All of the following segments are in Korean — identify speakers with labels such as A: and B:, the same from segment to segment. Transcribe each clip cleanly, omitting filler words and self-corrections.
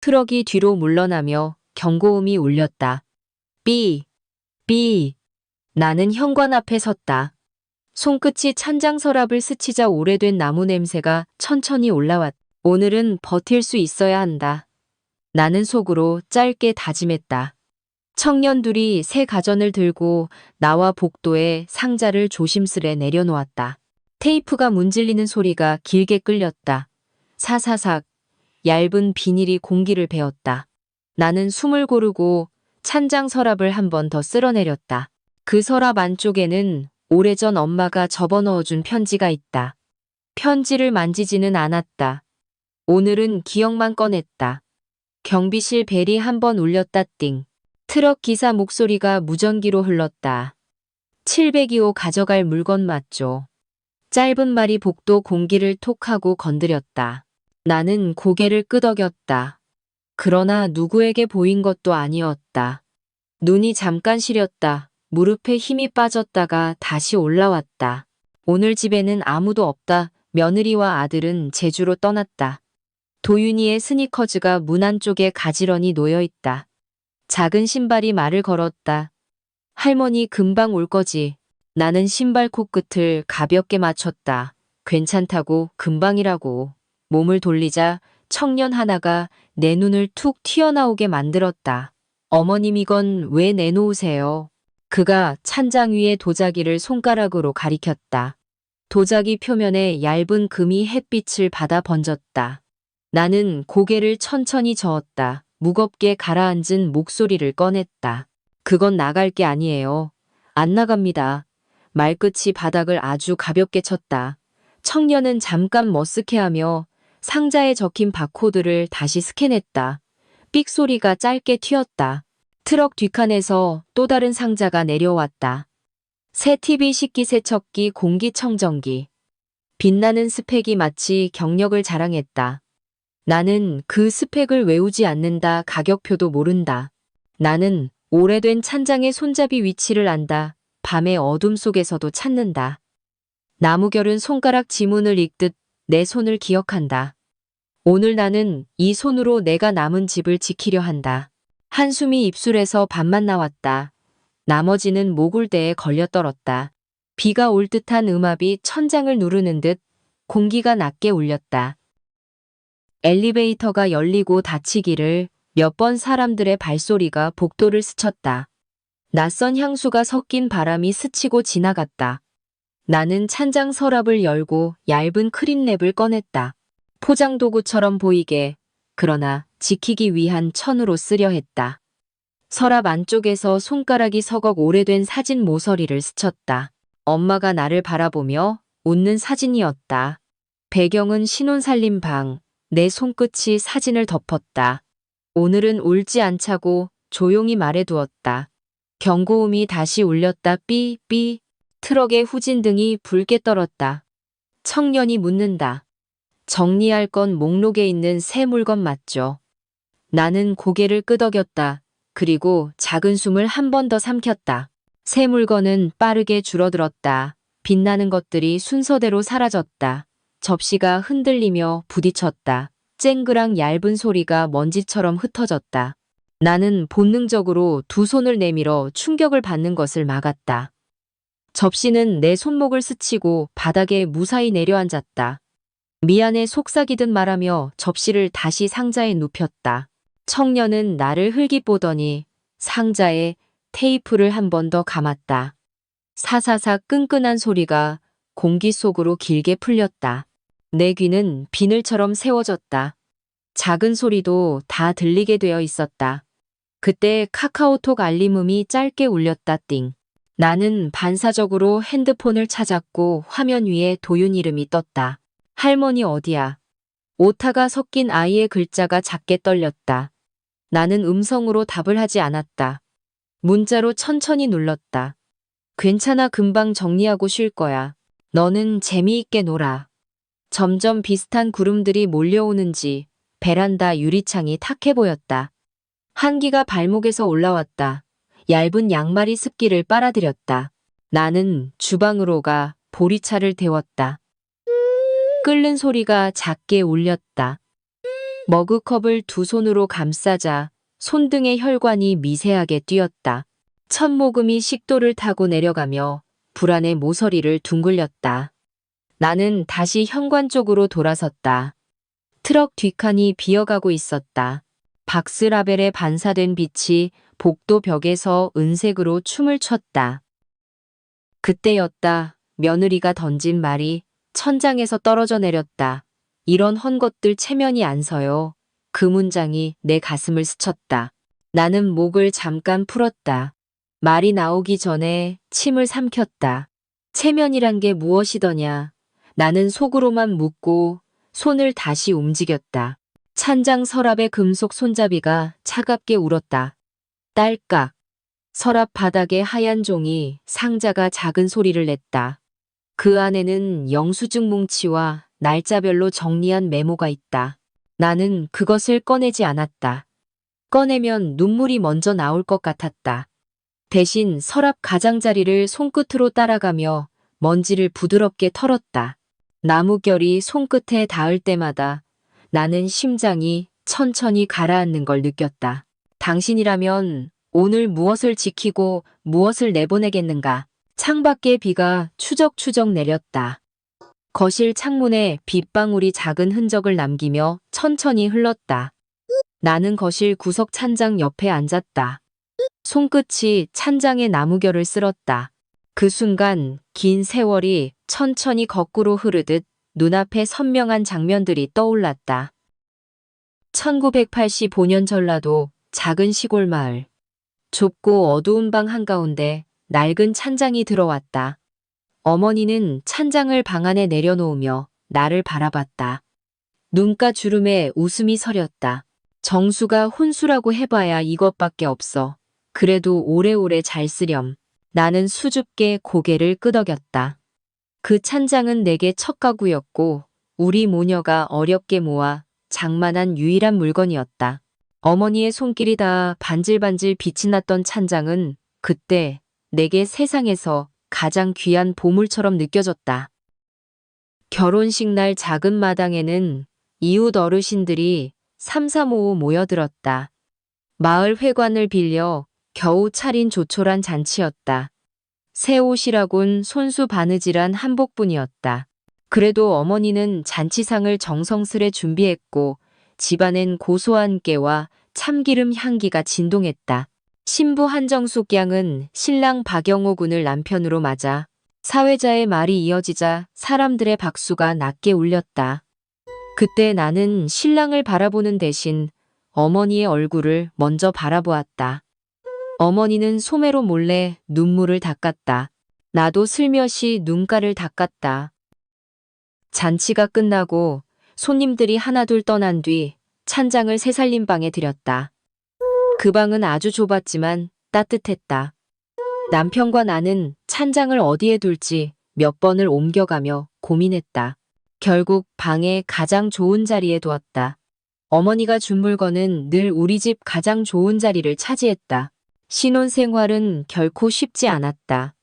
A: 트럭이 뒤로 물러나며 경고음이 울렸다. 삐, 삐. 나는 현관 앞에 섰다. 손끝이 찬장 서랍을 스치자 오래된 나무 냄새가 천천히 올라왔다. 오늘은 버틸 수 있어야 한다. 나는 속으로 짧게 다짐했다. 청년 둘이 새 가전을 들고 나와 복도에 상자를 조심스레 내려놓았다. 테이프가 문질리는 소리가 길게 끌렸다. 사사삭, 얇은 비닐이 공기를 베었다. 나는 숨을 고르고 찬장 서랍을 한 번 더 쓸어내렸다. 그 서랍 안쪽에는 오래전 엄마가 접어넣어준 편지가 있다. 편지를 만지지는 않았다. 오늘은 기억만 꺼냈다. 경비실 벨이 한 번 울렸다 띵. 트럭 기사 목소리가 무전기로 흘렀다. 702호 가져갈 물건 맞죠? 짧은 말이 복도 공기를 톡하고 건드렸다. 나는 고개를 끄덕였다. 그러나 누구에게 보인 것도 아니었다. 눈이 잠깐 시렸다. 무릎에 힘이 빠졌다가 다시 올라왔다. 오늘 집에는 아무도 없다. 며느리와 아들은 제주로 떠났다. 도윤이의 스니커즈가 문 안쪽에 가지런히 놓여있다. 작은 신발이 말을 걸었다. 할머니 금방 올 거지. 나는 신발 코끝을 가볍게 맞췄다. 괜찮다고, 금방이라고. 몸을 돌리자 청년 하나가 내 눈을 툭 튀어나오게 만들었다. 어머님 이건 왜 내놓으세요? 그가 찬장 위의 도자기를 손가락으로 가리켰다. 도자기 표면에 얇은 금이 햇빛을 받아 번졌다. 나는 고개를 천천히 저었다. 무겁게 가라앉은 목소리를 꺼냈다. 그건 나갈 게 아니에요. 안 나갑니다. 말끝이 바닥을 아주 가볍게 쳤다. 청년은 잠깐 머쓱해하며 상자에 적힌 바코드를 다시 스캔했다. 삑 소리가 짧게 튀었다. 트럭 뒷칸에서 또 다른 상자가 내려왔다. 새 TV 식기세척기, 공기청정기. 빛나는 스펙이 마치 경력을 자랑했다. 나는 그 스펙을 외우지 않는다. 가격표도 모른다. 나는 오래된 찬장의 손잡이 위치를 안다. 밤의 어둠 속에서도 찾는다. 나무결은 손가락 지문을 읽듯 내 손을 기억한다. 오늘 나는 이 손으로 내가 남은 집을 지키려 한다. 한숨이 입술에서 반만 나왔다. 나머지는 모굴대에 걸려 떨었다. 비가 올 듯한 음압이 천장을 누르는 듯 공기가 낮게 울렸다. 엘리베이터가 열리고 닫히기를 몇 번 사람들의 발소리가 복도를 스쳤다. 낯선 향수가 섞인 바람이 스치고 지나갔다. 나는 찬장 서랍을 열고 얇은 크림랩을 꺼냈다. 포장 도구처럼 보이게, 그러나 지키기 위한 천으로 쓰려 했다. 서랍 안쪽에서 손가락이 서걱 오래된 사진 모서리를 스쳤다. 엄마가 나를 바라보며 웃는 사진이었다. 배경은 신혼살림 방, 내 손끝이 사진을 덮었다. 오늘은 울지 않자고 조용히 말해두었다. 경고음이 다시 울렸다. 삐삐. 트럭의 후진등이 붉게 떨었다. 청년이 묻는다. 정리할 건 목록에 있는 새 물건 맞죠? 나는 고개를 끄덕였다. 그리고 작은 숨을 한 번 더 삼켰다. 새 물건은 빠르게 줄어들었다. 빛나는 것들이 순서대로 사라졌다. 접시가 흔들리며 부딪혔다. 쨍그랑 얇은 소리가 먼지처럼 흩어졌다. 나는 본능적으로 두 손을 내밀어 충격을 받는 것을 막았다. 접시는 내 손목을 스치고 바닥에 무사히 내려앉았다. 미안해 속삭이듯 말하며 접시를 다시 상자에 눕혔다. 청년은 나를 흘깃보더니 상자에 테이프를 한 번 더 감았다. 사사삭 끈끈한 소리가 공기 속으로 길게 풀렸다. 내 귀는 비늘처럼 세워졌다. 작은 소리도 다 들리게 되어 있었다. 그때 카카오톡 알림음이 짧게 울렸다 띵. 나는 반사적으로 핸드폰을 찾았고 화면 위에 도윤 이름이 떴다. 할머니 어디야? 오타가 섞인 아이의 글자가 작게 떨렸다. 나는 음성으로 답을 하지 않았다. 문자로 천천히 눌렀다. 괜찮아 금방 정리하고 쉴 거야. 너는 재미있게 놀아. 점점 비슷한 구름들이 몰려오는지 베란다 유리창이 탁해 보였다. 한기가 발목에서 올라왔다. 얇은 양말이 습기를 빨아들였다. 나는 주방으로 가 보리차를 데웠다. 끓는 소리가 작게 울렸다. 머그컵을 두 손으로 감싸자 손등의 혈관이 미세하게 뛰었다. 첫 모금이 식도를 타고 내려가며 불안의 모서리를 둥글렸다. 나는 다시 현관 쪽으로 돌아섰다. 트럭 뒷칸이 비어가고 있었다. 박스라벨에 반사된 빛이 복도 벽에서 은색으로 춤을 췄다. 그때였다. 며느리가 던진 말이 천장에서 떨어져 내렸다. 이런 헌것들 체면이 안 서요. 그 문장이 내 가슴을 스쳤다. 나는 목을 잠깐 풀었다. 말이 나오기 전에 침을 삼켰다. 체면이란 게 무엇이더냐. 나는 속으로만 묻고 손을 다시 움직였다. 찬장 서랍의 금속 손잡이가 차갑게 울었다. 딸깍. 서랍 바닥에 하얀 종이 상자가 작은 소리를 냈다. 그 안에는 영수증 뭉치와 날짜별로 정리한 메모가 있다. 나는 그것을 꺼내지 않았다. 꺼내면 눈물이 먼저 나올 것 같았다. 대신 서랍 가장자리를 손끝으로 따라가며 먼지를 부드럽게 털었다. 나무결이 손끝에 닿을 때마다 나는 심장이 천천히 가라앉는 걸 느꼈다. 당신이라면 오늘 무엇을 지키고 무엇을 내보내겠는가? 창밖에 비가 추적추적 내렸다. 거실 창문에 빗방울이 작은 흔적을 남기며 천천히 흘렀다. 나는 거실 구석 찬장 옆에 앉았다. 손끝이 찬장의 나무결을 쓸었다. 그 순간 긴 세월이 천천히 거꾸로 흐르듯 눈앞에 선명한 장면들이 떠올랐다. 1985년 전라도 작은 시골 마을. 좁고 어두운 방 한가운데 낡은 찬장이 들어왔다. 어머니는 찬장을 방 안에 내려놓으며 나를 바라봤다. 눈가 주름에 웃음이 서렸다. 정수가 혼수라고 해봐야 이것밖에 없어. 그래도 오래오래 잘 쓰렴. 나는 수줍게 고개를 끄덕였다. 그 찬장은 내게 첫 가구였고 우리 모녀가 어렵게 모아 장만한 유일한 물건이었다. 어머니의 손길이 다 반질반질 빛이 났던 찬장은 그때 내게 세상에서 가장 귀한 보물처럼 느껴졌다. 결혼식 날 작은 마당에는 이웃 어르신들이 삼삼오오 모여들었다. 마을 회관을 빌려 겨우 차린 조촐한 잔치였다. 새 옷이라곤 손수 바느질한 한복뿐이었다. 그래도 어머니는 잔치상을 정성스레 준비했고 집안엔 고소한 깨와 참기름 향기가 진동했다. 신부 한정숙 양은 신랑 박영호 군을 남편으로 맞아 사회자의 말이 이어지자 사람들의 박수가 낮게 울렸다. 그때 나는 신랑을 바라보는 대신 어머니의 얼굴을 먼저 바라보았다. 어머니는 소매로 몰래 눈물을 닦았다. 나도 슬며시 눈가를 닦았다. 잔치가 끝나고 손님들이 하나둘 떠난 뒤 찬장을 새살린 방에 들였다. 그 방은 아주 좁았지만 따뜻했다. 남편과 나는 찬장을 어디에 둘지 몇 번을 옮겨가며 고민했다. 결국 방의 가장 좋은 자리에 두었다. 어머니가 준 물건은 늘 우리 집 가장 좋은 자리를 차지했다. 신혼생활은 결코 쉽지 않았다.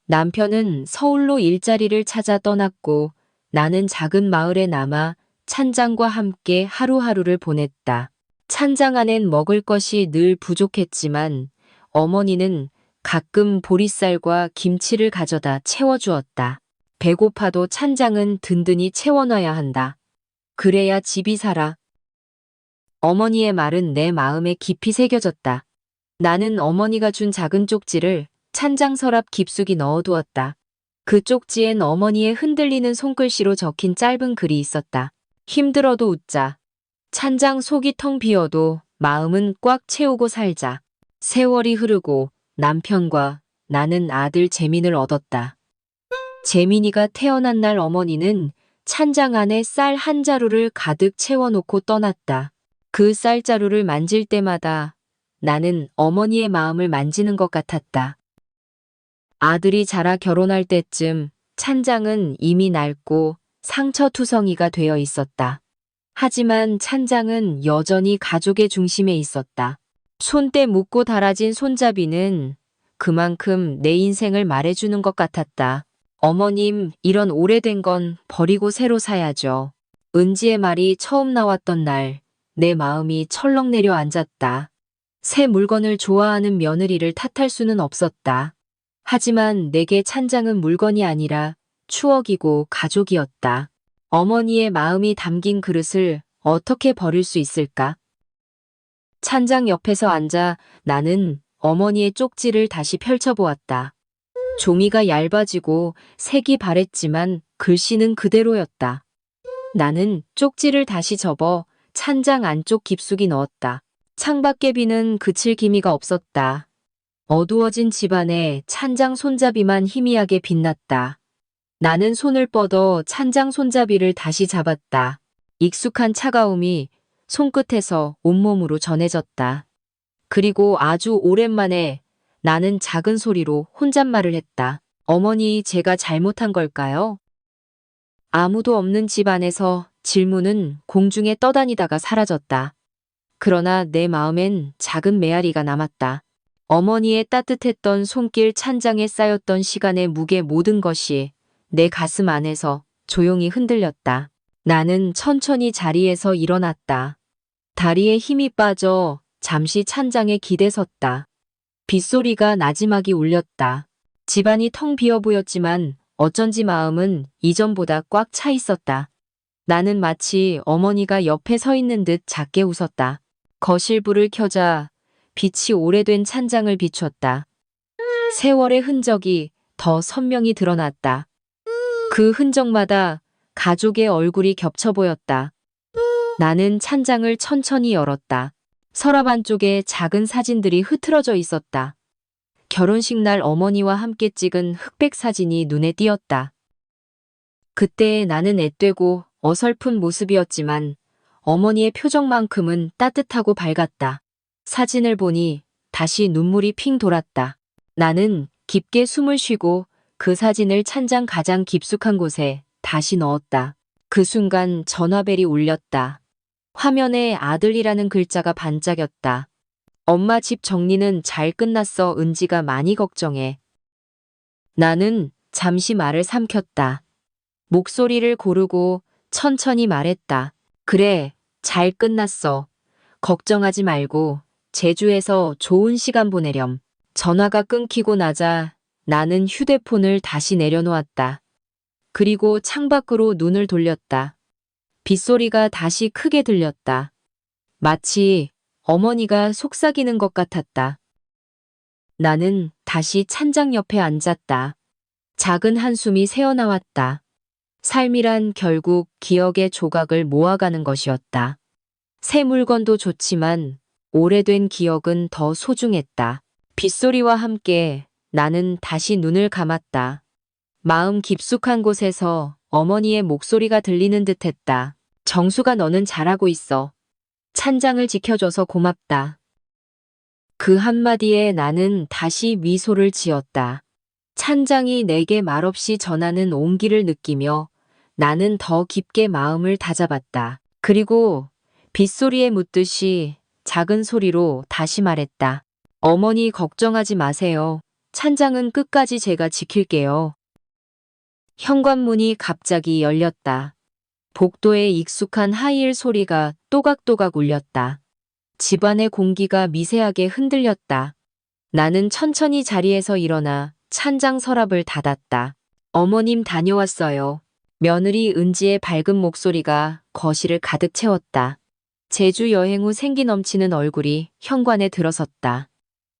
A: 남편은 서울로 일자리를 찾아 떠났고 나는 작은 마을에 남아 찬장과 함께 하루하루를 보냈다. 찬장 안엔 먹을 것이 늘 부족했지만 어머니는 가끔 보리쌀과 김치를 가져다 채워주었다. 배고파도 찬장은 든든히 채워놔야 한다. 그래야 집이 살아. 어머니의 말은 내 마음에 깊이 새겨졌다. 나는 어머니가 준 작은 쪽지를 찬장 서랍 깊숙이 넣어두었다. 그 쪽지엔 어머니의 흔들리는 손글씨로 적힌 짧은 글이 있었다. 힘들어도 웃자. 찬장 속이 텅 비어도 마음은 꽉 채우고 살자. 세월이 흐르고 남편과 나는 아들 재민을 얻었다. 재민이가 태어난 날 어머니는 찬장 안에 쌀 한 자루를 가득 채워놓고 떠났다. 그 쌀자루를 만질 때마다 나는 어머니의 마음을 만지는 것 같았다. 아들이 자라 결혼할 때쯤 찬장은 이미 낡고 상처투성이가 되어 있었다. 하지만 찬장은 여전히 가족의 중심에 있었다. 손때 묻고 닳아진 손잡이는 그만큼 내 인생을 말해주는 것 같았다. 어머님, 이런 오래된 건 버리고 새로 사야죠. 은지의 말이 처음 나왔던 날 내 마음이 철렁 내려앉았다. 새 물건을 좋아하는 며느리를 탓할 수는 없었다. 하지만 내게 찬장은 물건이 아니라 추억이고 가족이었다. 어머니의 마음이 담긴 그릇을 어떻게 버릴 수 있을까? 찬장 옆에서 앉아 나는 어머니의 쪽지를 다시 펼쳐보았다. 종이가 얇아지고 색이 바랬지만 글씨는 그대로였다. 나는 쪽지를 다시 접어 찬장 안쪽 깊숙이 넣었다. 창밖의 비는 그칠 기미가 없었다. 어두워진 집안에 찬장 손잡이만 희미하게 빛났다. 나는 손을 뻗어 찬장 손잡이를 다시 잡았다. 익숙한 차가움이 손끝에서 온몸으로 전해졌다. 그리고 아주 오랜만에 나는 작은 소리로 혼잣말을 했다. 어머니, 제가 잘못한 걸까요? 아무도 없는 집 안에서 질문은 공중에 떠다니다가 사라졌다. 그러나 내 마음엔 작은 메아리가 남았다. 어머니의 따뜻했던 손길 찬장에 쌓였던 시간의 무게 모든 것이 내 가슴 안에서 조용히 흔들렸다. 나는 천천히 자리에서 일어났다. 다리에 힘이 빠져 잠시 찬장에 기대섰다. 빗소리가 나지막이 울렸다. 집안이 텅 비어 보였지만 어쩐지 마음은 이전보다 꽉 차 있었다. 나는 마치 어머니가 옆에 서 있는 듯 작게 웃었다. 거실 불을 켜자 빛이 오래된 찬장을 비췄다. 세월의 흔적이 더 선명히 드러났다. 그 흔적마다 가족의 얼굴이 겹쳐 보였다. 나는 찬장을 천천히 열었다. 서랍 안쪽에 작은 사진들이 흐트러져 있었다. 결혼식 날 어머니와 함께 찍은 흑백 사진이 눈에 띄었다. 그때 나는 앳되고 어설픈 모습이었지만 어머니의 표정만큼은 따뜻하고 밝았다. 사진을 보니 다시 눈물이 핑 돌았다. 나는 깊게 숨을 쉬고 그 사진을 찬장 가장 깊숙한 곳에 다시 넣었다. 그 순간 전화벨이 울렸다. 화면에 아들이라는 글자가 반짝였다. 엄마 집 정리는 잘 끝났어. 은지가 많이 걱정해. 나는 잠시 말을 삼켰다. 목소리를 고르고 천천히 말했다. 그래, 잘 끝났어. 걱정하지 말고 제주에서 좋은 시간 보내렴. 전화가 끊기고 나자 나는 휴대폰을 다시 내려놓았다. 그리고 창밖으로 눈을 돌렸다. 빗소리가 다시 크게 들렸다. 마치 어머니가 속삭이는 것 같았다. 나는 다시 찬장 옆에 앉았다. 작은 한숨이 새어나왔다. 삶이란 결국 기억의 조각을 모아가는 것이었다. 새 물건도 좋지만 오래된 기억은 더 소중했다. 빗소리와 함께 나는 다시 눈을 감았다. 마음 깊숙한 곳에서 어머니의 목소리가 들리는 듯했다. 정수가 너는 잘하고 있어. 찬장을 지켜줘서 고맙다. 그 한마디에 나는 다시 미소를 지었다. 찬장이 내게 말없이 전하는 온기를 느끼며 나는 더 깊게 마음을 다잡았다. 그리고 빗소리에 묻듯이 작은 소리로 다시 말했다. 어머니 걱정하지 마세요. 찬장은 끝까지 제가 지킬게요. 현관문이 갑자기 열렸다. 복도에 익숙한 하이힐 소리가 또각또각 울렸다. 집안의 공기가 미세하게 흔들렸다. 나는 천천히 자리에서 일어나 찬장 서랍을 닫았다. 어머님 다녀왔어요. 며느리 은지의 밝은 목소리가 거실을 가득 채웠다. 제주 여행 후 생기 넘치는 얼굴이 현관에 들어섰다.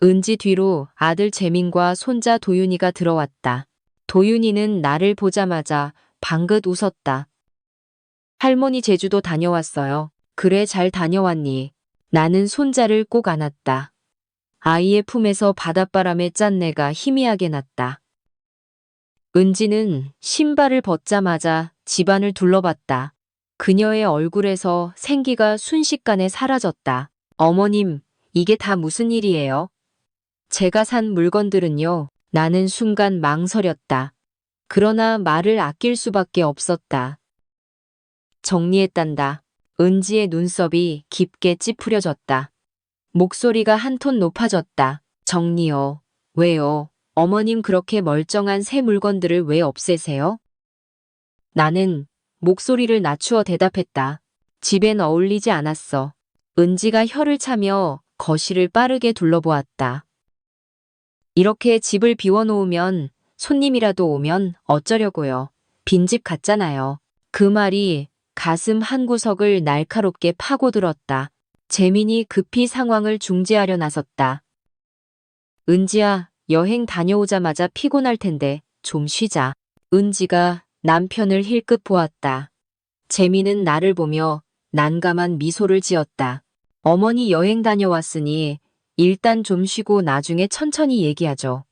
A: 은지 뒤로 아들 재민과 손자 도윤이가 들어왔다. 도윤이는 나를 보자마자 방긋 웃었다. 할머니 제주도 다녀왔어요. 그래 잘 다녀왔니? 나는 손자를 꼭 안았다. 아이의 품에서 바닷바람의 짠내가 희미하게 났다. 은지는 신발을 벗자마자 집안을 둘러봤다. 그녀의 얼굴에서 생기가 순식간에 사라졌다. 어머님, 이게 다 무슨 일이에요? 제가 산 물건들은요. 나는 순간 망설였다. 그러나 말을 아낄 수밖에 없었다. 정리했단다. 은지의 눈썹이 깊게 찌푸려졌다. 목소리가 한 톤 높아졌다. 정리요. 왜요? 어머님 그렇게 멀쩡한 새 물건들을 왜 없애세요? 나는 목소리를 낮추어 대답했다. 집엔 어울리지 않았어. 은지가 혀를 차며 거실을 빠르게 둘러보았다. 이렇게 집을 비워놓으면 손님이라도 오면 어쩌려고요. 빈집 같잖아요. 그 말이 가슴 한구석을 날카롭게 파고들었다. 재민이 급히 상황을 중지하려 나섰다. 은지야, 여행 다녀오자마자 피곤할 텐데 좀 쉬자. 은지가 남편을 힐끗 보았다. 재민은 나를 보며 난감한 미소를 지었다. 어머니 여행 다녀왔으니 일단 좀 쉬고 나중에 천천히 얘기하죠.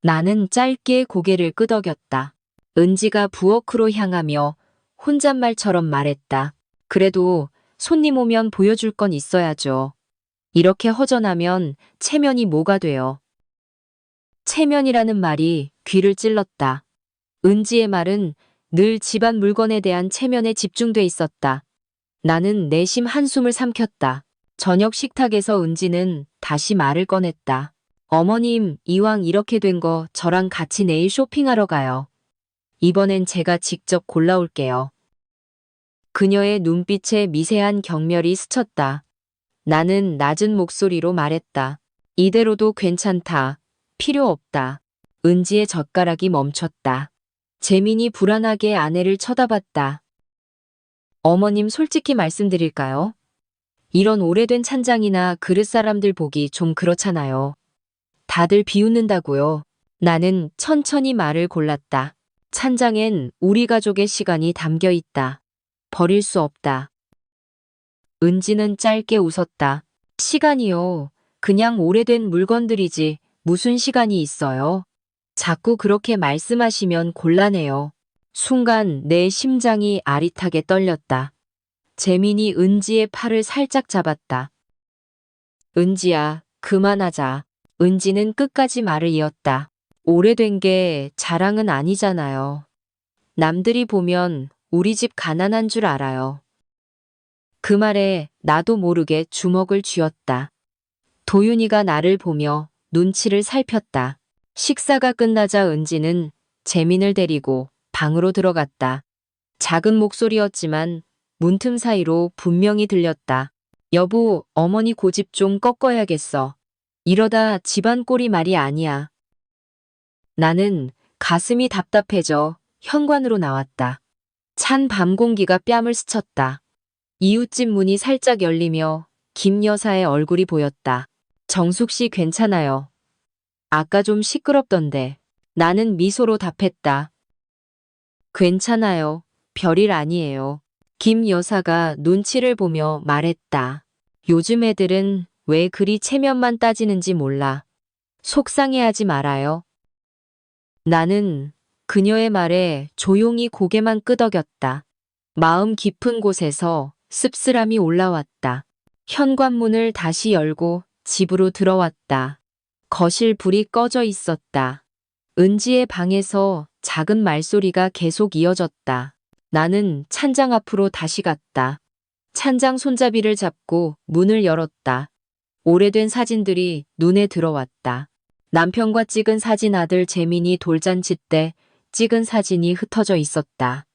A: 나는 짧게 고개를 끄덕였다. 은지가 부엌으로 향하며 혼잣말처럼 말했다. 그래도 손님 오면 보여줄 건 있어야죠. 이렇게 허전하면 체면이 뭐가 돼요. 체면이라는 말이 귀를 찔렀다. 은지의 말은 늘 집안 물건에 대한 체면에 집중돼 있었다. 나는 내심 한숨을 삼켰다. 저녁 식탁에서 은지는 다시 말을 꺼냈다. 어머님, 이왕 이렇게 된 거 저랑 같이 내일 쇼핑하러 가요. 이번엔 제가 직접 골라올게요. 그녀의 눈빛에 미세한 경멸이 스쳤다. 나는 낮은 목소리로 말했다. 이대로도 괜찮다. 필요 없다. 은지의 젓가락이 멈췄다. 재민이 불안하게 아내를 쳐다봤다. 어머님 솔직히 말씀드릴까요? 이런 오래된 찬장이나 그릇 사람들 보기 좀 그렇잖아요. 다들 비웃는다고요. 나는 천천히 말을 골랐다. 찬장엔 우리 가족의 시간이 담겨 있다. 버릴 수 없다. 은지는 짧게 웃었다. 시간이요. 그냥 오래된 물건들이지 무슨 시간이 있어요. 자꾸 그렇게 말씀하시면 곤란해요. 순간 내 심장이 아릿하게 떨렸다. 재민이 은지의 팔을 살짝 잡았다. 은지야, 그만하자. 은지는 끝까지 말을 이었다. 오래된 게 자랑은 아니잖아요. 남들이 보면 우리 집 가난한 줄 알아요. 그 말에 나도 모르게 주먹을 쥐었다. 도윤이가 나를 보며 눈치를 살폈다. 식사가 끝나자 은지는 재민을 데리고 방으로 들어갔다. 작은 목소리였지만 문틈 사이로 분명히 들렸다. 여보, 어머니 고집 좀 꺾어야겠어. 이러다 집안 꼴이 말이 아니야. 나는 가슴이 답답해져 현관으로 나왔다. 찬 밤 공기가 뺨을 스쳤다. 이웃집 문이 살짝 열리며 김 여사의 얼굴이 보였다. 정숙 씨 괜찮아요. 아까 좀 시끄럽던데. 나는 미소로 답했다. 괜찮아요. 별일 아니에요. 김 여사가 눈치를 보며 말했다. 요즘 애들은 왜 그리 체면만 따지는지 몰라. 속상해하지 말아요. 나는 그녀의 말에 조용히 고개만 끄덕였다. 마음 깊은 곳에서 씁쓸함이 올라왔다. 현관문을 다시 열고 집으로 들어왔다. 거실 불이 꺼져 있었다. 은지의 방에서 작은 말소리가 계속 이어졌다. 나는 찬장 앞으로 다시 갔다. 찬장 손잡이를 잡고 문을 열었다. 오래된 사진들이 눈에 들어왔다. 남편과 찍은 사진, 아들 재민이 돌잔치 때 찍은 사진이 흩어져 있었다.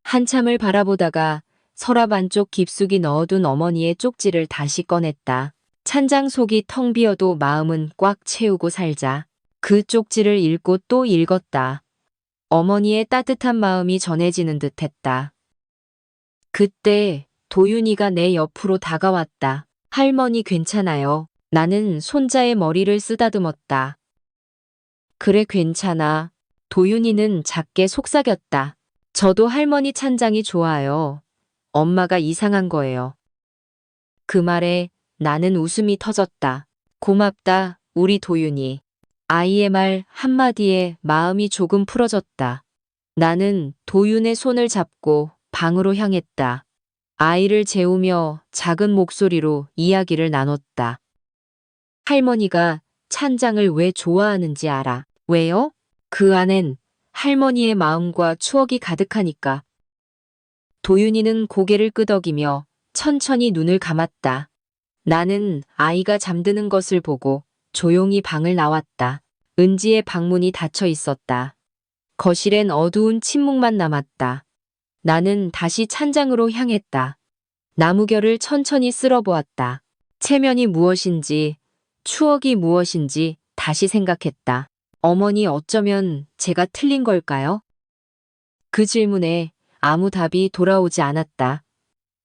A: 한참을 바라보다가 서랍 안쪽 깊숙이 넣어둔 어머니의 쪽지를 다시 꺼냈다. 찬장 속이 텅 비어도 마음은 꽉 채우고 살자. 그 쪽지를 읽고 또 읽었다. 어머니의 따뜻한 마음이 전해지는 듯했다. 그때 도윤이가 내 옆으로 다가왔다. 할머니 괜찮아요. 나는 손자의 머리를 쓰다듬었다. 그래 괜찮아. 도윤이는 작게 속삭였다. 저도 할머니 찬장이 좋아요. 엄마가 이상한 거예요. 그 말에 나는 웃음이 터졌다. 고맙다, 우리 도윤이. 아이의 말 한마디에 마음이 조금 풀어졌다. 나는 도윤의 손을 잡고 방으로 향했다. 아이를 재우며 작은 목소리로 이야기를 나눴다. 할머니가 찬장을 왜 좋아하는지 알아. 왜요? 그 안엔 할머니의 마음과 추억이 가득하니까. 도윤이는 고개를 끄덕이며 천천히 눈을 감았다. 나는 아이가 잠드는 것을 보고 조용히 방을 나왔다. 은지의 방문이 닫혀 있었다. 거실엔 어두운 침묵만 남았다. 나는 다시 찬장으로 향했다. 나무결을 천천히 쓸어보았다. 체면이 무엇인지, 추억이 무엇인지 다시 생각했다. 어머니, 어쩌면 제가 틀린 걸까요? 그 질문에 아무 답이 돌아오지 않았다.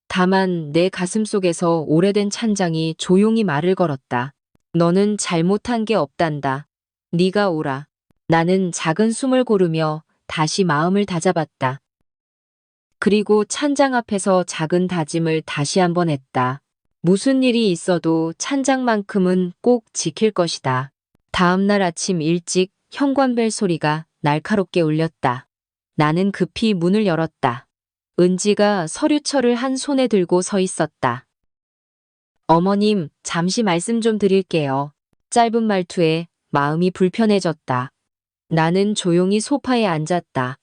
A: 다만 내 가슴속에서 오래된 찬장이 조용히 말을 걸었다. 너는 잘못한 게 없단다. 네가 오라. 나는 작은 숨을 고르며 다시 마음을 다잡았다. 그리고 찬장 앞에서 작은 다짐을 다시 한번 했다. 무슨 일이 있어도 찬장만큼은 꼭 지킬 것이다. 다음 날 아침 일찍 현관벨 소리가 날카롭게 울렸다. 나는 급히 문을 열었다. 은지가 서류철을 한 손에 들고 서 있었다. 어머님, 잠시 말씀 좀 드릴게요. 짧은 말투에 마음이 불편해졌다. 나는 조용히 소파에 앉았다.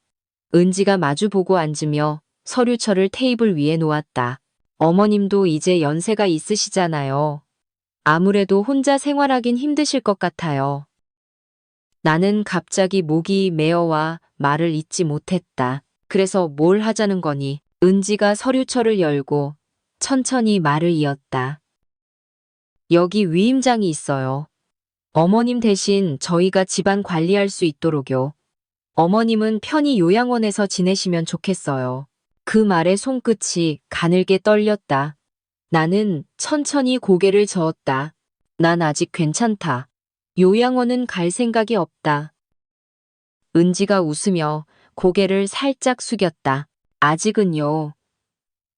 A: 은지가 마주보고 앉으며 서류철을 테이블 위에 놓았다. 어머님도 이제 연세가 있으시잖아요. 아무래도 혼자 생활하긴 힘드실 것 같아요. 나는 갑자기 목이 메어와 말을 잇지 못했다. 그래서 뭘 하자는 거니? 은지가 서류철을 열고 천천히 말을 이었다. 여기 위임장이 있어요. 어머님 대신 저희가 집안 관리할 수 있도록요. 어머님은 편히 요양원에서 지내시면 좋겠어요. 그 말에 손끝이 가늘게 떨렸다. 나는 천천히 고개를 저었다. 난 아직 괜찮다. 요양원은 갈 생각이 없다. 은지가 웃으며 고개를 살짝 숙였다. 아직은요.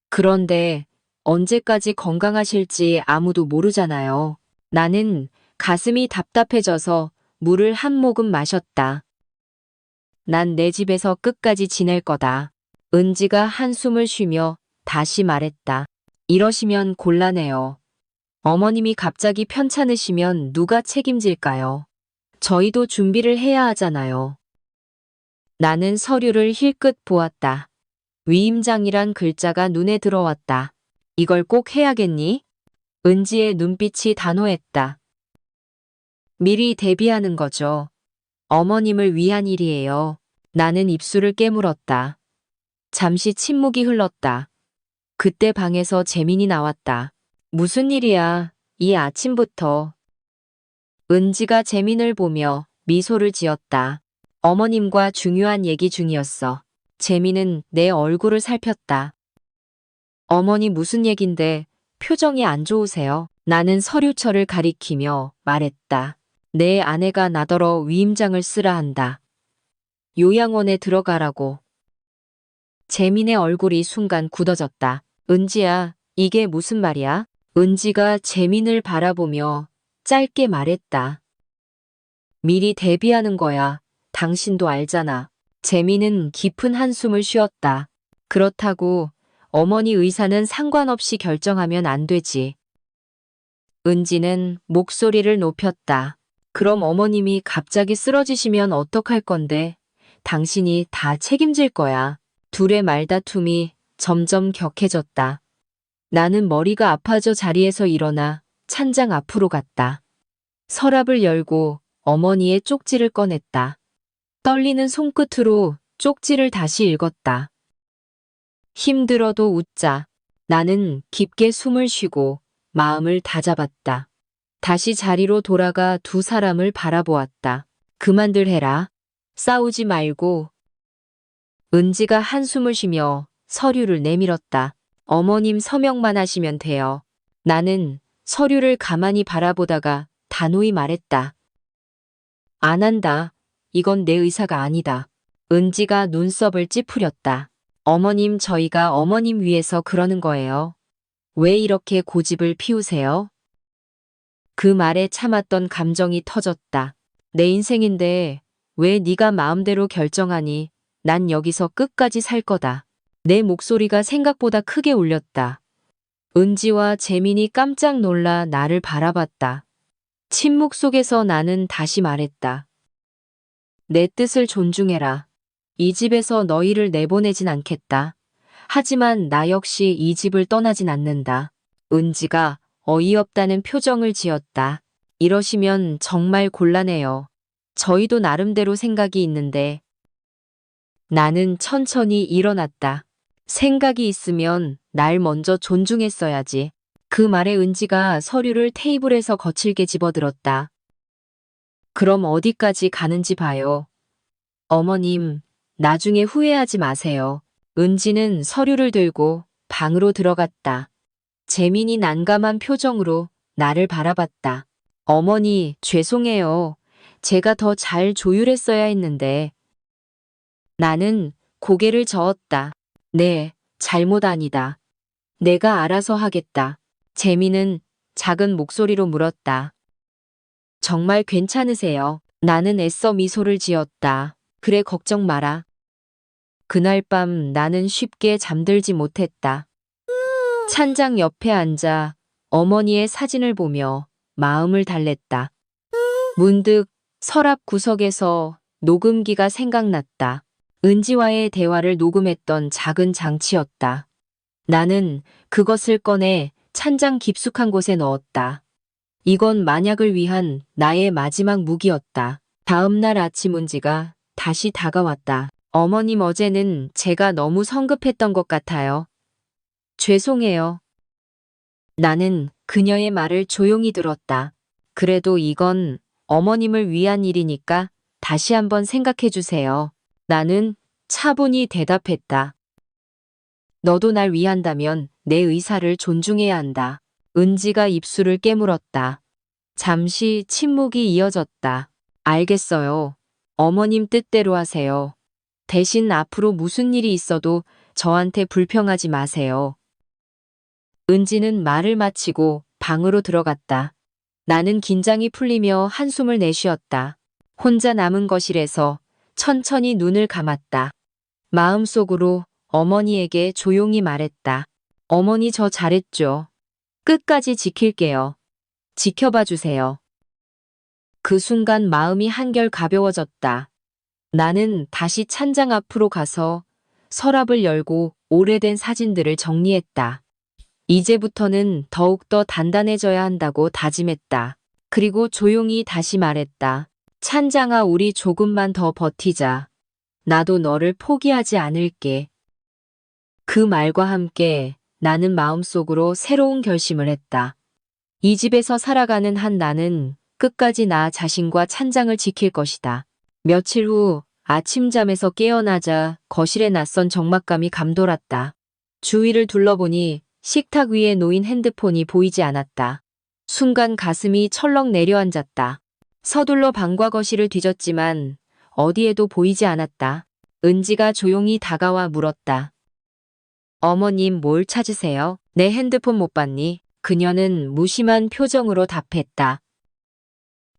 A: 그런데 언제까지 건강하실지 아무도 모르잖아요. 나는 가슴이 답답해져서 물을 한 모금 마셨다. 난 내 집에서 끝까지 지낼 거다. 은지가 한숨을 쉬며 다시 말했다. 이러시면 곤란해요. 어머님이 갑자기 편찮으시면 누가 책임질까요? 저희도 준비를 해야 하잖아요. 나는 서류를 힐끗 보았다. 위임장이란 글자가 눈에 들어왔다. 이걸 꼭 해야겠니? 은지의 눈빛이 단호했다. 미리 대비하는 거죠. 어머님을 위한 일이에요. 나는 입술을 깨물었다. 잠시 침묵이 흘렀다. 그때 방에서 재민이 나왔다. 무슨 일이야, 이 아침부터. 은지가 재민을 보며 미소를 지었다. 어머님과 중요한 얘기 중이었어. 재민은 내 얼굴을 살폈다. 어머니 무슨 얘긴데 표정이 안 좋으세요? 나는 서류철을 가리키며 말했다. 내 아내가 나더러 위임장을 쓰라 한다. 요양원에 들어가라고. 재민의 얼굴이 순간 굳어졌다. 은지야, 이게 무슨 말이야? 은지가 재민을 바라보며 짧게 말했다. 미리 대비하는 거야. 당신도 알잖아. 재민은 깊은 한숨을 쉬었다. 그렇다고 어머니 의사는 상관없이 결정하면 안 되지. 은지는 목소리를 높였다. 그럼 어머님이 갑자기 쓰러지시면 어떡할 건데? 당신이 다 책임질 거야. 둘의 말다툼이 점점 격해졌다. 나는 머리가 아파져 자리에서 일어나 찬장 앞으로 갔다. 서랍을 열고 어머니의 쪽지를 꺼냈다. 떨리는 손끝으로 쪽지를 다시 읽었다. 힘들어도 웃자. 나는 깊게 숨을 쉬고 마음을 다잡았다. 다시 자리로 돌아가 두 사람을 바라보았다. 그만들 해라. 싸우지 말고. 은지가 한숨을 쉬며 서류를 내밀었다. 어머님 서명만 하시면 돼요. 나는 서류를 가만히 바라보다가 단호히 말했다. 안 한다. 이건 내 의사가 아니다. 은지가 눈썹을 찌푸렸다. 어머님, 저희가 어머님 위해서 그러는 거예요. 왜 이렇게 고집을 피우세요? 그 말에 참았던 감정이 터졌다. 내 인생인데 왜 네가 마음대로 결정하니? 난 여기서 끝까지 살 거다. 내 목소리가 생각보다 크게 울렸다. 은지와 재민이 깜짝 놀라 나를 바라봤다. 침묵 속에서 나는 다시 말했다. 내 뜻을 존중해라. 이 집에서 너희를 내보내진 않겠다. 하지만 나 역시 이 집을 떠나진 않는다. 은지가 어이없다는 표정을 지었다. 이러시면 정말 곤란해요. 저희도 나름대로 생각이 있는데. 나는 천천히 일어났다. 생각이 있으면 날 먼저 존중했어야지. 그 말에 은지가 서류를 테이블에서 거칠게 집어들었다. 그럼 어디까지 가는지 봐요. 어머님, 나중에 후회하지 마세요. 은지는 서류를 들고 방으로 들어갔다. 재민이 난감한 표정으로 나를 바라봤다. 어머니, 죄송해요. 제가 더 잘 조율했어야 했는데. 나는 고개를 저었다. 네, 잘못 아니다. 내가 알아서 하겠다. 재민은 작은 목소리로 물었다. 정말 괜찮으세요? 나는 애써 미소를 지었다. 그래, 걱정 마라. 그날 밤 나는 쉽게 잠들지 못했다. 찬장 옆에 앉아 어머니의 사진을 보며 마음을 달랬다. 문득 서랍 구석에서 녹음기가 생각났다. 은지와의 대화를 녹음했던 작은 장치였다. 나는 그것을 꺼내 찬장 깊숙한 곳에 넣었다. 이건 만약을 위한 나의 마지막 무기였다. 다음 날 아침 은지가 다시 다가왔다. 어머님, 어제는 제가 너무 성급했던 것 같아요. 죄송해요. 나는 그녀의 말을 조용히 들었다. 그래도 이건 어머님을 위한 일이니까 다시 한번 생각해 주세요. 나는 차분히 대답했다. 너도 날 위한다면 내 의사를 존중해야 한다. 은지가 입술을 깨물었다. 잠시 침묵이 이어졌다. 알겠어요. 어머님 뜻대로 하세요. 대신 앞으로 무슨 일이 있어도 저한테 불평하지 마세요. 은지는 말을 마치고 방으로 들어갔다. 나는 긴장이 풀리며 한숨을 내쉬었다. 혼자 남은 거실에서 천천히 눈을 감았다. 마음속으로 어머니에게 조용히 말했다. 어머니, 저 잘했죠. 끝까지 지킬게요. 지켜봐 주세요. 그 순간 마음이 한결 가벼워졌다. 나는 다시 찬장 앞으로 가서 서랍을 열고 오래된 사진들을 정리했다. 이제부터는 더욱더 단단해져야 한다고 다짐했다. 그리고 조용히 다시 말했다. 찬장아, 우리 조금만 더 버티자. 나도 너를 포기하지 않을게. 그 말과 함께 나는 마음속으로 새로운 결심을 했다. 이 집에서 살아가는 한 나는 끝까지 나 자신과 찬장을 지킬 것이다. 며칠 후 아침잠에서 깨어나자 거실에 낯선 적막감이 감돌았다. 주위를 둘러보니 식탁 위에 놓인 핸드폰이 보이지 않았다. 순간 가슴이 철렁 내려앉았다. 서둘러 방과 거실을 뒤졌지만 어디에도 보이지 않았다. 은지가 조용히 다가와 물었다. 어머님, 뭘 찾으세요? 내 핸드폰 못 봤니? 그녀는 무심한 표정으로 답했다.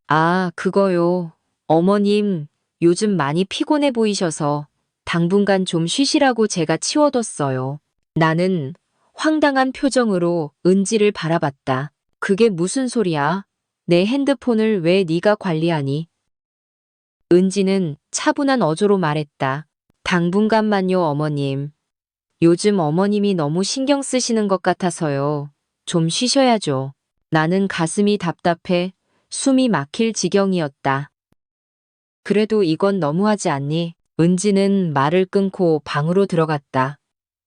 A: 아, 그거요. 어머님, 요즘 많이 피곤해 보이셔서 당분간 좀 쉬시라고 제가 치워뒀어요. 나는 황당한 표정으로 은지를 바라봤다. 그게 무슨 소리야? 내 핸드폰을 왜 네가 관리하니? 은지는 차분한 어조로 말했다. 당분간만요, 어머님. 요즘 어머님이 너무 신경 쓰시는 것 같아서요. 좀 쉬셔야죠. 나는 가슴이 답답해 숨이 막힐 지경이었다. 그래도 이건 너무하지 않니? 은지는 말을 끊고 방으로 들어갔다.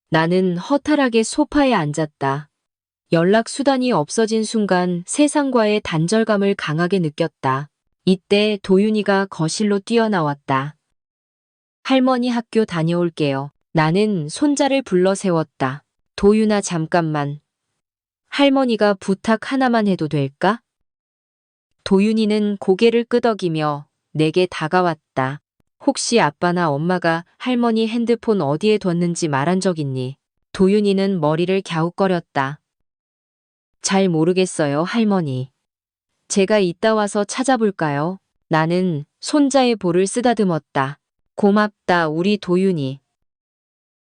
A: 나는 허탈하게 소파에 앉았다. 연락 수단이 없어진 순간 세상과의 단절감을 강하게 느꼈다. 이때 도윤이가 거실로 뛰어나왔다. 할머니, 학교 다녀올게요. 나는 손자를 불러 세웠다. 도윤아, 잠깐만. 할머니가 부탁 하나만 해도 될까? 도윤이는 고개를 끄덕이며 내게 다가왔다. 혹시 아빠나 엄마가 할머니 핸드폰 어디에 뒀는지 말한 적 있니? 도윤이는 머리를 갸웃거렸다. 잘 모르겠어요, 할머니. 제가 이따 와서 찾아볼까요? 나는 손자의 볼을 쓰다듬었다. 고맙다, 우리 도윤이.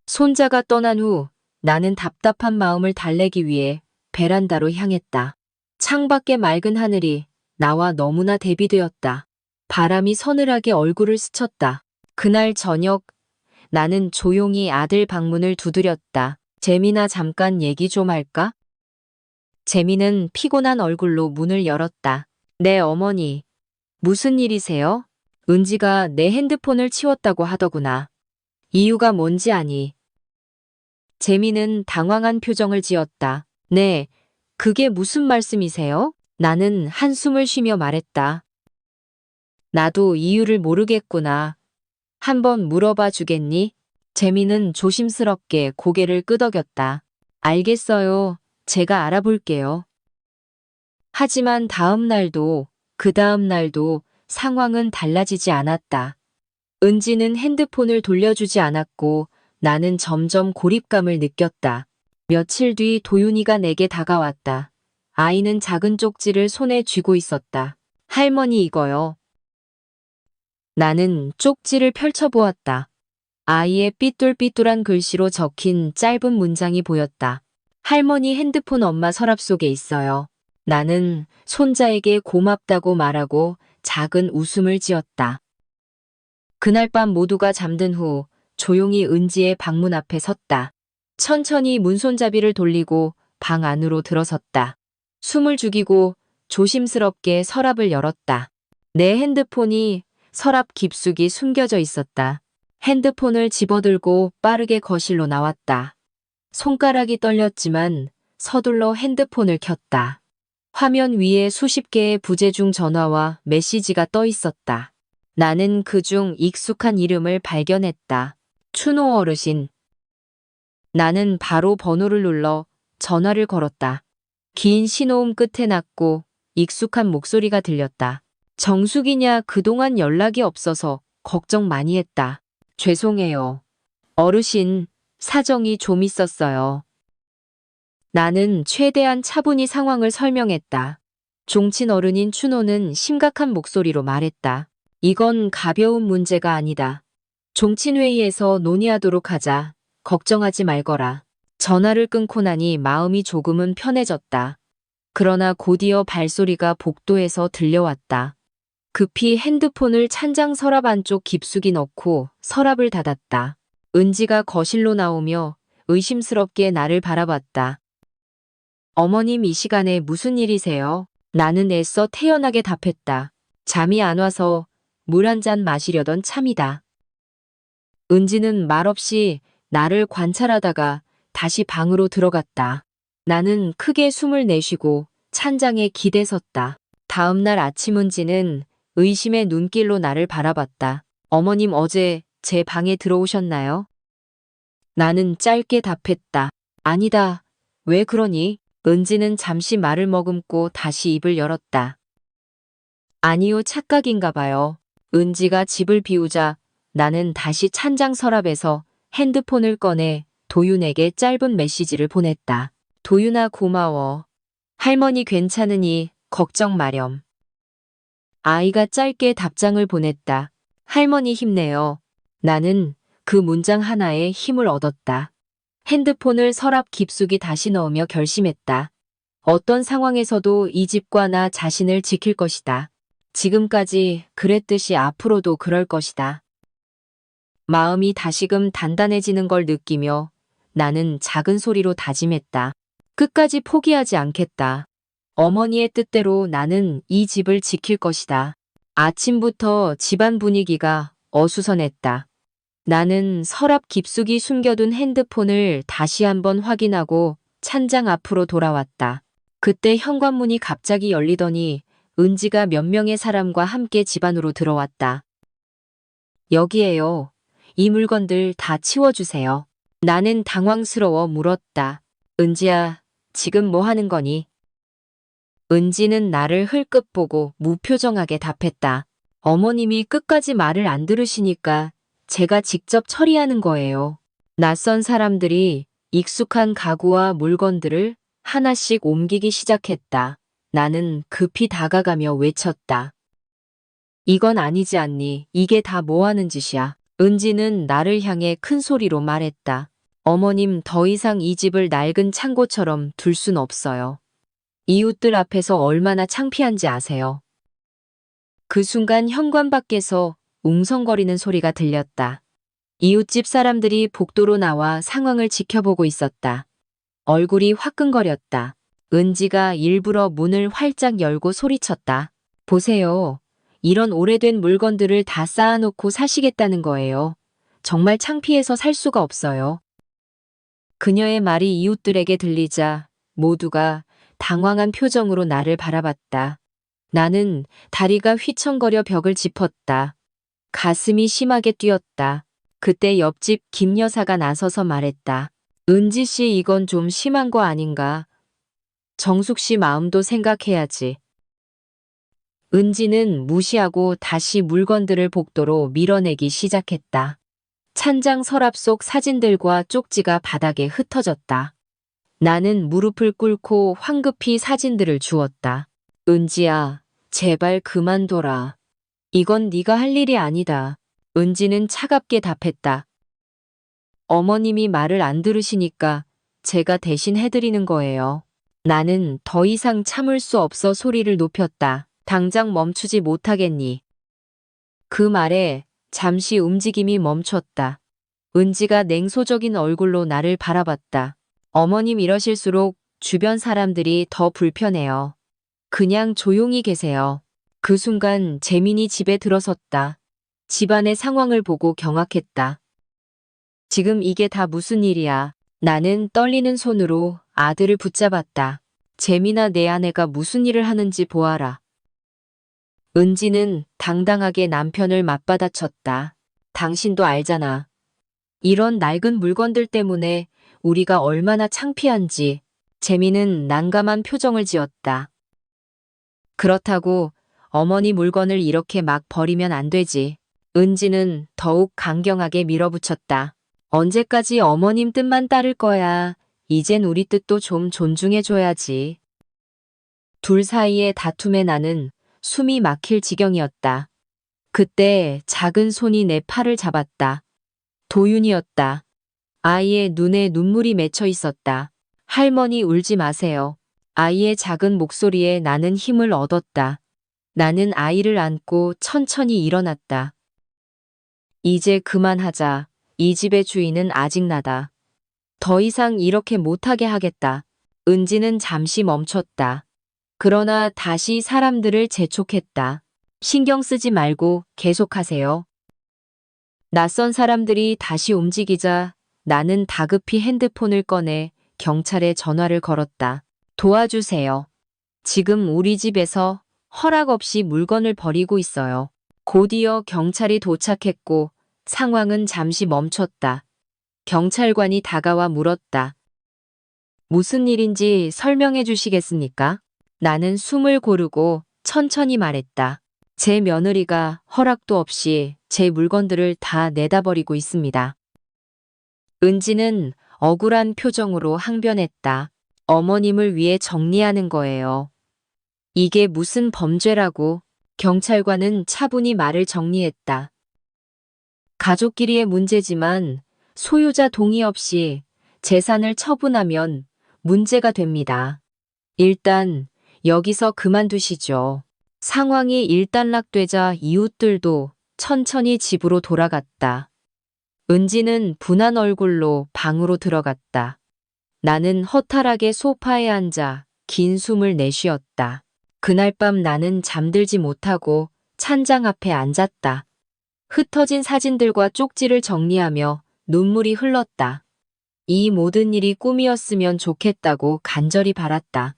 A: 손자가 떠난 후 나는 답답한 마음을 달래기 위해 베란다로 향했다. 창밖의 맑은 하늘이 나와 너무나 대비되었다. 바람이 서늘하게 얼굴을 스쳤다. 그날 저녁 나는 조용히 아들 방문을 두드렸다. 재민아, 잠깐 얘기 좀 할까? 재민은 피곤한 얼굴로 문을 열었다. 네, 어머니. 무슨 일이세요? 은지가 내 핸드폰을 치웠다고 하더구나. 이유가 뭔지 아니? 재미는 당황한 표정을 지었다. 네, 그게 무슨 말씀이세요? 나는 한숨을 쉬며 말했다. 나도 이유를 모르겠구나. 한번 물어봐 주겠니? 재미는 조심스럽게 고개를 끄덕였다. 알겠어요. 제가 알아볼게요. 하지만 다음 날도 그 다음 날도 상황은 달라지지 않았다. 은지는 핸드폰을 돌려주지 않았고 나는 점점 고립감을 느꼈다. 며칠 뒤 도윤이가 내게 다가왔다. 아이는 작은 쪽지를 손에 쥐고 있었다. 할머니 이거요. 나는 쪽지를 펼쳐보았다. 아이의 삐뚤삐뚤한 글씨로 적힌 짧은 문장이 보였다. 할머니 핸드폰 엄마 서랍 속에 있어요. 나는 손자에게 고맙다고 말하고 작은 웃음을 지었다. 그날 밤 모두가 잠든 후 조용히 은지의 방문 앞에 섰다. 천천히 문손잡이를 돌리고 방 안으로 들어섰다. 숨을 죽이고 조심스럽게 서랍을 열었다. 내 핸드폰이 서랍 깊숙이 숨겨져 있었다. 핸드폰을 집어들고 빠르게 거실로 나왔다. 손가락이 떨렸지만 서둘러 핸드폰을 켰다. 화면 위에 수십 개의 부재중 전화와 메시지가 떠 있었다. 나는 그중 익숙한 이름을 발견했다. 춘호 어르신. 나는 바로 번호를 눌러 전화를 걸었다. 긴 신호음 끝에 낮고 익숙한 목소리가 들렸다. 정숙이냐 그동안 연락이 없어서 걱정 많이 했다. 죄송해요. 어르신, 사정이 좀 있었어요. 나는 최대한 차분히 상황을 설명했다. 종친 어른인 춘호는 심각한 목소리로 말했다. 이건 가벼운 문제가 아니다. 종친회의에서 논의하도록 하자. 걱정하지 말거라. 전화를 끊고 나니 마음이 조금은 편해졌다. 그러나 곧이어 발소리가 복도에서 들려왔다. 급히 핸드폰을 찬장 서랍 안쪽 깊숙이 넣고 서랍을 닫았다. 은지가 거실로 나오며 의심스럽게 나를 바라봤다. 어머님 이 시간에 무슨 일이세요? 나는 애써 태연하게 답했다. 잠이 안 와서 물 한 잔 마시려던 참이다. 은지는 말없이 나를 관찰하다가 다시 방으로 들어갔다. 나는 크게 숨을 내쉬고 찬장에 기대섰다. 다음 날 아침 은지는 의심의 눈길로 나를 바라봤다. 어머님 어제 제 방에 들어오셨나요? 나는 짧게 답했다. 아니다. 왜 그러니? 은지는 잠시 말을 머금고 다시 입을 열었다. 아니요, 착각인가 봐요. 은지가 집을 비우자 나는 다시 찬장 서랍에서 핸드폰을 꺼내 도윤에게 짧은 메시지를 보냈다. 도윤아 고마워. 할머니 괜찮으니 걱정 마렴. 아이가 짧게 답장을 보냈다. 할머니 힘내요. 나는 그 문장 하나에 힘을 얻었다. 핸드폰을 서랍 깊숙이 다시 넣으며 결심했다. 어떤 상황에서도 이 집과 나 자신을 지킬 것이다. 지금까지 그랬듯이 앞으로도 그럴 것이다. 마음이 다시금 단단해지는 걸 느끼며 나는 작은 소리로 다짐했다. 끝까지 포기하지 않겠다. 어머니의 뜻대로 나는 이 집을 지킬 것이다. 아침부터 집안 분위기가 어수선했다. 나는 서랍 깊숙이 숨겨둔 핸드폰을 다시 한번 확인하고 찬장 앞으로 돌아왔다. 그때 현관문이 갑자기 열리더니 은지가 몇 명의 사람과 함께 집 안으로 들어왔다. 여기에요. 이 물건들 다 치워주세요. 나는 당황스러워 물었다. 은지야, 지금 뭐 하는 거니? 은지는 나를 흘끗 보고 무표정하게 답했다. 어머님이 끝까지 말을 안 들으시니까 제가 직접 처리하는 거예요. 낯선 사람들이 익숙한 가구와 물건들을 하나씩 옮기기 시작했다. 나는 급히 다가가며 외쳤다. 이건 아니지 않니? 이게 다 뭐 하는 짓이야? 은지는 나를 향해 큰 소리로 말했다. 어머님 더 이상 이 집을 낡은 창고처럼 둘 순 없어요. 이웃들 앞에서 얼마나 창피한지 아세요? 그 순간 현관 밖에서 웅성거리는 소리가 들렸다. 이웃집 사람들이 복도로 나와 상황을 지켜보고 있었다. 얼굴이 화끈거렸다. 은지가 일부러 문을 활짝 열고 소리쳤다. 보세요. 이런 오래된 물건들을 다 쌓아놓고 사시겠다는 거예요. 정말 창피해서 살 수가 없어요. 그녀의 말이 이웃들에게 들리자 모두가 당황한 표정으로 나를 바라봤다. 나는 다리가 휘청거려 벽을 짚었다. 가슴이 심하게 뛰었다. 그때 옆집 김 여사가 나서서 말했다. 은지 씨, 이건 좀 심한 거 아닌가? 정숙 씨 마음도 생각해야지. 은지는 무시하고 다시 물건들을 복도로 밀어내기 시작했다. 찬장 서랍 속 사진들과 쪽지가 바닥에 흩어졌다. 나는 무릎을 꿇고 황급히 사진들을 주웠다. 은지야, 제발 그만둬라. 이건 네가 할 일이 아니다. 은지는 차갑게 답했다. 어머님이 말을 안 들으시니까 제가 대신 해드리는 거예요. 나는 더 이상 참을 수 없어 소리를 높였다. 당장 멈추지 못하겠니? 그 말에 잠시 움직임이 멈췄다. 은지가 냉소적인 얼굴로 나를 바라봤다. 어머님 이러실수록 주변 사람들이 더 불편해요. 그냥 조용히 계세요. 그 순간 재민이 집에 들어섰다. 집안의 상황을 보고 경악했다. 지금 이게 다 무슨 일이야? 나는 떨리는 손으로 아들을 붙잡았다. 재민아, 내 아내가 무슨 일을 하는지 보아라. 은지는 당당하게 남편을 맞받아쳤다. 당신도 알잖아. 이런 낡은 물건들 때문에 우리가 얼마나 창피한지. 재민은 난감한 표정을 지었다. 그렇다고 어머니 물건을 이렇게 막 버리면 안 되지. 은지는 더욱 강경하게 밀어붙였다. 언제까지 어머님 뜻만 따를 거야. 이젠 우리 뜻도 좀 존중해줘야지. 둘 사이의 다툼에 나는 숨이 막힐 지경이었다. 그때 작은 손이 내 팔을 잡았다. 도윤이었다. 아이의 눈에 눈물이 맺혀 있었다. 할머니, 울지 마세요. 아이의 작은 목소리에 나는 힘을 얻었다. 나는 아이를 안고 천천히 일어났다. 이제 그만하자. 이 집의 주인은 아직 나다. 더 이상 이렇게 못하게 하겠다. 은지는 잠시 멈췄다. 그러나 다시 사람들을 재촉했다. 신경 쓰지 말고 계속하세요. 낯선 사람들이 다시 움직이자 나는 다급히 핸드폰을 꺼내 경찰에 전화를 걸었다. 도와주세요. 지금 우리 집에서 허락 없이 물건을 버리고 있어요. 곧이어 경찰이 도착했고 상황은 잠시 멈췄다. 경찰관이 다가와 물었다. 무슨 일인지 설명해 주시겠습니까? 나는 숨을 고르고 천천히 말했다. 제 며느리가 허락도 없이 제 물건들을 다 내다 버리고 있습니다. 은지는 억울한 표정으로 항변했다. 어머님을 위해 정리하는 거예요. 이게 무슨 범죄라고. 경찰관은 차분히 말을 정리했다. 가족끼리의 문제지만 소유자 동의 없이 재산을 처분하면 문제가 됩니다. 일단 여기서 그만두시죠. 상황이 일단락되자 이웃들도 천천히 집으로 돌아갔다. 은지는 분한 얼굴로 방으로 들어갔다. 나는 허탈하게 소파에 앉아 긴 숨을 내쉬었다. 그날 밤 나는 잠들지 못하고 찬장 앞에 앉았다. 흩어진 사진들과 쪽지를 정리하며 눈물이 흘렀다. 이 모든 일이 꿈이었으면 좋겠다고 간절히 바랐다.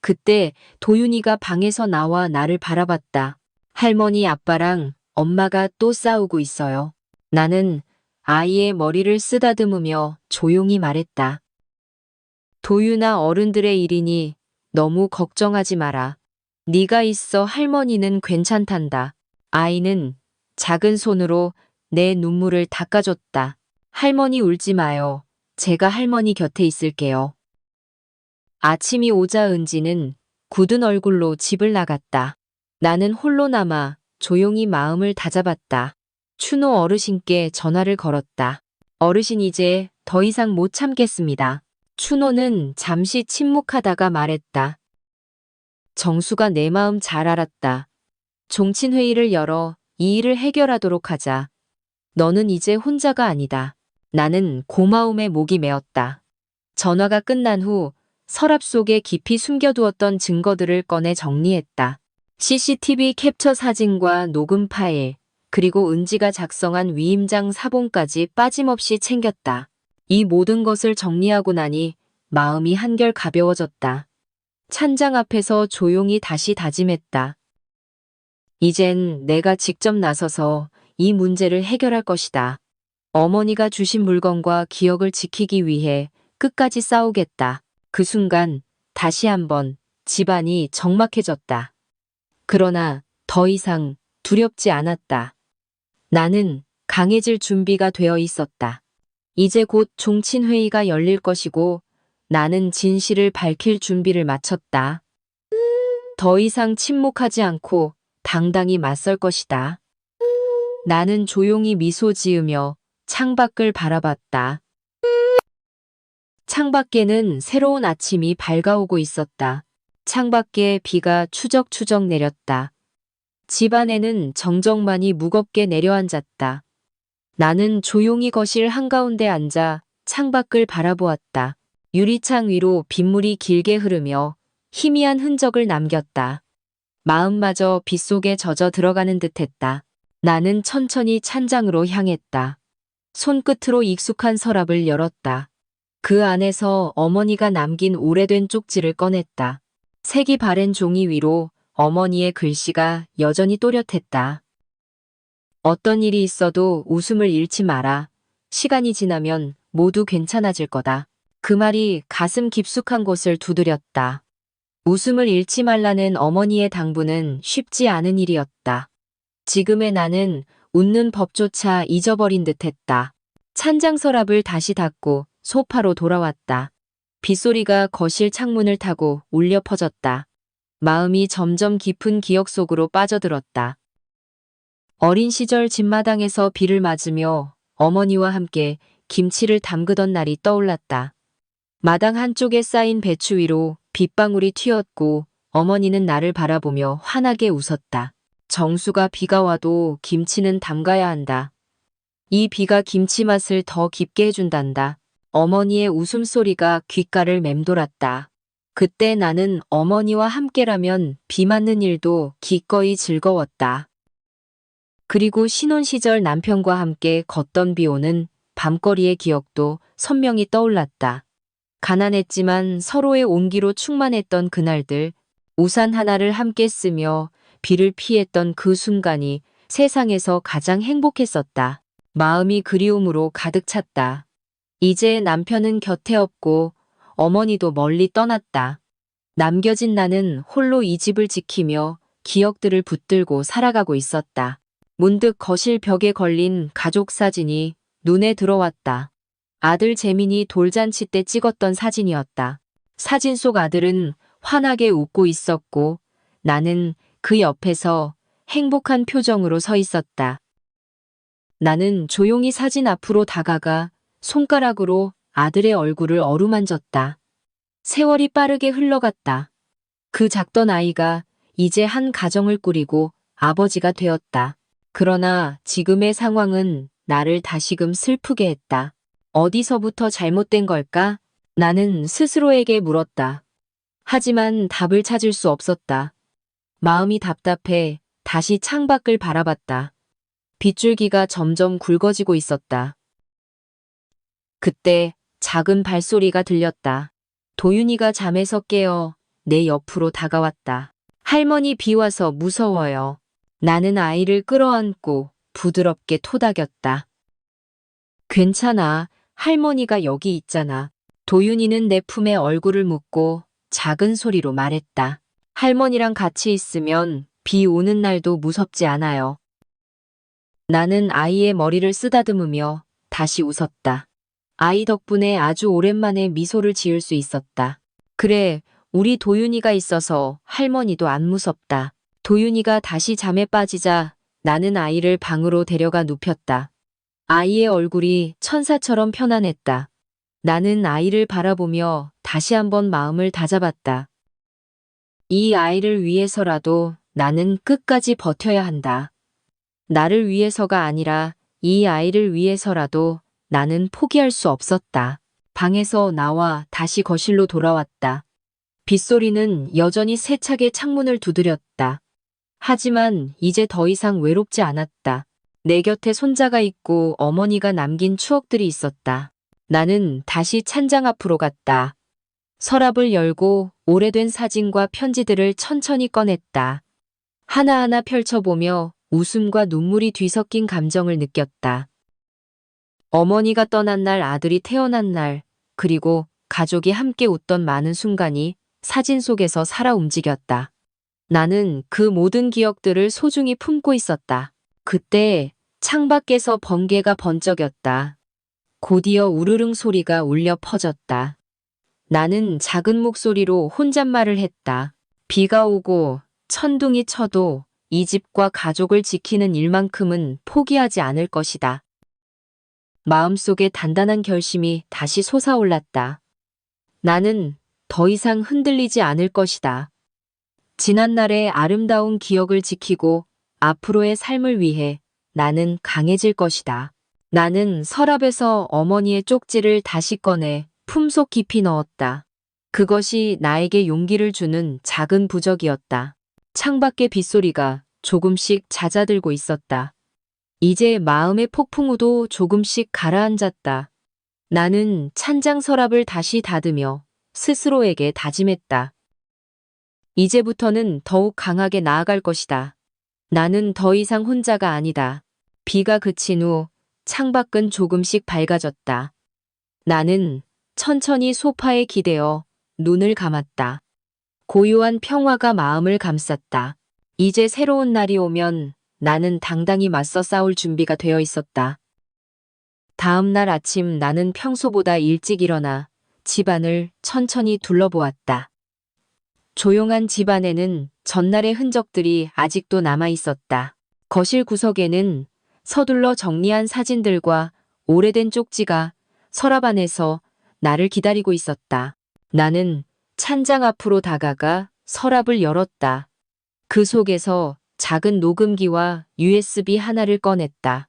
A: 그때 도윤이가 방에서 나와 나를 바라봤다. 할머니, 아빠랑 엄마가 또 싸우고 있어요. 나는 아이의 머리를 쓰다듬으며 조용히 말했다. 도윤아, 어른들의 일이니 너무 걱정하지 마라. 네가 있어 할머니는 괜찮단다. 아이는 작은 손으로 내 눈물을 닦아줬다. 할머니, 울지 마요. 제가 할머니 곁에 있을게요. 아침이 오자 은지는 굳은 얼굴로 집을 나갔다. 나는 홀로 남아 조용히 마음을 다잡았다. 추노 어르신께 전화를 걸었다. 어르신, 이제 더 이상 못 참겠습니다. 추노는 잠시 침묵하다가 말했다. 정수가 내 마음 잘 알았다. 종친회의를 열어 이 일을 해결하도록 하자. 너는 이제 혼자가 아니다. 나는 고마움에 목이 메었다. 전화가 끝난 후 서랍 속에 깊이 숨겨두었던 증거들을 꺼내 정리했다. CCTV 캡처 사진과 녹음 파일, 그리고 은지가 작성한 위임장 사본까지 빠짐없이 챙겼다. 이 모든 것을 정리하고 나니 마음이 한결 가벼워졌다. 찬장 앞에서 조용히 다시 다짐했다. 이젠 내가 직접 나서서 이 문제를 해결할 것이다. 어머니가 주신 물건과 기억을 지키기 위해 끝까지 싸우겠다. 그 순간 다시 한번 집안이 적막해졌다. 그러나 더 이상 두렵지 않았다. 나는 강해질 준비가 되어 있었다. 이제 곧 종친회의가 열릴 것이고 나는 진실을 밝힐 준비를 마쳤다. 더 이상 침묵하지 않고 당당히 맞설 것이다. 나는 조용히 미소 지으며 창밖을 바라봤다. 창밖에는 새로운 아침이 밝아오고 있었다. 창밖에 비가 추적추적 내렸다. 집 안에는 정적만이 무겁게 내려앉았다. 나는 조용히 거실 한가운데 앉아 창밖을 바라보았다. 유리창 위로 빗물이 길게 흐르며 희미한 흔적을 남겼다. 마음마저 빗속에 젖어 들어가는 듯했다. 나는 천천히 찬장으로 향했다. 손끝으로 익숙한 서랍을 열었다. 그 안에서 어머니가 남긴 오래된 쪽지를 꺼냈다. 색이 바랜 종이 위로 어머니의 글씨가 여전히 또렷했다. 어떤 일이 있어도 웃음을 잃지 마라. 시간이 지나면 모두 괜찮아질 거다. 그 말이 가슴 깊숙한 곳을 두드렸다. 웃음을 잃지 말라는 어머니의 당부는 쉽지 않은 일이었다. 지금의 나는 웃는 법조차 잊어버린 듯했다. 찬장 서랍을 다시 닫고 소파로 돌아왔다. 빗소리가 거실 창문을 타고 울려 퍼졌다. 마음이 점점 깊은 기억 속으로 빠져들었다. 어린 시절 집마당에서 비를 맞으며 어머니와 함께 김치를 담그던 날이 떠올랐다. 마당 한쪽에 쌓인 배추 위로 빗방울이 튀었고 어머니는 나를 바라보며 환하게 웃었다. 정수가 비가 와도 김치는 담가야 한다. 이 비가 김치 맛을 더 깊게 해준단다. 어머니의 웃음소리가 귓가를 맴돌았다. 그때 나는 어머니와 함께라면 비 맞는 일도 기꺼이 즐거웠다. 그리고 신혼 시절 남편과 함께 걷던 비 오는 밤거리의 기억도 선명히 떠올랐다. 가난했지만 서로의 온기로 충만했던 그날들, 우산 하나를 함께 쓰며 비를 피했던 그 순간이 세상에서 가장 행복했었다. 마음이 그리움으로 가득 찼다. 이제 남편은 곁에 없고 어머니도 멀리 떠났다. 남겨진 나는 홀로 이 집을 지키며 기억들을 붙들고 살아가고 있었다. 문득 거실 벽에 걸린 가족 사진이 눈에 들어왔다. 아들 재민이 돌잔치 때 찍었던 사진이었다. 사진 속 아들은 환하게 웃고 있었고 나는 그 옆에서 행복한 표정으로 서 있었다. 나는 조용히 사진 앞으로 다가가 손가락으로 아들의 얼굴을 어루만졌다. 세월이 빠르게 흘러갔다. 그 작던 아이가 이제 한 가정을 꾸리고 아버지가 되었다. 그러나 지금의 상황은 나를 다시금 슬프게 했다. 어디서부터 잘못된 걸까? 나는 스스로에게 물었다. 하지만 답을 찾을 수 없었다. 마음이 답답해 다시 창밖을 바라봤다. 빗줄기가 점점 굵어지고 있었다. 그때 작은 발소리가 들렸다. 도윤이가 잠에서 깨어 내 옆으로 다가왔다. 할머니 비 와서 무서워요. 나는 아이를 끌어안고 부드럽게 토닥였다. 괜찮아. 할머니가 여기 있잖아. 도윤이는 내 품에 얼굴을 묻고 작은 소리로 말했다. 할머니랑 같이 있으면 비 오는 날도 무섭지 않아요. 나는 아이의 머리를 쓰다듬으며 다시 웃었다. 아이 덕분에 아주 오랜만에 미소를 지을 수 있었다. 그래, 우리 도윤이가 있어서 할머니도 안 무섭다. 도윤이가 다시 잠에 빠지자 나는 아이를 방으로 데려가 눕혔다. 아이의 얼굴이 천사처럼 편안했다. 나는 아이를 바라보며 다시 한번 마음을 다잡았다. 이 아이를 위해서라도 나는 끝까지 버텨야 한다. 나를 위해서가 아니라 이 아이를 위해서라도 나는 포기할 수 없었다. 방에서 나와 다시 거실로 돌아왔다. 빗소리는 여전히 세차게 창문을 두드렸다. 하지만 이제 더 이상 외롭지 않았다. 내 곁에 손자가 있고 어머니가 남긴 추억들이 있었다. 나는 다시 찬장 앞으로 갔다. 서랍을 열고 오래된 사진과 편지들을 천천히 꺼냈다. 하나하나 펼쳐보며 웃음과 눈물이 뒤섞인 감정을 느꼈다. 어머니가 떠난 날, 아들이 태어난 날, 그리고 가족이 함께 웃던 많은 순간이 사진 속에서 살아 움직였다. 나는 그 모든 기억들을 소중히 품고 있었다. 그때 창밖에서 번개가 번쩍였다. 곧이어 우르릉 소리가 울려 퍼졌다. 나는 작은 목소리로 혼잣말을 했다. 비가 오고 천둥이 쳐도 이 집과 가족을 지키는 일만큼은 포기하지 않을 것이다. 마음속에 단단한 결심이 다시 솟아올랐다. 나는 더 이상 흔들리지 않을 것이다. 지난날의 아름다운 기억을 지키고 앞으로의 삶을 위해 나는 강해질 것이다. 나는 서랍에서 어머니의 쪽지를 다시 꺼내 품속 깊이 넣었다. 그것이 나에게 용기를 주는 작은 부적이었다. 창밖의 빗소리가 조금씩 잦아들고 있었다. 이제 마음의 폭풍우도 조금씩 가라앉았다. 나는 찬장 서랍을 다시 닫으며 스스로에게 다짐했다. 이제부터는 더욱 강하게 나아갈 것이다. 나는 더 이상 혼자가 아니다. 비가 그친 후 창밖은 조금씩 밝아졌다. 나는 천천히 소파에 기대어 눈을 감았다. 고요한 평화가 마음을 감쌌다. 이제 새로운 날이 오면 나는 당당히 맞서 싸울 준비가 되어 있었다. 다음 날 아침 나는 평소보다 일찍 일어나 집안을 천천히 둘러보았다. 조용한 집안에는 전날의 흔적들이 아직도 남아 있었다. 거실 구석에는 서둘러 정리한 사진들과 오래된 쪽지가 서랍 안에서 나를 기다리고 있었다. 나는 찬장 앞으로 다가가 서랍을 열었다. 그 속에서 작은 녹음기와 USB 하나를 꺼냈다.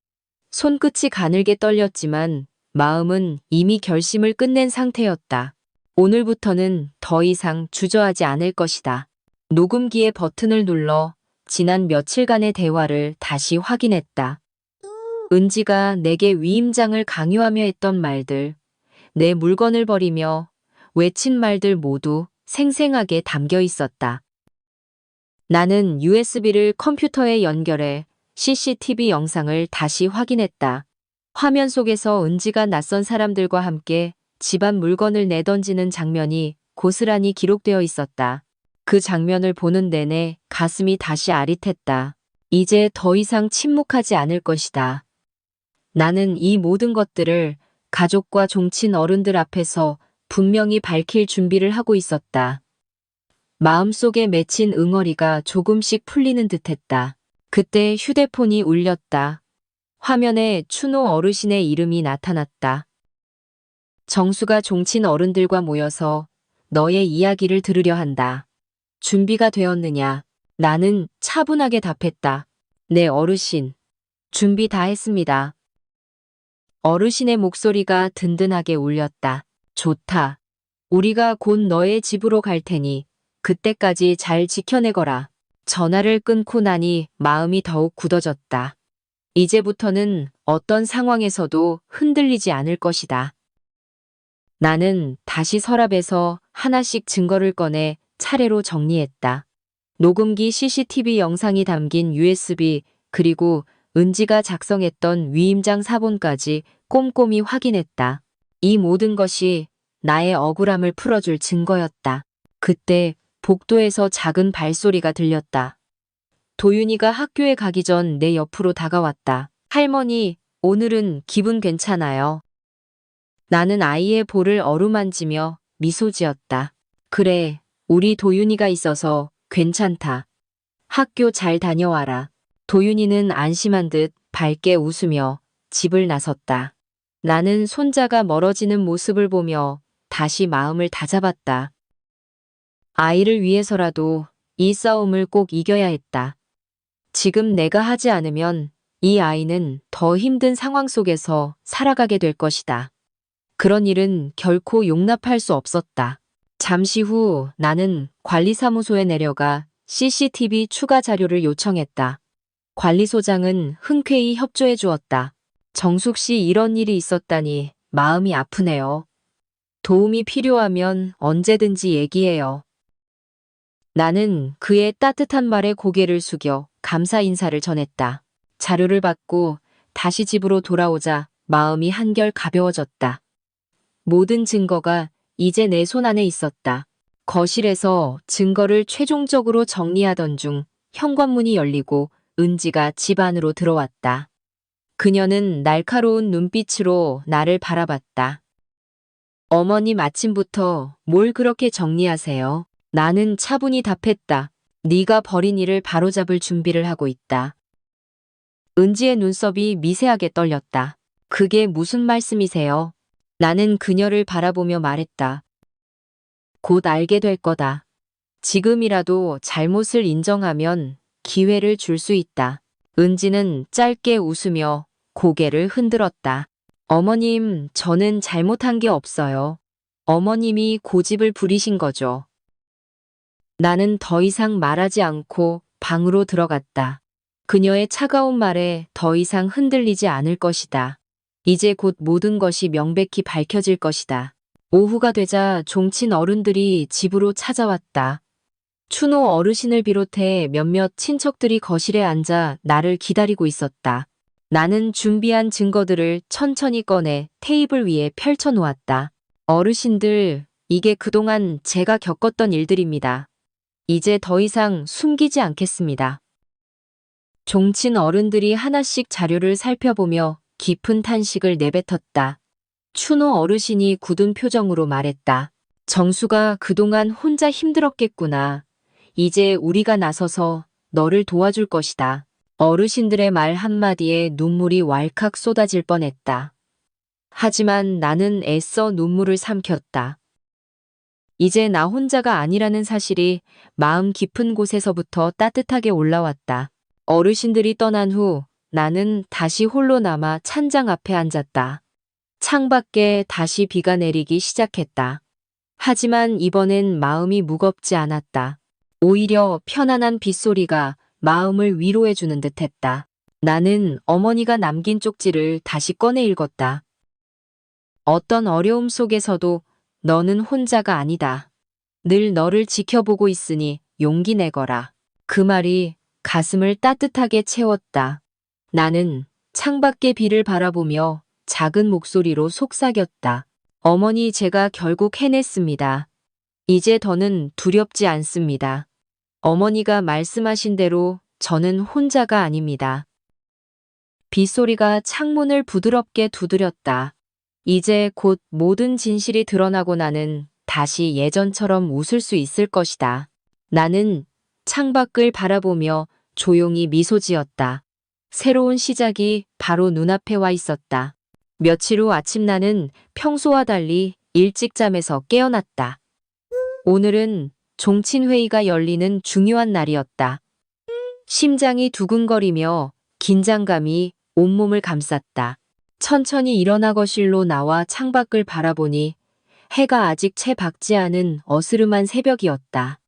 A: 손끝이 가늘게 떨렸지만 마음은 이미 결심을 끝낸 상태였다. 오늘부터는 더 이상 주저하지 않을 것이다. 녹음기의 버튼을 눌러 지난 며칠간의 대화를 다시 확인했다. 은지가 내게 위임장을 강요하며 했던 말들, 내 물건을 버리며 외친 말들 모두 생생하게 담겨 있었다. 나는 USB를 컴퓨터에 연결해 CCTV 영상을 다시 확인했다. 화면 속에서 은지가 낯선 사람들과 함께 집안 물건을 내던지는 장면이 고스란히 기록되어 있었다. 그 장면을 보는 내내 가슴이 다시 아릿했다. 이제 더 이상 침묵하지 않을 것이다. 나는 이 모든 것들을 가족과 종친 어른들 앞에서 분명히 밝힐 준비를 하고 있었다. 마음속에 맺힌 응어리가 조금씩 풀리는 듯했다. 그때 휴대폰이 울렸다. 화면에 춘호 어르신의 이름이 나타났다. 정수가 종친 어른들과 모여서 너의 이야기를 들으려 한다. 준비가 되었느냐? 나는 차분하게 답했다. 네, 어르신. 준비 다 했습니다. 어르신의 목소리가 든든하게 울렸다. 좋다. 우리가 곧 너의 집으로 갈 테니 그때까지 잘 지켜내거라. 전화를 끊고 나니 마음이 더욱 굳어졌다. 이제부터는 어떤 상황에서도 흔들리지 않을 것이다. 나는 다시 서랍에서 하나씩 증거를 꺼내 차례로 정리했다. 녹음기 CCTV 영상이 담긴 USB 그리고 은지가 작성했던 위임장 사본까지 꼼꼼히 확인했다. 이 모든 것이 나의 억울함을 풀어줄 증거였다. 그때 복도에서 작은 발소리가 들렸다. 도윤이가 학교에 가기 전 내 옆으로 다가왔다. 할머니, 오늘은 기분 괜찮아요. 나는 아이의 볼을 어루만지며 미소 지었다. 그래, 우리 도윤이가 있어서 괜찮다. 학교 잘 다녀와라. 도윤이는 안심한 듯 밝게 웃으며 집을 나섰다. 나는 손자가 멀어지는 모습을 보며 다시 마음을 다잡았다. 아이를 위해서라도 이 싸움을 꼭 이겨야 했다. 지금 내가 하지 않으면 이 아이는 더 힘든 상황 속에서 살아가게 될 것이다. 그런 일은 결코 용납할 수 없었다. 잠시 후 나는 관리사무소에 내려가 CCTV 추가 자료를 요청했다. 관리소장은 흔쾌히 협조해 주었다. 정숙 씨 이런 일이 있었다니 마음이 아프네요. 도움이 필요하면 언제든지 얘기해요. 나는 그의 따뜻한 말에 고개를 숙여 감사 인사를 전했다. 자료를 받고 다시 집으로 돌아오자 마음이 한결 가벼워졌다. 모든 증거가 이제 내 손 안에 있었다. 거실에서 증거를 최종적으로 정리하던 중 현관문이 열리고 은지가 집 안으로 들어왔다. 그녀는 날카로운 눈빛으로 나를 바라봤다. 어머님 아침부터 뭘 그렇게 정리하세요? 나는 차분히 답했다. 네가 버린 일을 바로잡을 준비를 하고 있다. 은지의 눈썹이 미세하게 떨렸다. 그게 무슨 말씀이세요? 나는 그녀를 바라보며 말했다. 곧 알게 될 거다. 지금이라도 잘못을 인정하면 기회를 줄 수 있다. 은지는 짧게 웃으며 고개를 흔들었다. 어머님, 저는 잘못한 게 없어요. 어머님이 고집을 부리신 거죠. 나는 더 이상 말하지 않고 방으로 들어갔다. 그녀의 차가운 말에 더 이상 흔들리지 않을 것이다. 이제 곧 모든 것이 명백히 밝혀질 것이다. 오후가 되자 종친 어른들이 집으로 찾아왔다. 추노 어르신을 비롯해 몇몇 친척들이 거실에 앉아 나를 기다리고 있었다. 나는 준비한 증거들을 천천히 꺼내 테이블 위에 펼쳐 놓았다. 어르신들, 이게 그동안 제가 겪었던 일들입니다. 이제 더 이상 숨기지 않겠습니다. 종친 어른들이 하나씩 자료를 살펴보며 깊은 탄식을 내뱉었다. 추노 어르신이 굳은 표정으로 말했다. 정수가 그동안 혼자 힘들었겠구나. 이제 우리가 나서서 너를 도와줄 것이다. 어르신들의 말 한마디에 눈물이 왈칵 쏟아질 뻔했다. 하지만 나는 애써 눈물을 삼켰다. 이제 나 혼자가 아니라는 사실이 마음 깊은 곳에서부터 따뜻하게 올라왔다. 어르신들이 떠난 후 나는 다시 홀로 남아 찬장 앞에 앉았다. 창밖에 다시 비가 내리기 시작했다. 하지만 이번엔 마음이 무겁지 않았다. 오히려 편안한 빗소리가 마음을 위로해주는 듯했다. 나는 어머니가 남긴 쪽지를 다시 꺼내 읽었다. 어떤 어려움 속에서도 너는 혼자가 아니다. 늘 너를 지켜보고 있으니 용기 내거라. 그 말이 가슴을 따뜻하게 채웠다. 나는 창밖의 비를 바라보며 작은 목소리로 속삭였다. 어머니, 제가 결국 해냈습니다. 이제 더는 두렵지 않습니다. 어머니가 말씀하신 대로 저는 혼자가 아닙니다. 빗소리가 창문을 부드럽게 두드렸다. 이제 곧 모든 진실이 드러나고 나는 다시 예전처럼 웃을 수 있을 것이다. 나는 창밖을 바라보며 조용히 미소 지었다. 새로운 시작이 바로 눈앞에 와 있었다. 며칠 후 아침 나는 평소와 달리 일찍 잠에서 깨어났다. 오늘은 종친회의가 열리는 중요한 날이었다. 심장이 두근거리며 긴장감이 온몸을 감쌌다. 천천히 일어나 거실로 나와 창밖을 바라보니 해가 아직 채 밝지 않은 어스름한 새벽이었다.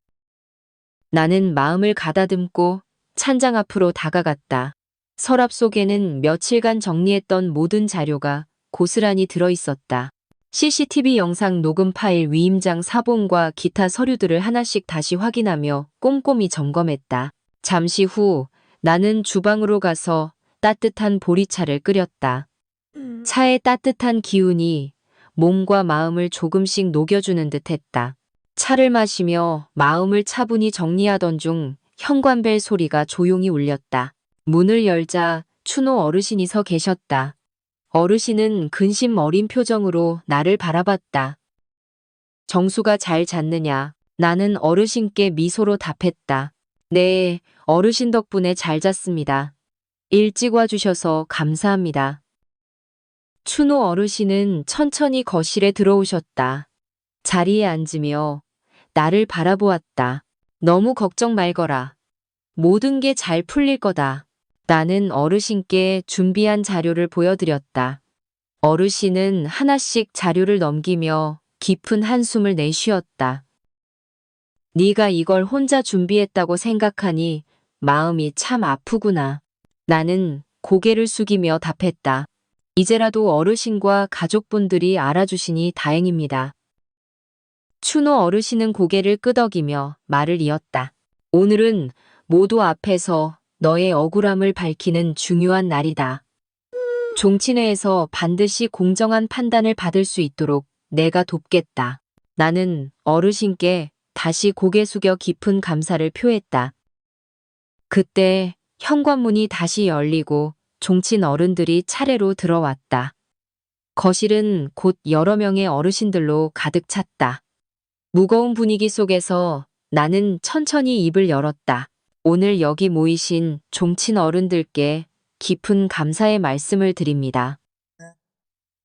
A: 나는 마음을 가다듬고 찬장 앞으로 다가갔다. 서랍 속에는 며칠간 정리했던 모든 자료가 고스란히 들어있었다. CCTV 영상 녹음 파일, 위임장 사본과 기타 서류들을 하나씩 다시 확인하며 꼼꼼히 점검했다. 잠시 후 나는 주방으로 가서 따뜻한 보리차를 끓였다. 차의 따뜻한 기운이 몸과 마음을 조금씩 녹여주는 듯했다. 차를 마시며 마음을 차분히 정리하던 중 현관벨 소리가 조용히 울렸다. 문을 열자 추노 어르신이 서 계셨다. 어르신은 근심 어린 표정으로 나를 바라봤다. 정수가 잘 잤느냐? 나는 어르신께 미소로 답했다. 네, 어르신 덕분에 잘 잤습니다. 일찍 와주셔서 감사합니다. 추노 어르신은 천천히 거실에 들어오셨다. 자리에 앉으며 나를 바라보았다. 너무 걱정 말거라. 모든 게 잘 풀릴 거다. 나는 어르신께 준비한 자료를 보여드렸다. 어르신은 하나씩 자료를 넘기며 깊은 한숨을 내쉬었다. 네가 이걸 혼자 준비했다고 생각하니 마음이 참 아프구나. 나는 고개를 숙이며 답했다. 이제라도 어르신과 가족분들이 알아주시니 다행입니다. 추노 어르신은 고개를 끄덕이며 말을 이었다. 오늘은 모두 앞에서 너의 억울함을 밝히는 중요한 날이다. 종친회에서 반드시 공정한 판단을 받을 수 있도록 내가 돕겠다. 나는 어르신께 다시 고개 숙여 깊은 감사를 표했다. 그때 현관문이 다시 열리고 종친 어른들이 차례로 들어왔다. 거실은 곧 여러 명의 어르신들로 가득 찼다. 무거운 분위기 속에서 나는 천천히 입을 열었다. 오늘 여기 모이신 종친 어른들께 깊은 감사의 말씀을 드립니다.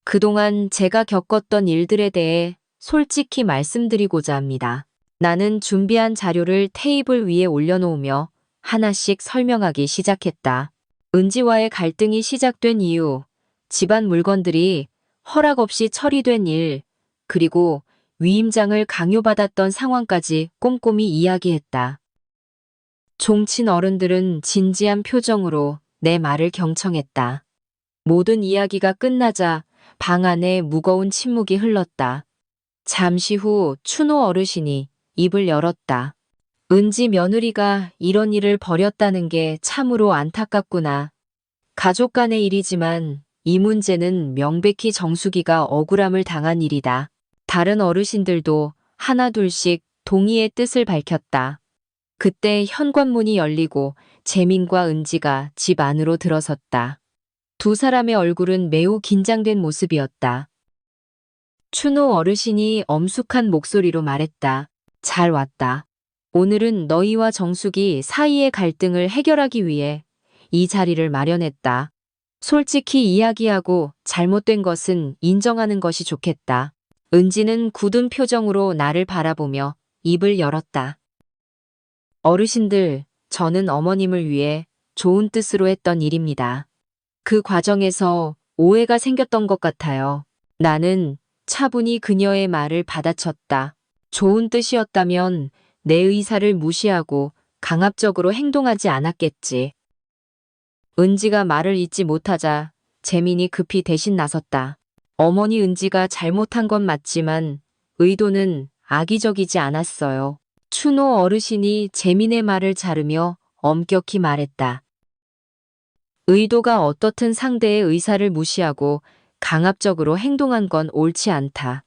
A: 그동안 제가 겪었던 일들에 대해 솔직히 말씀드리고자 합니다. 나는 준비한 자료를 테이블 위에 올려놓으며 하나씩 설명하기 시작했다. 은지와의 갈등이 시작된 이유, 집안 물건들이 허락 없이 처리된 일, 그리고 위임장을 강요받았던 상황까지 꼼꼼히 이야기했다. 종친 어른들은 진지한 표정으로 내 말을 경청했다. 모든 이야기가 끝나자 방 안에 무거운 침묵이 흘렀다. 잠시 후 추노 어르신이 입을 열었다. 은지 며느리가 이런 일을 벌였다는 게 참으로 안타깝구나. 가족 간의 일이지만 이 문제는 명백히 정수기가 억울함을 당한 일이다. 다른 어르신들도 하나둘씩 동의의 뜻을 밝혔다. 그때 현관문이 열리고 재민과 은지가 집 안으로 들어섰다. 두 사람의 얼굴은 매우 긴장된 모습이었다. 추노 어르신이 엄숙한 목소리로 말했다. 잘 왔다. 오늘은 너희와 정숙이 사이의 갈등을 해결하기 위해 이 자리를 마련했다. 솔직히 이야기하고 잘못된 것은 인정하는 것이 좋겠다. 은지는 굳은 표정으로 나를 바라보며 입을 열었다. 어르신들, 저는 어머님을 위해 좋은 뜻으로 했던 일입니다. 그 과정에서 오해가 생겼던 것 같아요. 나는 차분히 그녀의 말을 받아쳤다. 좋은 뜻이었다면 내 의사를 무시하고 강압적으로 행동하지 않았겠지. 은지가 말을 잇지 못하자 재민이 급히 대신 나섰다. 어머니 은지가 잘못한 건 맞지만 의도는 악의적이지 않았어요. 추노 어르신이 재민의 말을 자르며 엄격히 말했다. 의도가 어떻든 상대의 의사를 무시하고 강압적으로 행동한 건 옳지 않다.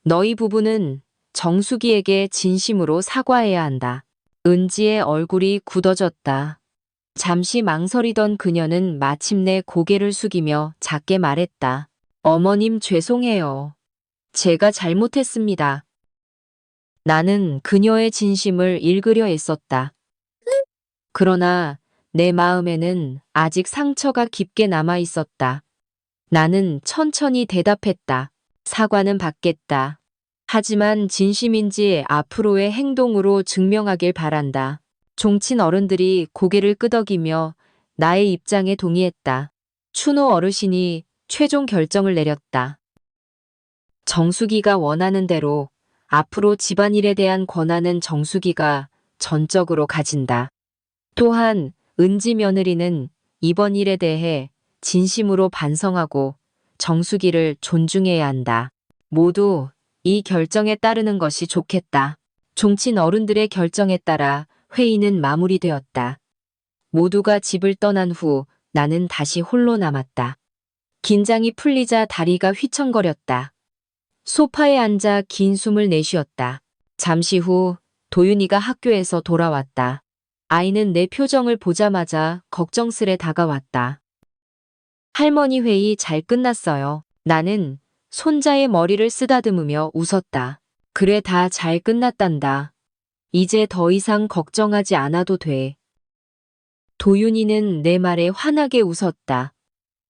A: 너희 부부는 정수기에게 진심으로 사과해야 한다. 은지의 얼굴이 굳어졌다. 잠시 망설이던 그녀는 마침내 고개를 숙이며 작게 말했다. 어머님 죄송해요. 제가 잘못했습니다. 나는 그녀의 진심을 읽으려 애썼다. 그러나 내 마음에는 아직 상처가 깊게 남아 있었다. 나는 천천히 대답했다. 사과는 받겠다. 하지만 진심인지 앞으로의 행동으로 증명하길 바란다. 종친 어른들이 고개를 끄덕이며 나의 입장에 동의했다. 추노 어르신이 최종 결정을 내렸다. 정수기가 원하는 대로 앞으로 집안일에 대한 권한은 정수기가 전적으로 가진다. 또한 은지 며느리는 이번 일에 대해 진심으로 반성하고 정수기를 존중해야 한다. 모두 이 결정에 따르는 것이 좋겠다. 종친 어른들의 결정에 따라 회의는 마무리되었다. 모두가 집을 떠난 후 나는 다시 홀로 남았다. 긴장이 풀리자 다리가 휘청거렸다. 소파에 앉아 긴 숨을 내쉬었다. 잠시 후 도윤이가 학교에서 돌아왔다. 아이는 내 표정을 보자마자 걱정스레 다가왔다. 할머니 회의 잘 끝났어요. 나는 손자의 머리를 쓰다듬으며 웃었다. 그래 다 잘 끝났단다. 이제 더 이상 걱정하지 않아도 돼. 도윤이는 내 말에 환하게 웃었다.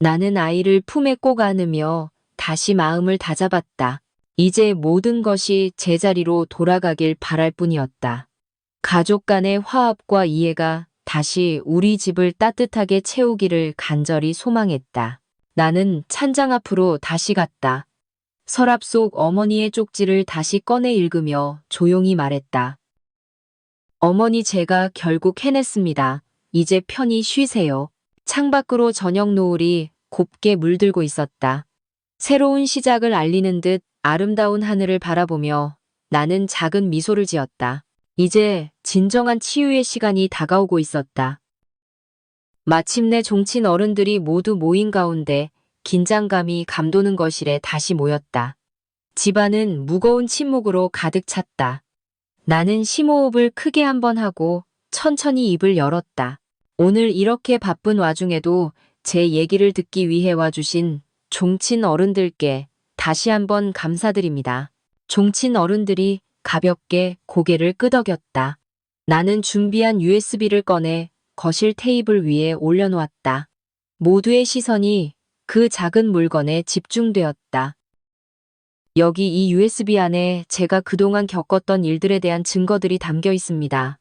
A: 나는 아이를 품에 꼭 안으며 다시 마음을 다잡았다. 이제 모든 것이 제자리로 돌아가길 바랄 뿐이었다. 가족 간의 화합과 이해가 다시 우리 집을 따뜻하게 채우기를 간절히 소망했다. 나는 찬장 앞으로 다시 갔다. 서랍 속 어머니의 쪽지를 다시 꺼내 읽으며 조용히 말했다. 어머니 제가 결국 해냈습니다. 이제 편히 쉬세요. 창밖으로 저녁 노을이 곱게 물들고 있었다. 새로운 시작을 알리는 듯 아름다운 하늘을 바라보며 나는 작은 미소를 지었다. 이제 진정한 치유의 시간이 다가오고 있었다. 마침내 종친 어른들이 모두 모인 가운데 긴장감이 감도는 거실에 다시 모였다. 집안은 무거운 침묵으로 가득 찼다. 나는 심호흡을 크게 한번 하고 천천히 입을 열었다. 오늘 이렇게 바쁜 와중에도 제 얘기를 듣기 위해 와주신 종친 어른들께 다시 한번 감사드립니다. 종친 어른들이 가볍게 고개를 끄덕였다. 나는 준비한 USB를 꺼내 거실 테이블 위에 올려놓았다. 모두의 시선이 그 작은 물건에 집중되었다. 여기 이 USB 안에 제가 그동안 겪었던 일들에 대한 증거들이 담겨 있습니다.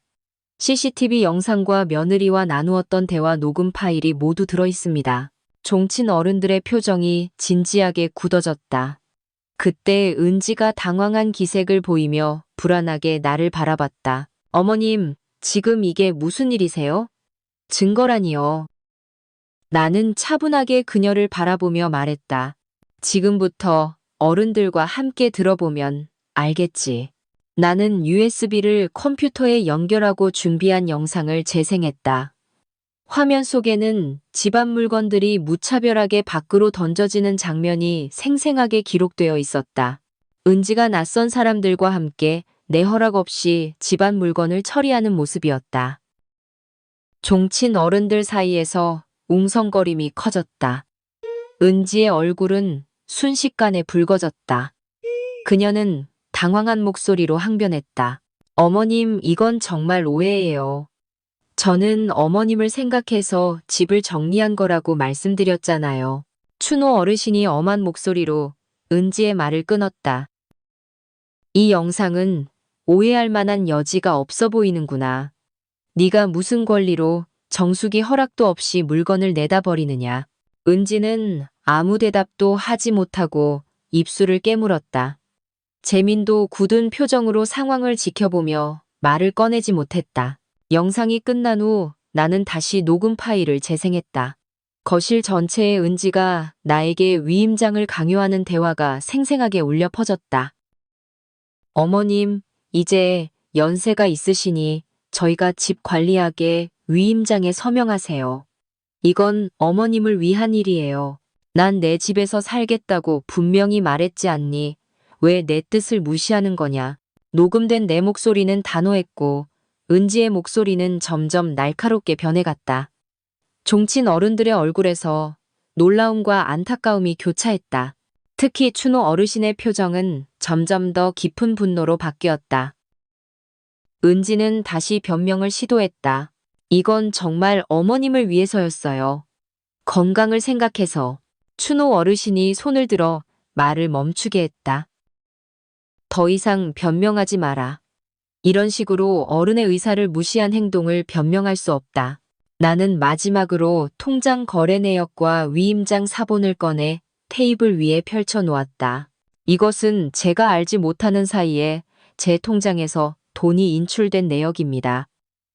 A: CCTV 영상과 며느리와 나누었던 대화 녹음 파일이 모두 들어 있습니다. 종친 어른들의 표정이 진지하게 굳어졌다. 그때 은지가 당황한 기색을 보이며 불안하게 나를 바라봤다. 어머님, 지금 이게 무슨 일이세요? 증거라니요. 나는 차분하게 그녀를 바라보며 말했다. 지금부터 어른들과 함께 들어보면 알겠지. 나는 USB를 컴퓨터에 연결하고 준비한 영상을 재생했다. 화면 속에는 집안 물건들이 무차별하게 밖으로 던져지는 장면이 생생하게 기록되어 있었다. 은지가 낯선 사람들과 함께 내 허락 없이 집안 물건을 처리하는 모습이었다. 종친 어른들 사이에서 웅성거림이 커졌다. 은지의 얼굴은 순식간에 붉어졌다. 그녀는 당황한 목소리로 항변했다. 어머님, 이건 정말 오해예요. 저는 어머님을 생각해서 집을 정리한 거라고 말씀드렸잖아요. 추노 어르신이 엄한 목소리로 은지의 말을 끊었다. 이 영상은 오해할 만한 여지가 없어 보이는구나. 네가 무슨 권리로 정숙이 허락도 없이 물건을 내다 버리느냐. 은지는 아무 대답도 하지 못하고 입술을 깨물었다. 재민도 굳은 표정으로 상황을 지켜보며 말을 꺼내지 못했다. 영상이 끝난 후 나는 다시 녹음 파일을 재생했다. 거실 전체에 은지가 나에게 위임장을 강요하는 대화가 생생하게 울려 퍼졌다. 어머님, 이제 연세가 있으시니 저희가 집 관리하게 위임장에 서명하세요. 이건 어머님을 위한 일이에요. 난 내 집에서 살겠다고 분명히 말했지 않니? 왜 내 뜻을 무시하는 거냐? 녹음된 내 목소리는 단호했고 은지의 목소리는 점점 날카롭게 변해갔다. 종친 어른들의 얼굴에서 놀라움과 안타까움이 교차했다. 특히 추노 어르신의 표정은 점점 더 깊은 분노로 바뀌었다. 은지는 다시 변명을 시도했다. 이건 정말 어머님을 위해서였어요. 건강을 생각해서. 추노 어르신이 손을 들어 말을 멈추게 했다. 더 이상 변명하지 마라. 이런 식으로 어른의 의사를 무시한 행동을 변명할 수 없다. 나는 마지막으로 통장 거래 내역과 위임장 사본을 꺼내 테이블 위에 펼쳐 놓았다. 이것은 제가 알지 못하는 사이에 제 통장에서 돈이 인출된 내역입니다.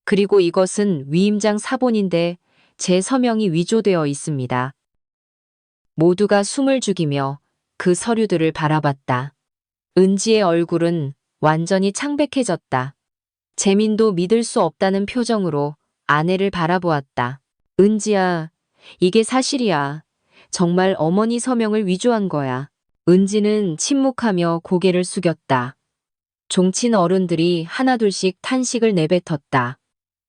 A: 그리고 이것은 위임장 사본인데 제 서명이 위조되어 있습니다. 모두가 숨을 죽이며 그 서류들을 바라봤다. 은지의 얼굴은 완전히 창백해졌다. 재민도 믿을 수 없다는 표정으로 아내를 바라보았다. 은지야, 이게 사실이야. 정말 어머니 서명을 위조한 거야. 은지는 침묵하며 고개를 숙였다. 종친 어른들이 하나둘씩 탄식을 내뱉었다.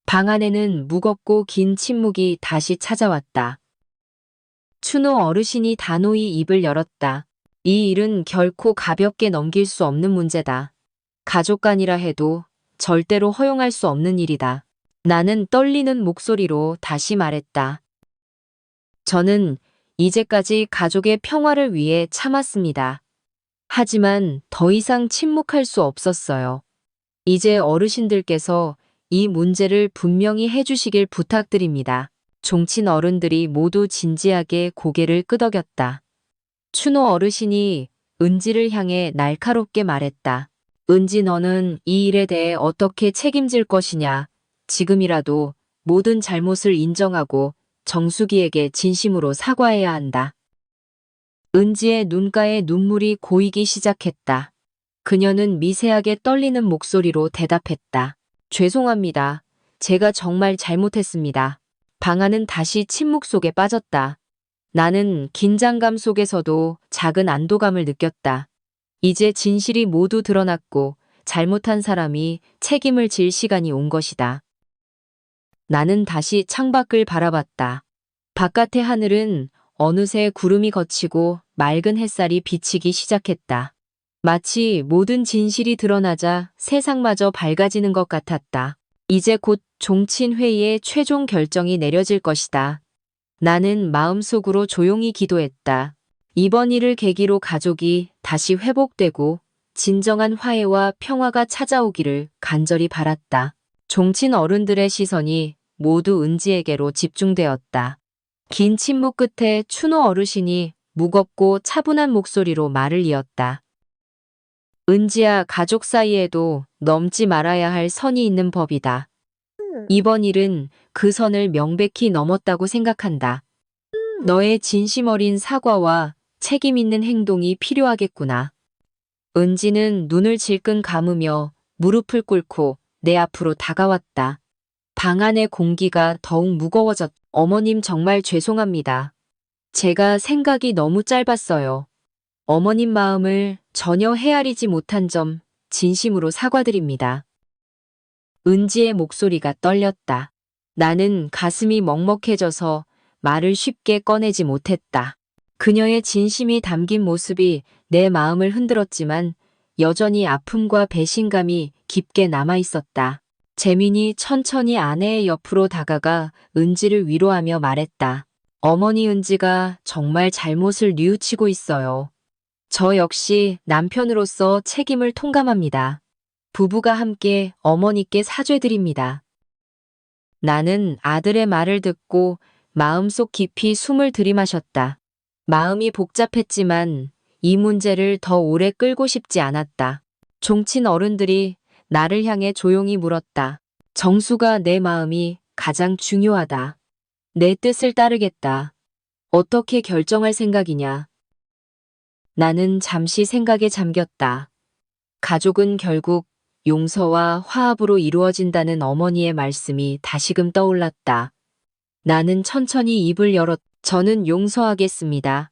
A: 방 안에는 무겁고 긴 침묵이 다시 찾아왔다. 추노 어르신이 단호히 입을 열었다. 이 일은 결코 가볍게 넘길 수 없는 문제다. 가족 간이라 해도 절대로 허용할 수 없는 일이다. 나는 떨리는 목소리로 다시 말했다. 저는 이제까지 가족의 평화를 위해 참았습니다. 하지만 더 이상 침묵할 수 없었어요. 이제 어르신들께서 이 문제를 분명히 해주시길 부탁드립니다. 종친 어른들이 모두 진지하게 고개를 끄덕였다. 추노 어르신이 은지를 향해 날카롭게 말했다. 은지, 너는 이 일에 대해 어떻게 책임질 것이냐. 지금이라도 모든 잘못을 인정하고 정수기에게 진심으로 사과해야 한다. 은지의 눈가에 눈물이 고이기 시작했다. 그녀는 미세하게 떨리는 목소리로 대답했다. 죄송합니다. 제가 정말 잘못했습니다. 방아는 다시 침묵 속에 빠졌다. 나는 긴장감 속에서도 작은 안도감을 느꼈다. 이제 진실이 모두 드러났고 잘못한 사람이 책임을 질 시간이 온 것이다. 나는 다시 창밖을 바라봤다. 바깥의 하늘은 어느새 구름이 걷히고 맑은 햇살이 비치기 시작했다. 마치 모든 진실이 드러나자 세상마저 밝아지는 것 같았다. 이제 곧 종친 회의의 최종 결정이 내려질 것이다. 나는 마음속으로 조용히 기도했다. 이번 일을 계기로 가족이 다시 회복되고 진정한 화해와 평화가 찾아오기를 간절히 바랐다. 종친 어른들의 시선이 모두 은지에게로 집중되었다. 긴 침묵 끝에 춘호 어르신이 무겁고 차분한 목소리로 말을 이었다. 은지야, 가족 사이에도 넘지 말아야 할 선이 있는 법이다. 이번 일은 그 선을 명백히 넘었다고 생각한다. 너의 진심 어린 사과와 책임 있는 행동이 필요하겠구나. 은지는 눈을 질끈 감으며 무릎을 꿇고 내 앞으로 다가왔다. 방 안의 공기가 더욱 무거워졌다. 어머님 정말 죄송합니다. 제가 생각이 너무 짧았어요. 어머님 마음을 전혀 헤아리지 못한 점 진심으로 사과드립니다. 은지의 목소리가 떨렸다. 나는 가슴이 먹먹해져서 말을 쉽게 꺼내지 못했다. 그녀의 진심이 담긴 모습이 내 마음을 흔들었지만 여전히 아픔과 배신감이 깊게 남아있었다. 재민이 천천히 아내의 옆으로 다가가 은지를 위로하며 말했다. 어머니, 은지가 정말 잘못을 뉘우치고 있어요. 저 역시 남편으로서 책임을 통감합니다. 부부가 함께 어머니께 사죄드립니다. 나는 아들의 말을 듣고 마음속 깊이 숨을 들이마셨다. 마음이 복잡했지만 이 문제를 더 오래 끌고 싶지 않았다. 종친 어른들이 나를 향해 조용히 물었다. 정수가, 내 마음이 가장 중요하다. 내 뜻을 따르겠다. 어떻게 결정할 생각이냐? 나는 잠시 생각에 잠겼다. 가족은 결국 용서와 화합으로 이루어진다는 어머니의 말씀이 다시금 떠올랐다. 나는 천천히 입을 열었. 저는 용서하겠습니다.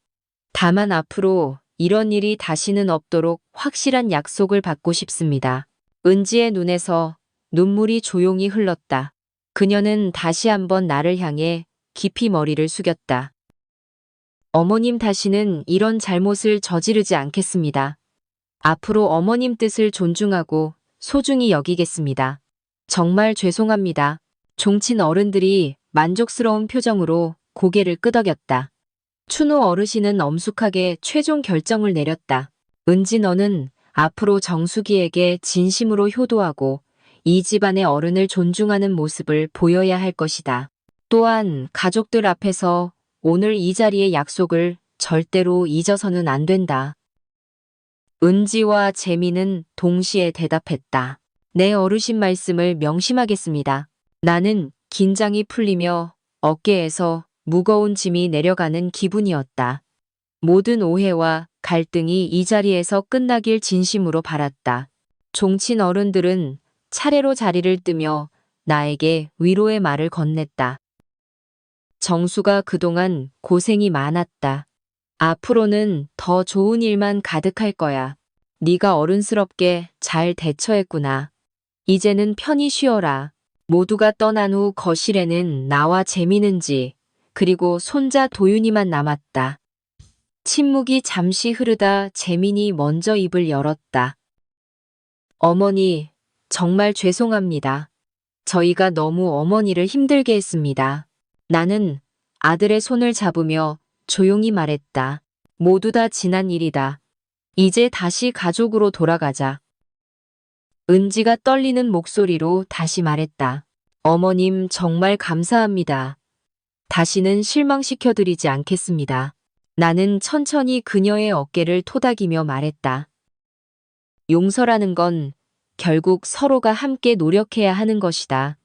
A: 다만 앞으로 이런 일이 다시는 없도록 확실한 약속을 받고 싶습니다. 은지의 눈에서 눈물이 조용히 흘렀다. 그녀는 다시 한번 나를 향해 깊이 머리를 숙였다. 어머님, 다시는 이런 잘못을 저지르지 않겠습니다. 앞으로 어머님 뜻을 존중하고 소중히 여기겠습니다. 정말 죄송합니다. 종친 어른들이 만족스러운 표정으로 고개를 끄덕였다. 춘호 어르신은 엄숙하게 최종 결정을 내렸다. 은지, 너는 앞으로 정수기에게 진심으로 효도하고 이 집안의 어른을 존중하는 모습을 보여야 할 것이다. 또한 가족들 앞에서 오늘 이 자리의 약속을 절대로 잊어서는 안 된다. 은지와 재민은 동시에 대답했다. 내 어르신 말씀을 명심하겠습니다. 나는 긴장이 풀리며 어깨에서 무거운 짐이 내려가는 기분이었다. 모든 오해와 갈등이 이 자리에서 끝나길 진심으로 바랐다. 종친 어른들은 차례로 자리를 뜨며 나에게 위로의 말을 건넸다. 정수가 그동안 고생이 많았다. 앞으로는 더 좋은 일만 가득할 거야. 네가 어른스럽게 잘 대처했구나. 이제는 편히 쉬어라. 모두가 떠난 후 거실에는 나와 재미는지 그리고 손자 도윤이만 남았다. 침묵이 잠시 흐르다 재민이 먼저 입을 열었다. 어머니, 정말 죄송합니다. 저희가 너무 어머니를 힘들게 했습니다. 나는 아들의 손을 잡으며 조용히 말했다. 모두 다 지난 일이다. 이제 다시 가족으로 돌아가자. 은지가 떨리는 목소리로 다시 말했다. 어머님, 정말 감사합니다. 다시는 실망시켜드리지 않겠습니다. 나는 천천히 그녀의 어깨를 토닥이며 말했다. 용서라는 건 결국 서로가 함께 노력해야 하는 것이다.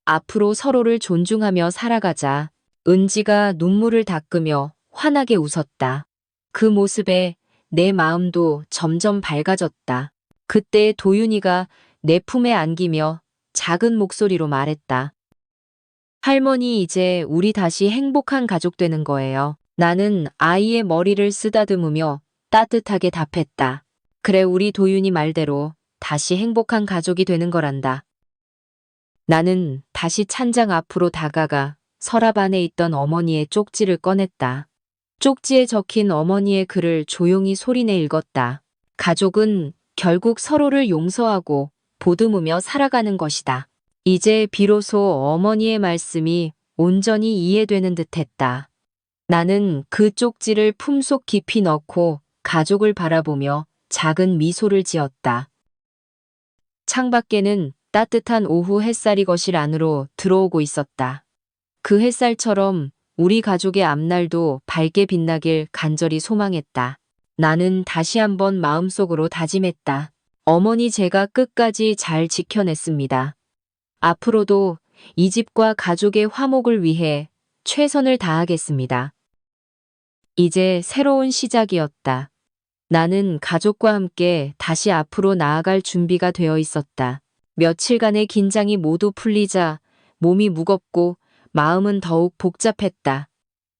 A: 앞으로 서로를 존중하며 살아가자. 은지가 눈물을 닦으며 환하게 웃었다. 그 모습에 내 마음도 점점 밝아졌다. 그때 도윤이가 내 품에 안기며 작은 목소리로 말했다. 할머니, 이제 우리 다시 행복한 가족 되는 거예요. 나는 아이의 머리를 쓰다듬으며 따뜻하게 답했다. 그래, 우리 도윤이 말대로 다시 행복한 가족이 되는 거란다. 나는 다시 찬장 앞으로 다가가 서랍 안에 있던 어머니의 쪽지를 꺼냈다. 쪽지에 적힌 어머니의 글을 조용히 소리내 읽었다. 가족은 결국 서로를 용서하고 보듬으며 살아가는 것이다. 이제 비로소 어머니의 말씀이 온전히 이해되는 듯했다. 나는 그 쪽지를 품속 깊이 넣고 가족을 바라보며 작은 미소를 지었다. 창밖에는 따뜻한 오후 햇살이 거실 안으로 들어오고 있었다. 그 햇살처럼 우리 가족의 앞날도 밝게 빛나길 간절히 소망했다. 나는 다시 한번 마음속으로 다짐했다. 어머니, 제가 끝까지 잘 지켜냈습니다. 앞으로도 이 집과 가족의 화목을 위해 최선을 다하겠습니다. 이제 새로운 시작이었다. 나는 가족과 함께 다시 앞으로 나아갈 준비가 되어 있었다. 며칠간의 긴장이 모두 풀리자 몸이 무겁고 마음은 더욱 복잡했다.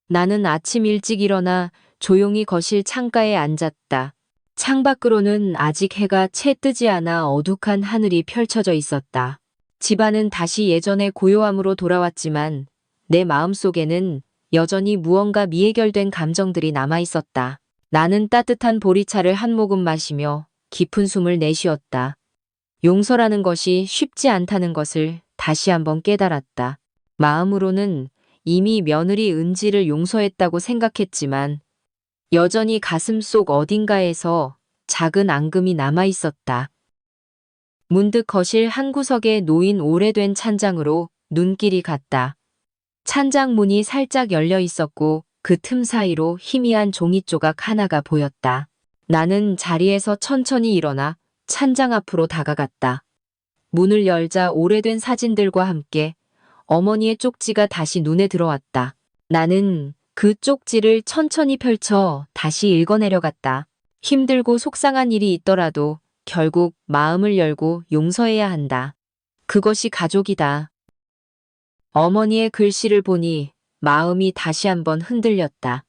A: 나는 아침 일찍 일어나 조용히 거실 창가에 앉았다. 창밖으로는 아직 해가 채 뜨지 않아 어둑한 하늘이 펼쳐져 있었다. 집안은 다시 예전의 고요함으로 돌아왔지만 내 마음속에는 여전히 무언가 미해결된 감정들이 남아 있었다. 나는 따뜻한 보리차를 한 모금 마시며 깊은 숨을 내쉬었다. 용서라는 것이 쉽지 않다는 것을 다시 한번 깨달았다. 마음으로는 이미 며느리 은지를 용서했다고 생각했지만 여전히 가슴속 어딘가에서 작은 앙금이 남아 있었다. 문득 거실 한 구석에 놓인 오래된 찬장으로 눈길이 갔다. 찬장 문이 살짝 열려 있었고 그 틈 사이로 희미한 종이 조각 하나가 보였다. 나는 자리에서 천천히 일어나 찬장 앞으로 다가갔다. 문을 열자 오래된 사진들과 함께 어머니의 쪽지가 다시 눈에 들어왔다. 나는 그 쪽지를 천천히 펼쳐 다시 읽어내려갔다. 힘들고 속상한 일이 있더라도 결국 마음을 열고 용서해야 한다. 그것이 가족이다. 어머니의 글씨를 보니 마음이 다시 한번 흔들렸다.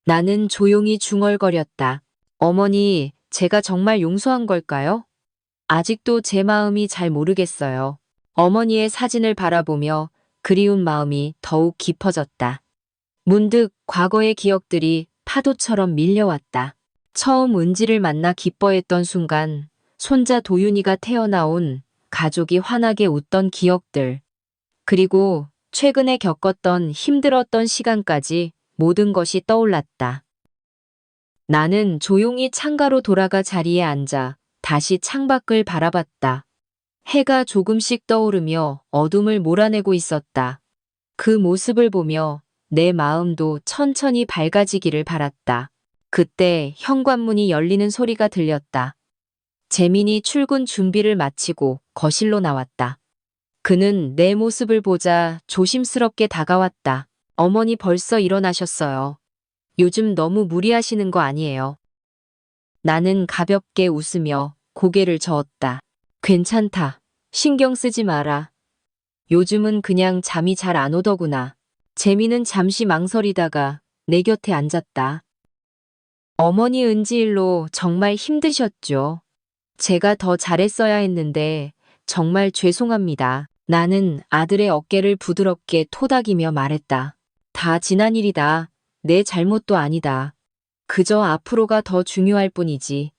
A: 나는 조용히 중얼거렸다. 어머니, 제가 정말 용서한 걸까요? 아직도 제 마음이 잘 모르겠어요. 어머니의 사진을 바라보며 그리운 마음이 더욱 깊어졌다. 문득 과거의 기억들이 파도처럼 밀려왔다. 처음 은지를 만나 기뻐했던 순간, 손자 도윤이가 태어나온 가족이 환하게 웃던 기억들, 그리고 최근에 겪었던 힘들었던 시간까지 모든 것이 떠올랐다. 나는 조용히 창가로 돌아가 자리에 앉아 다시 창밖을 바라봤다. 해가 조금씩 떠오르며 어둠을 몰아내고 있었다. 그 모습을 보며 내 마음도 천천히 밝아지기를 바랐다. 그때 현관문이 열리는 소리가 들렸다. 재민이 출근 준비를 마치고 거실로 나왔다. 그는 내 모습을 보자 조심스럽게 다가왔다. 어머니, 벌써 일어나셨어요. 요즘 너무 무리하시는 거 아니에요? 나는 가볍게 웃으며 고개를 저었다. 괜찮다. 신경 쓰지 마라. 요즘은 그냥 잠이 잘 안 오더구나. 재미는 잠시 망설이다가 내 곁에 앉았다. 어머니, 은지 일로 정말 힘드셨죠? 제가 더 잘했어야 했는데 정말 죄송합니다. 나는 아들의 어깨를 부드럽게 토닥이며 말했다. 다 지난 일이다. 내 잘못도 아니다. 그저 앞으로가 더 중요할 뿐이지.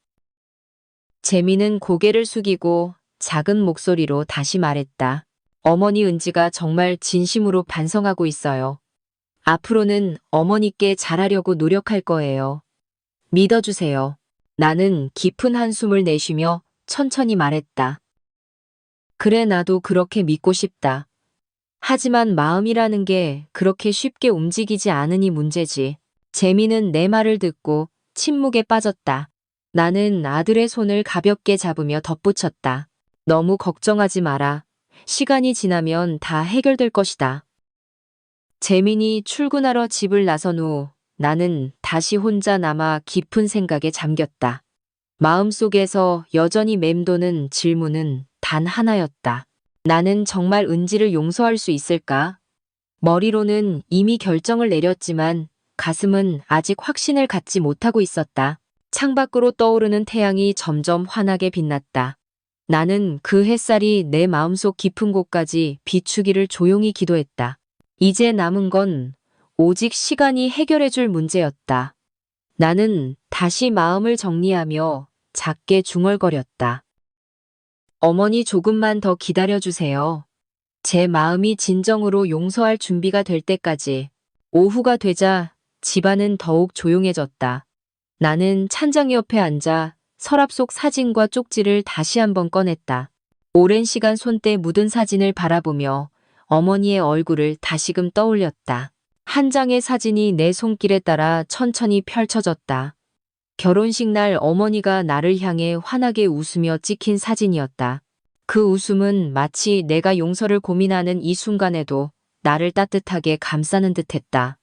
A: 재미는 고개를 숙이고 작은 목소리로 다시 말했다. 어머니, 은지가 정말 진심으로 반성하고 있어요. 앞으로는 어머니께 잘하려고 노력할 거예요. 믿어주세요. 나는 깊은 한숨을 내쉬며 천천히 말했다. 그래, 나도 그렇게 믿고 싶다. 하지만 마음이라는 게 그렇게 쉽게 움직이지 않으니 문제지. 재미는 내 말을 듣고 침묵에 빠졌다. 나는 아들의 손을 가볍게 잡으며 덧붙였다. 너무 걱정하지 마라. 시간이 지나면 다 해결될 것이다. 재민이 출근하러 집을 나선 후 나는 다시 혼자 남아 깊은 생각에 잠겼다. 마음속에서 여전히 맴도는 질문은 단 하나였다. 나는 정말 은지를 용서할 수 있을까? 머리로는 이미 결정을 내렸지만 가슴은 아직 확신을 갖지 못하고 있었다. 창밖으로 떠오르는 태양이 점점 환하게 빛났다. 나는 그 햇살이 내 마음속 깊은 곳까지 비추기를 조용히 기도했다. 이제 남은 건 오직 시간이 해결해줄 문제였다. 나는 다시 마음을 정리하며 작게 중얼거렸다. 어머니 조금만 더 기다려주세요. 제 마음이 진정으로 용서할 준비가 될 때까지. 오후가 되자 집안은 더욱 조용해졌다. 나는 찬장 옆에 앉아 서랍 속 사진과 쪽지를 다시 한번 꺼냈다. 오랜 시간 손때 묻은 사진을 바라보며 어머니의 얼굴을 다시금 떠올렸다. 한 장의 사진이 내 손길에 따라 천천히 펼쳐졌다. 결혼식 날 어머니가 나를 향해 환하게 웃으며 찍힌 사진이었다. 그 웃음은 마치 내가 용서를 고민하는 이 순간에도 나를 따뜻하게 감싸는 듯했다.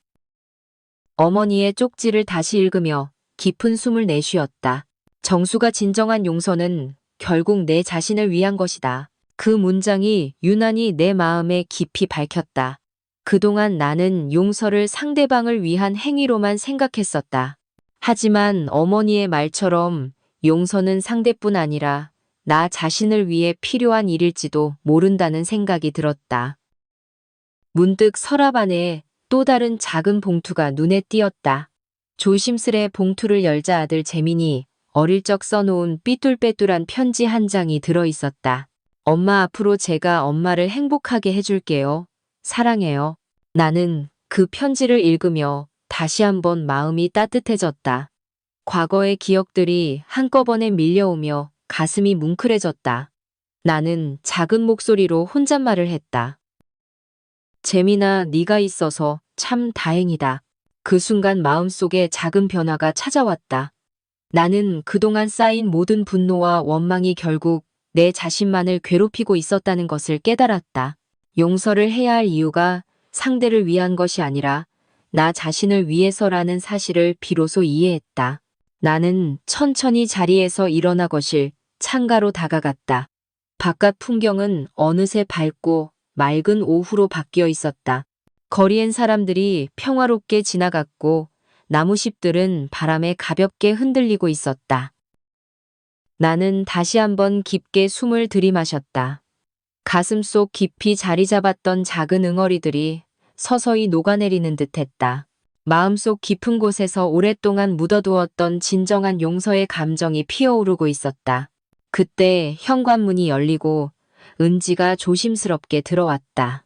A: 어머니의 쪽지를 다시 읽으며 깊은 숨을 내쉬었다. 정수가 진정한 용서는 결국 내 자신을 위한 것이다. 그 문장이 유난히 내 마음에 깊이 박혔다. 그동안 나는 용서를 상대방을 위한 행위로만 생각했었다. 하지만 어머니의 말처럼 용서는 상대뿐 아니라 나 자신을 위해 필요한 일일지도 모른다는 생각이 들었다. 문득 서랍 안에 또 다른 작은 봉투가 눈에 띄었다. 조심스레 봉투를 열자 아들 재민이 어릴 적 써놓은 삐뚤빼뚤한 편지 한 장이 들어있었다. 엄마, 앞으로 제가 엄마를 행복하게 해줄게요. 사랑해요. 나는 그 편지를 읽으며 다시 한번 마음이 따뜻해졌다. 과거의 기억들이 한꺼번에 밀려오며 가슴이 뭉클해졌다. 나는 작은 목소리로 혼잣말을 했다. 재민아, 네가 있어서 참 다행이다. 그 순간 마음속에 작은 변화가 찾아왔다. 나는 그동안 쌓인 모든 분노와 원망이 결국 내 자신만을 괴롭히고 있었다는 것을 깨달았다. 용서를 해야 할 이유가 상대를 위한 것이 아니라 나 자신을 위해서라는 사실을 비로소 이해했다. 나는 천천히 자리에서 일어나 거실 창가로 다가갔다. 바깥 풍경은 어느새 밝고 맑은 오후로 바뀌어 있었다. 거리엔 사람들이 평화롭게 지나갔고 나무잎들은 바람에 가볍게 흔들리고 있었다. 나는 다시 한번 깊게 숨을 들이마셨다. 가슴속 깊이 자리 잡았던 작은 응어리들이 서서히 녹아내리는 듯했다. 마음속 깊은 곳에서 오랫동안 묻어두었던 진정한 용서의 감정이 피어오르고 있었다. 그때 현관문이 열리고 은지가 조심스럽게 들어왔다.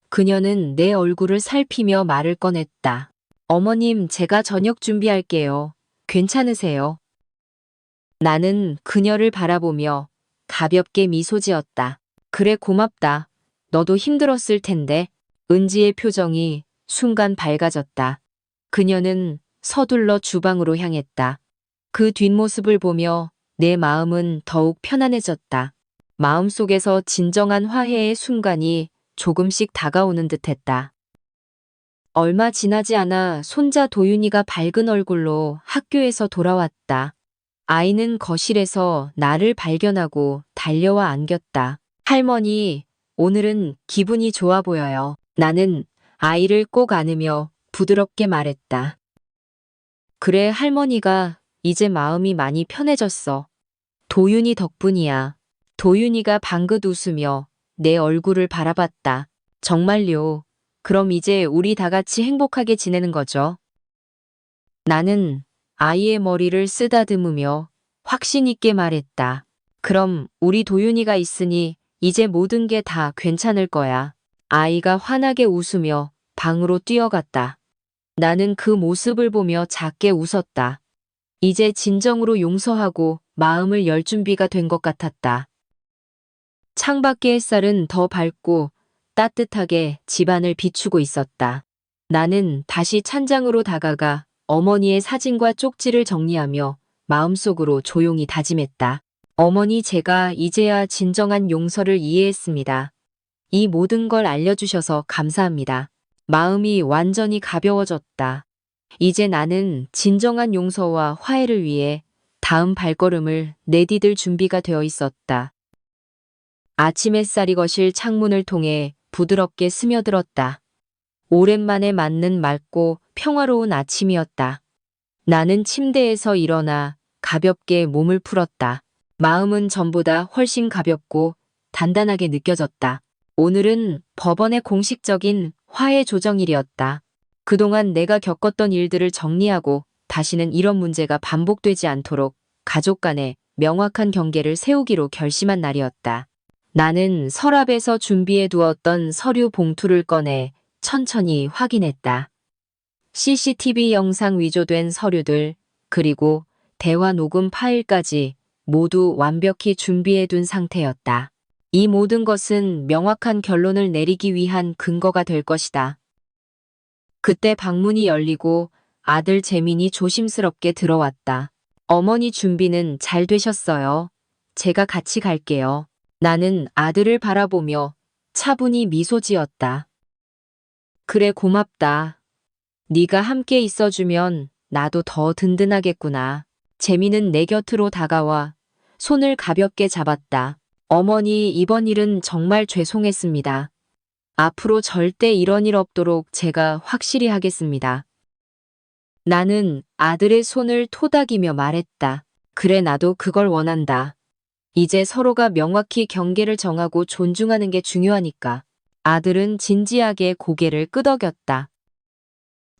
A: 그녀는 내 얼굴을 살피며 말을 꺼냈다. 어머님, 제가 저녁 준비할게요. 괜찮으세요? 나는 그녀를 바라보며 가볍게 미소 지었다. 그래, 고맙다. 너도 힘들었을 텐데. 은지의 표정이 순간 밝아졌다. 그녀는 서둘러 주방으로 향했다. 그 뒷모습을 보며 내 마음은 더욱 편안해졌다. 마음속에서 진정한 화해의 순간이 조금씩 다가오는 듯했다. 얼마 지나지 않아 손자 도윤이가 밝은 얼굴로 학교에서 돌아왔다. 아이는 거실에서 나를 발견하고 달려와 안겼다. 할머니, 오늘은 기분이 좋아 보여요. 나는 아이를 꼭 안으며 부드럽게 말했다. 그래, 할머니가 이제 마음이 많이 편해졌어. 도윤이 덕분이야. 도윤이가 방긋 웃으며 내 얼굴을 바라봤다. 정말요. 그럼 이제 우리 다 같이 행복하게 지내는 거죠? 나는 아이의 머리를 쓰다듬으며 확신 있게 말했다. 그럼 우리 도윤이가 있으니 이제 모든 게 다 괜찮을 거야. 아이가 환하게 웃으며 방으로 뛰어갔다. 나는 그 모습을 보며 작게 웃었다. 이제 진정으로 용서하고 마음을 열 준비가 된 것 같았다. 창밖의 햇살은 더 밝고 따뜻하게 집안을 비추고 있었다. 나는 다시 찬장으로 다가가 어머니의 사진과 쪽지를 정리하며 마음속으로 조용히 다짐했다. 어머니, 제가 이제야 진정한 용서를 이해했습니다. 이 모든 걸 알려주셔서 감사합니다. 마음이 완전히 가벼워졌다. 이제 나는 진정한 용서와 화해를 위해 다음 발걸음을 내디딜 준비가 되어 있었다. 아침 햇살이 거실 창문을 통해 부드럽게 스며들었다. 오랜만에 맞는 맑고 평화로운 아침이었다. 나는 침대에서 일어나 가볍게 몸을 풀었다. 마음은 전보다 훨씬 가볍고 단단하게 느껴졌다. 오늘은 법원의 공식적인 화해 조정일이었다. 그동안 내가 겪었던 일들을 정리하고 다시는 이런 문제가 반복되지 않도록 가족 간에 명확한 경계를 세우기로 결심한 날이었다. 나는 서랍에서 준비해 두었던 서류 봉투를 꺼내 천천히 확인했다. CCTV 영상 위조된 서류들, 그리고 대화 녹음 파일까지 모두 완벽히 준비해 둔 상태였다. 이 모든 것은 명확한 결론을 내리기 위한 근거가 될 것이다. 그때 방문이 열리고 아들 재민이 조심스럽게 들어왔다. 어머니 준비는 잘 되셨어요. 제가 같이 갈게요. 나는 아들을 바라보며 차분히 미소 지었다. 그래, 고맙다. 네가 함께 있어주면 나도 더 든든하겠구나. 재민은 내 곁으로 다가와 손을 가볍게 잡았다. 어머니, 이번 일은 정말 죄송했습니다. 앞으로 절대 이런 일 없도록 제가 확실히 하겠습니다. 나는 아들의 손을 토닥이며 말했다. 그래, 나도 그걸 원한다. 이제 서로가 명확히 경계를 정하고 존중하는 게 중요하니까. 아들은 진지하게 고개를 끄덕였다.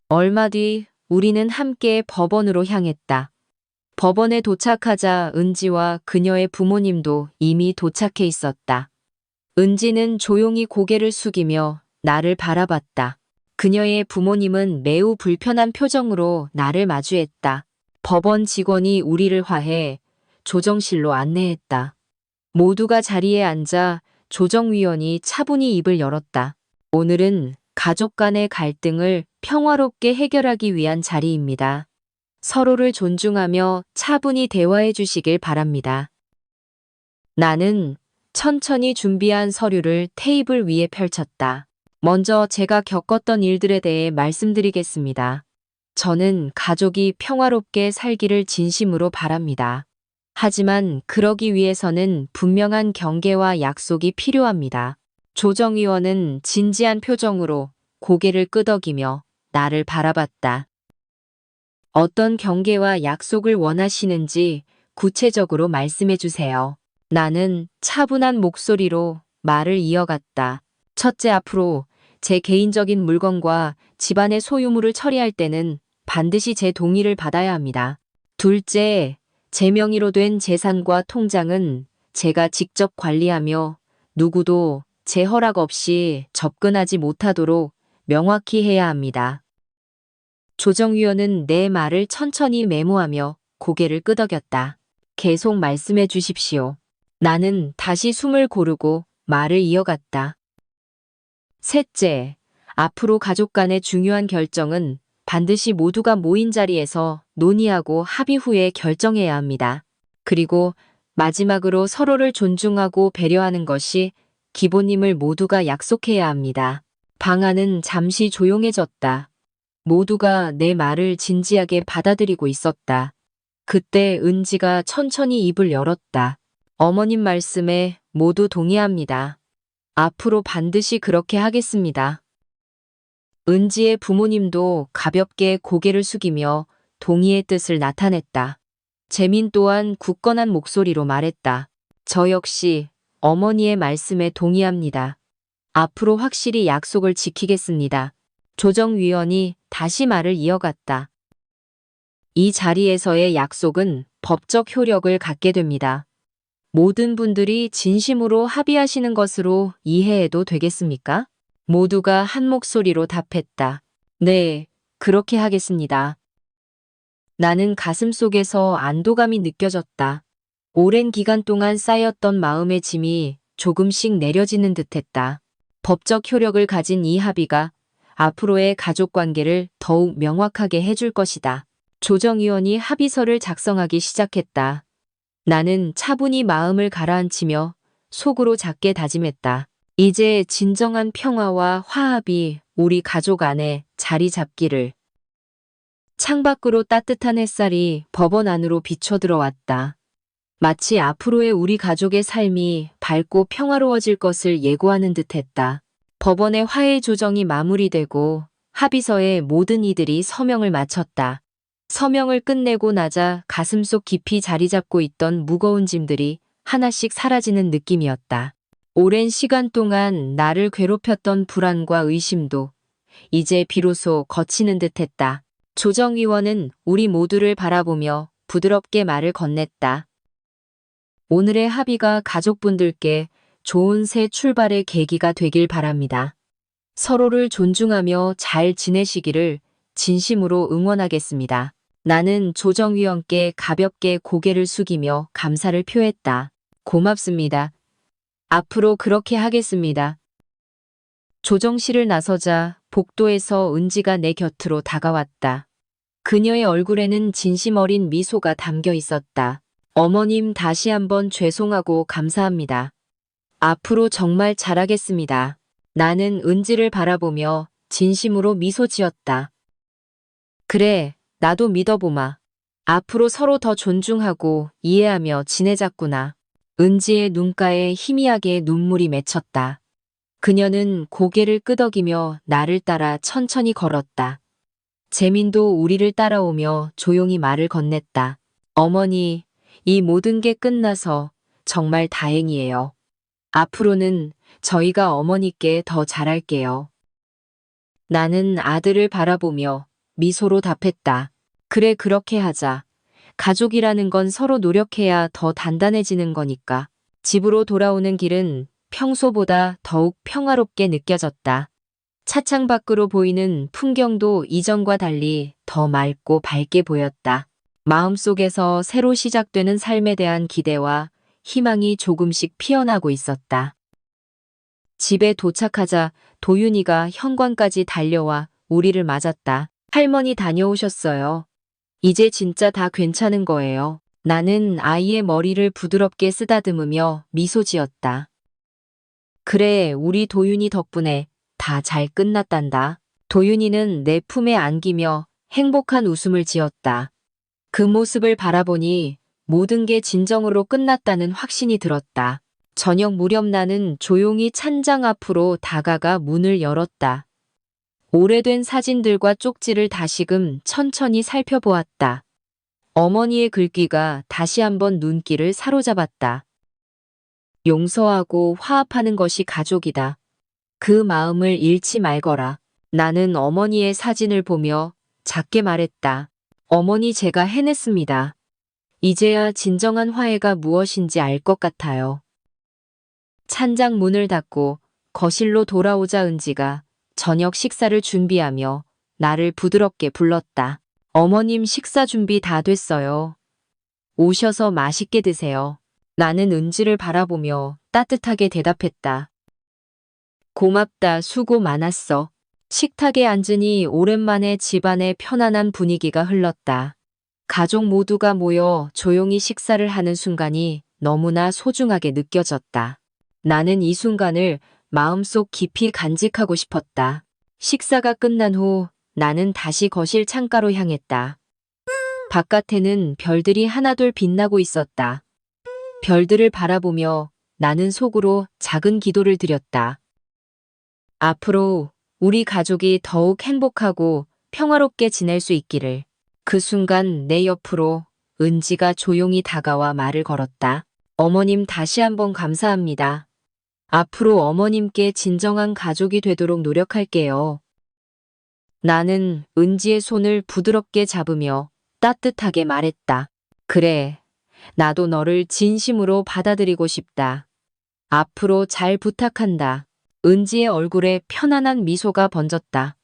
A: 얼마 뒤 우리는 함께 법원으로 향했다. 법원에 도착하자 은지와 그녀의 부모님도 이미 도착해 있었다. 은지는 조용히 고개를 숙이며 나를 바라봤다. 그녀의 부모님은 매우 불편한 표정으로 나를 마주했다. 법원 직원이 우리를 화해 조정실로 안내했다. 모두가 자리에 앉아 조정위원이 차분히 입을 열었다. 오늘은 가족 간의 갈등을 평화롭게 해결하기 위한 자리입니다. 서로를 존중하며 차분히 대화해 주시길 바랍니다. 나는 천천히 준비한 서류를 테이블 위에 펼쳤다. 먼저 제가 겪었던 일들에 대해 말씀드리겠습니다. 저는 가족이 평화롭게 살기를 진심으로 바랍니다. 하지만 그러기 위해서는 분명한 경계와 약속이 필요합니다. 조정위원은 진지한 표정으로 고개를 끄덕이며 나를 바라봤다. 어떤 경계와 약속을 원하시는지 구체적으로 말씀해 주세요. 나는 차분한 목소리로 말을 이어갔다. 첫째, 앞으로 제 개인적인 물건과 집안의 소유물을 처리할 때는 반드시 제 동의를 받아야 합니다. 둘째, 제 명의로 된 재산과 통장은 제가 직접 관리하며 누구도 제 허락 없이 접근하지 못하도록 명확히 해야 합니다. 조정위원은 내 말을 천천히 메모하며 고개를 끄덕였다. 계속 말씀해 주십시오. 나는 다시 숨을 고르고 말을 이어갔다. 셋째, 앞으로 가족 간의 중요한 결정은 반드시 모두가 모인 자리에서 논의하고 합의 후에 결정해야 합니다. 그리고 마지막으로 서로를 존중하고 배려하는 것이 기본임을 모두가 약속해야 합니다. 방 안은 잠시 조용해졌다. 모두가 내 말을 진지하게 받아들이고 있었다. 그때 은지가 천천히 입을 열었다. 어머님 말씀에 모두 동의합니다. 앞으로 반드시 그렇게 하겠습니다. 은지의 부모님도 가볍게 고개를 숙이며 동의의 뜻을 나타냈다. 재민 또한 굳건한 목소리로 말했다. 저 역시 어머니의 말씀에 동의합니다. 앞으로 확실히 약속을 지키겠습니다. 조정위원이 다시 말을 이어갔다. 이 자리에서의 약속은 법적 효력을 갖게 됩니다. 모든 분들이 진심으로 합의하시는 것으로 이해해도 되겠습니까? 모두가 한 목소리로 답했다. 네, 그렇게 하겠습니다. 나는 가슴속에서 안도감이 느껴졌다. 오랜 기간 동안 쌓였던 마음의 짐이 조금씩 내려지는 듯했다. 법적 효력을 가진 이 합의가 앞으로의 가족 관계를 더욱 명확하게 해줄 것이다. 조정위원이 합의서를 작성하기 시작했다. 나는 차분히 마음을 가라앉히며 속으로 작게 다짐했다. 이제 진정한 평화와 화합이 우리 가족 안에 자리 잡기를. 창밖으로 따뜻한 햇살이 법원 안으로 비쳐 들어왔다. 마치 앞으로의 우리 가족의 삶이 밝고 평화로워질 것을 예고하는 듯했다. 법원의 화해 조정이 마무리되고 합의서에 모든 이들이 서명을 마쳤다. 서명을 끝내고 나자 가슴속 깊이 자리 잡고 있던 무거운 짐들이 하나씩 사라지는 느낌이었다. 오랜 시간 동안 나를 괴롭혔던 불안과 의심도 이제 비로소 거치는 듯했다. 조정위원은 우리 모두를 바라보며 부드럽게 말을 건넸다. 오늘의 합의가 가족분들께 좋은 새 출발의 계기가 되길 바랍니다. 서로를 존중하며 잘 지내시기를 진심으로 응원하겠습니다. 나는 조정위원께 가볍게 고개를 숙이며 감사를 표했다. 고맙습니다. 앞으로 그렇게 하겠습니다. 조정실을 나서자 복도에서 은지가 내 곁으로 다가왔다. 그녀의 얼굴에는 진심 어린 미소가 담겨 있었다. 어머님 다시 한번 죄송하고 감사합니다. 앞으로 정말 잘하겠습니다. 나는 은지를 바라보며 진심으로 미소 지었다. 그래, 나도 믿어보마. 앞으로 서로 더 존중하고 이해하며 지내자꾸나. 은지의 눈가에 희미하게 눈물이 맺혔다. 그녀는 고개를 끄덕이며 나를 따라 천천히 걸었다. 재민도 우리를 따라오며 조용히 말을 건넸다. 어머니, 이 모든 게 끝나서 정말 다행이에요. 앞으로는 저희가 어머니께 더 잘할게요. 나는 아들을 바라보며 미소로 답했다. 그래, 그렇게 하자. 가족이라는 건 서로 노력해야 더 단단해지는 거니까. 집으로 돌아오는 길은 평소보다 더욱 평화롭게 느껴졌다. 차창 밖으로 보이는 풍경도 이전과 달리 더 맑고 밝게 보였다. 마음속에서 새로 시작되는 삶에 대한 기대와 희망이 조금씩 피어나고 있었다. 집에 도착하자 도윤이가 현관까지 달려와 우리를 맞았다. 할머니 다녀오셨어요. 이제 진짜 다 괜찮은 거예요. 나는 아이의 머리를 부드럽게 쓰다듬으며 미소 지었다. 그래, 우리 도윤이 덕분에 다 잘 끝났단다. 도윤이는 내 품에 안기며 행복한 웃음을 지었다. 그 모습을 바라보니 모든 게 진정으로 끝났다는 확신이 들었다. 저녁 무렵 나는 조용히 찬장 앞으로 다가가 문을 열었다. 오래된 사진들과 쪽지를 다시금 천천히 살펴보았다. 어머니의 글귀가 다시 한번 눈길을 사로잡았다. 용서하고 화합하는 것이 가족이다. 그 마음을 잃지 말거라. 나는 어머니의 사진을 보며 작게 말했다. 어머니, 제가 해냈습니다. 이제야 진정한 화해가 무엇인지 알 것 같아요. 찬장 문을 닫고 거실로 돌아오자 은지가 저녁 식사를 준비하며 나를 부드럽게 불렀다. 어머님, 식사 준비 다 됐어요. 오셔서 맛있게 드세요. 나는 은지를 바라보며 따뜻하게 대답했다. 고맙다, 수고 많았어. 식탁에 앉으니 오랜만에 집안의 편안한 분위기가 흘렀다. 가족 모두가 모여 조용히 식사를 하는 순간이 너무나 소중하게 느껴졌다. 나는 이 순간을 마음속 깊이 간직하고 싶었다. 식사가 끝난 후 나는 다시 거실 창가로 향했다. 바깥에는 별들이 하나둘 빛나고 있었다. 별들을 바라보며 나는 속으로 작은 기도를 드렸다. 앞으로 우리 가족이 더욱 행복하고 평화롭게 지낼 수 있기를. 그 순간 내 옆으로 은지가 조용히 다가와 말을 걸었다. 어머님, 다시 한번 감사합니다. 앞으로 어머님께 진정한 가족이 되도록 노력할게요. 나는 은지의 손을 부드럽게 잡으며 따뜻하게 말했다. 그래, 나도 너를 진심으로 받아들이고 싶다. 앞으로 잘 부탁한다. 은지의 얼굴에 편안한 미소가 번졌다.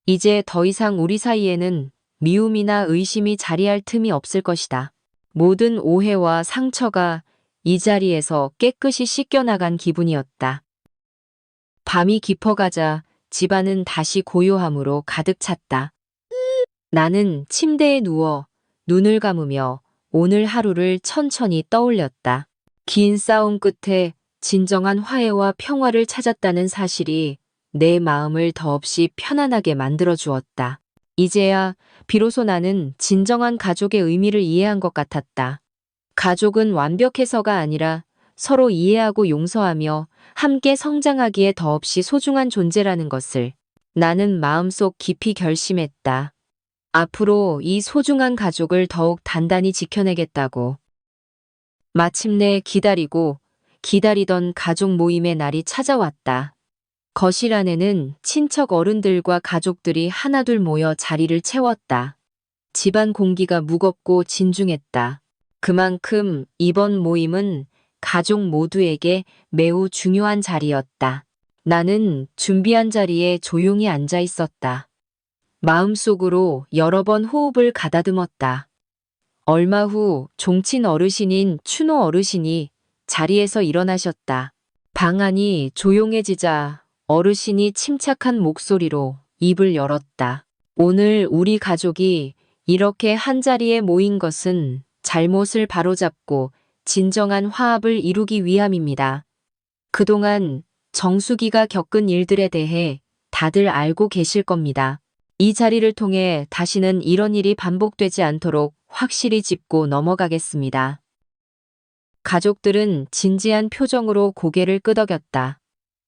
A: 이제 더 이상 우리 사이에는 미움이나 의심이 자리할 틈이 없을 것이다. 모든 오해와 상처가 이 자리에서 깨끗이 씻겨나간 기분이었다. 밤이 깊어가자 집안은 다시 고요함으로 가득 찼다. 나는 침대에 누워 눈을 감으며 오늘 하루를 천천히 떠올렸다. 긴 싸움 끝에 진정한 화해와 평화를 찾았다는 사실이 내 마음을 더없이 편안하게 만들어 주었다. 이제야 비로소 나는 진정한 가족의 의미를 이해한 것 같았다. 가족은 완벽해서가 아니라 서로 이해하고 용서하며 함께 성장하기에 더없이 소중한 존재라는 것을 나는 마음속 깊이 결심했다. 앞으로 이 소중한 가족을 더욱 단단히 지켜내겠다고. 마침내 기다리던 가족 모임의 날이 찾아왔다. 거실 안에는 친척 어른들과 가족들이 하나둘 모여 자리를 채웠다. 집안 공기가 무겁고 진중했다. 그만큼 이번 모임은 가족 모두에게 매우 중요한 자리였다. 나는 준비한 자리에 조용히 앉아 있었다. 마음속으로 여러 번 호흡을 가다듬었다. 얼마 후 종친 어르신인 춘호 어르신이 자리에서 일어나셨다. 방 안이 조용해지자 어르신이 침착한 목소리로 입을 열었다. 오늘 우리 가족이 이렇게 한자리에 모인 것은 잘못을 바로잡고 진정한 화합을 이루기 위함입니다. 그동안 정수기가 겪은 일들에 대해 다들 알고 계실 겁니다. 이 자리를 통해 다시는 이런 일이 반복되지 않도록 확실히 짚고 넘어가겠습니다. 가족들은 진지한 표정으로 고개를 끄덕였다.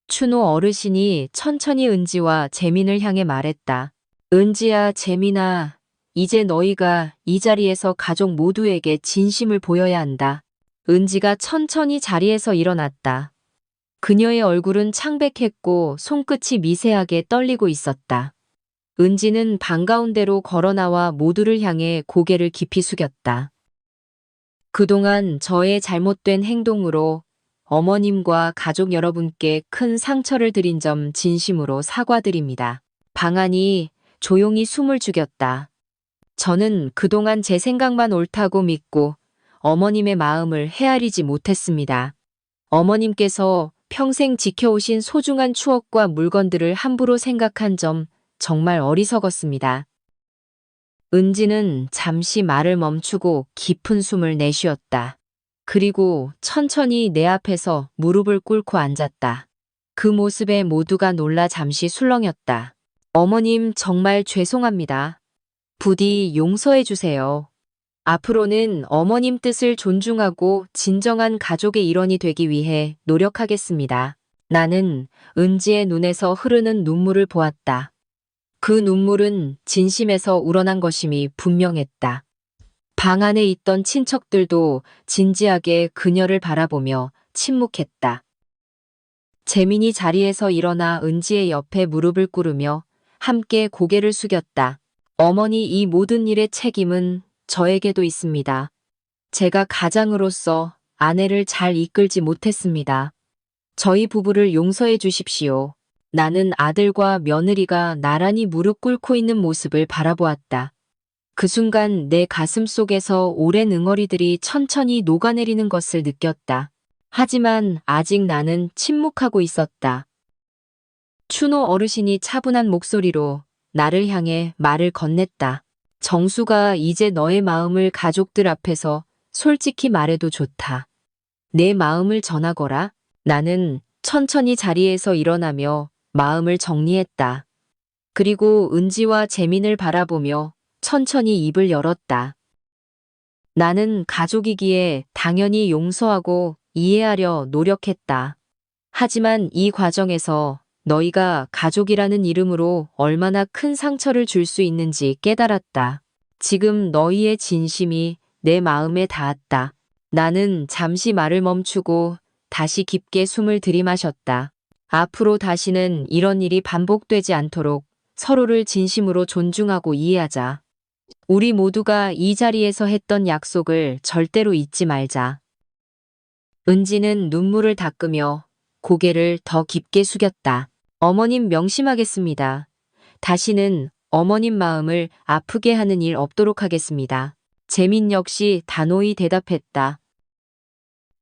A: 춘호 어르신이 천천히 은지와 재민을 향해 말했다. 은지야, 재민아, 이제 너희가 이 자리에서 가족 모두에게 진심을 보여야 한다. 은지가 천천히 자리에서 일어났다. 그녀의 얼굴은 창백했고 손끝이 미세하게 떨리고 있었다. 은지는 반가운 대로 걸어나와 모두를 향해 고개를 깊이 숙였다. 그동안 저의 잘못된 행동으로 어머님과 가족 여러분께 큰 상처를 드린 점 진심으로 사과드립니다. 방 안이 조용히 숨을 죽였다. 저는 그동안 제 생각만 옳다고 믿고 어머님의 마음을 헤아리지 못했습니다. 어머님께서 평생 지켜오신 소중한 추억과 물건들을 함부로 생각한 점 정말 어리석었습니다. 은지는 잠시 말을 멈추고 깊은 숨을 내쉬었다. 그리고 천천히 내 앞에서 무릎을 꿇고 앉았다. 그 모습에 모두가 놀라 잠시 술렁였다. 어머님 정말 죄송합니다. 부디 용서해 주세요. 앞으로는 어머님 뜻을 존중하고 진정한 가족의 일원이 되기 위해 노력하겠습니다. 나는 은지의 눈에서 흐르는 눈물을 보았다. 그 눈물은 진심에서 우러난 것임이 분명했다. 방 안에 있던 친척들도 진지하게 그녀를 바라보며 침묵했다. 재민이 자리에서 일어나 은지의 옆에 무릎을 꿇으며 함께 고개를 숙였다. 어머니, 이 모든 일의 책임은 저에게도 있습니다. 제가 가장으로서 아내를 잘 이끌지 못했습니다. 저희 부부를 용서해 주십시오. 나는 아들과 며느리가 나란히 무릎 꿇고 있는 모습을 바라보았다. 그 순간 내 가슴 속에서 오랜 응어리들이 천천히 녹아내리는 것을 느꼈다. 하지만 아직 나는 침묵하고 있었다. 춘호 어르신이 차분한 목소리로 나를 향해 말을 건넸다. 정수가 이제 너의 마음을 가족들 앞에서 솔직히 말해도 좋다. 내 마음을 전하거라. 나는 천천히 자리에서 일어나며 마음을 정리했다. 그리고 은지와 재민을 바라보며 천천히 입을 열었다. 나는 가족이기에 당연히 용서하고 이해하려 노력했다. 하지만 이 과정에서 너희가 가족이라는 이름으로 얼마나 큰 상처를 줄 수 있는지 깨달았다. 지금 너희의 진심이 내 마음에 닿았다. 나는 잠시 말을 멈추고 다시 깊게 숨을 들이마셨다. 앞으로 다시는 이런 일이 반복되지 않도록 서로를 진심으로 존중하고 이해하자. 우리 모두가 이 자리에서 했던 약속을 절대로 잊지 말자. 은지는 눈물을 닦으며 고개를 더 깊게 숙였다. 어머님, 명심하겠습니다. 다시는 어머님 마음을 아프게 하는 일 없도록 하겠습니다. 재민 역시 단호히 대답했다.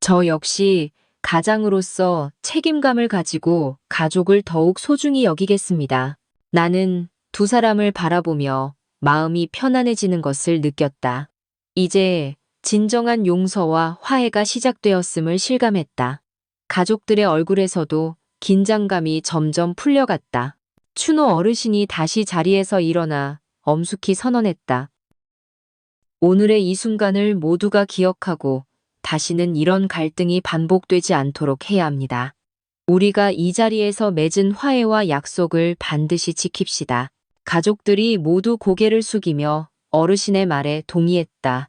A: 저 역시 가장으로서 책임감을 가지고 가족을 더욱 소중히 여기겠습니다. 나는 두 사람을 바라보며 마음이 편안해지는 것을 느꼈다. 이제 진정한 용서와 화해가 시작되었음을 실감했다. 가족들의 얼굴에서도 긴장감이 점점 풀려갔다. 춘호 어르신이 다시 자리에서 일어나 엄숙히 선언했다. 오늘의 이 순간을 모두가 기억하고 다시는 이런 갈등이 반복되지 않도록 해야 합니다. 우리가 이 자리에서 맺은 화해와 약속을 반드시 지킵시다. 가족들이 모두 고개를 숙이며 어르신의 말에 동의했다.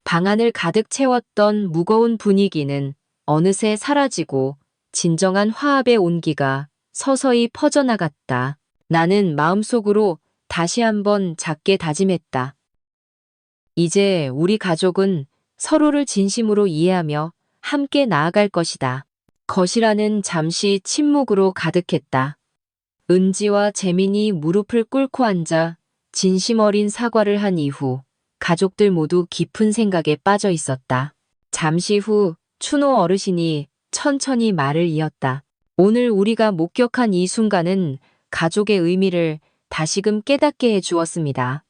A: 방 안을 가득 채웠던 무거운 분위기는 어느새 사라지고 진정한 화합의 온기가 서서히 퍼져나갔다. 나는 마음속으로 다시 한번 작게 다짐했다. 이제 우리 가족은 서로를 진심으로 이해하며 함께 나아갈 것이다. 거실 안은 잠시 침묵으로 가득했다. 은지와 재민이 무릎을 꿇고 앉아 진심 어린 사과를 한 이후 가족들 모두 깊은 생각에 빠져 있었다. 잠시 후 춘호 어르신이 천천히 말을 이었다. 오늘 우리가 목격한 이 순간은 가족의 의미를 다시금 깨닫게 해 주었습니다.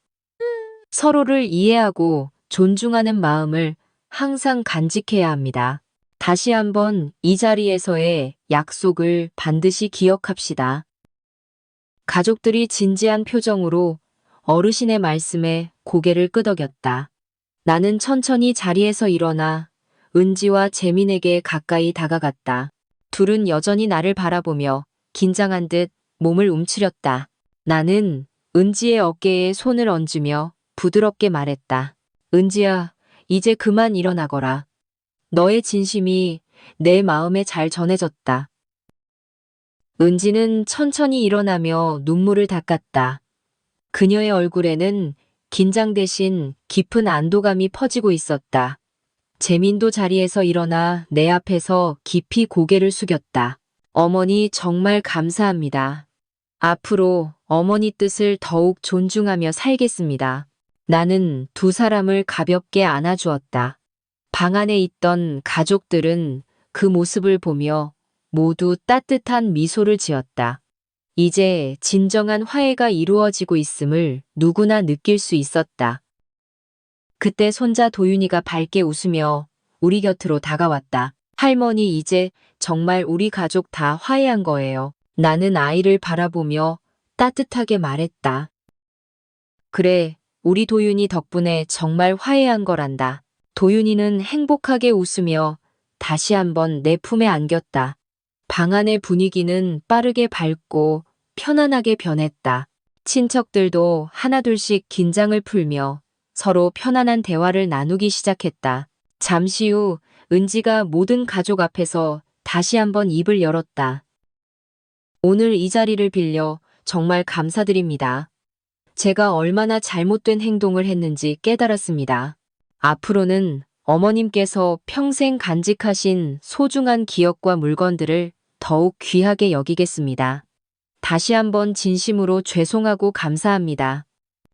A: 서로를 이해하고 존중하는 마음을 항상 간직해야 합니다. 다시 한번 이 자리에서의 약속을 반드시 기억합시다. 가족들이 진지한 표정으로 어르신의 말씀에 고개를 끄덕였다. 나는 천천히 자리에서 일어나 은지와 재민에게 가까이 다가갔다. 둘은 여전히 나를 바라보며 긴장한 듯 몸을 움츠렸다. 나는 은지의 어깨에 손을 얹으며 부드럽게 말했다. 은지야, 이제 그만 일어나거라. 너의 진심이 내 마음에 잘 전해졌다. 은지는 천천히 일어나며 눈물을 닦았다. 그녀의 얼굴에는 긴장 대신 깊은 안도감이 퍼지고 있었다. 재민도 자리에서 일어나 내 앞에서 깊이 고개를 숙였다. 어머니 정말 감사합니다. 앞으로 어머니 뜻을 더욱 존중하며 살겠습니다. 나는 두 사람을 가볍게 안아주었다. 방 안에 있던 가족들은 그 모습을 보며 모두 따뜻한 미소를 지었다. 이제 진정한 화해가 이루어지고 있음을 누구나 느낄 수 있었다. 그때 손자 도윤이가 밝게 웃으며 우리 곁으로 다가왔다. 할머니, 이제 정말 우리 가족 다 화해한 거예요. 나는 아이를 바라보며 따뜻하게 말했다. 그래, 우리 도윤이 덕분에 정말 화해한 거란다. 도윤이는 행복하게 웃으며 다시 한번 내 품에 안겼다. 방 안의 분위기는 빠르게 밝고 편안하게 변했다. 친척들도 하나둘씩 긴장을 풀며 서로 편안한 대화를 나누기 시작했다. 잠시 후 은지가 모든 가족 앞에서 다시 한번 입을 열었다. 오늘 이 자리를 빌려 정말 감사드립니다. 제가 얼마나 잘못된 행동을 했는지 깨달았습니다. 앞으로는 어머님께서 평생 간직하신 소중한 기억과 물건들을 더욱 귀하게 여기겠습니다. 다시 한번 진심으로 죄송하고 감사합니다.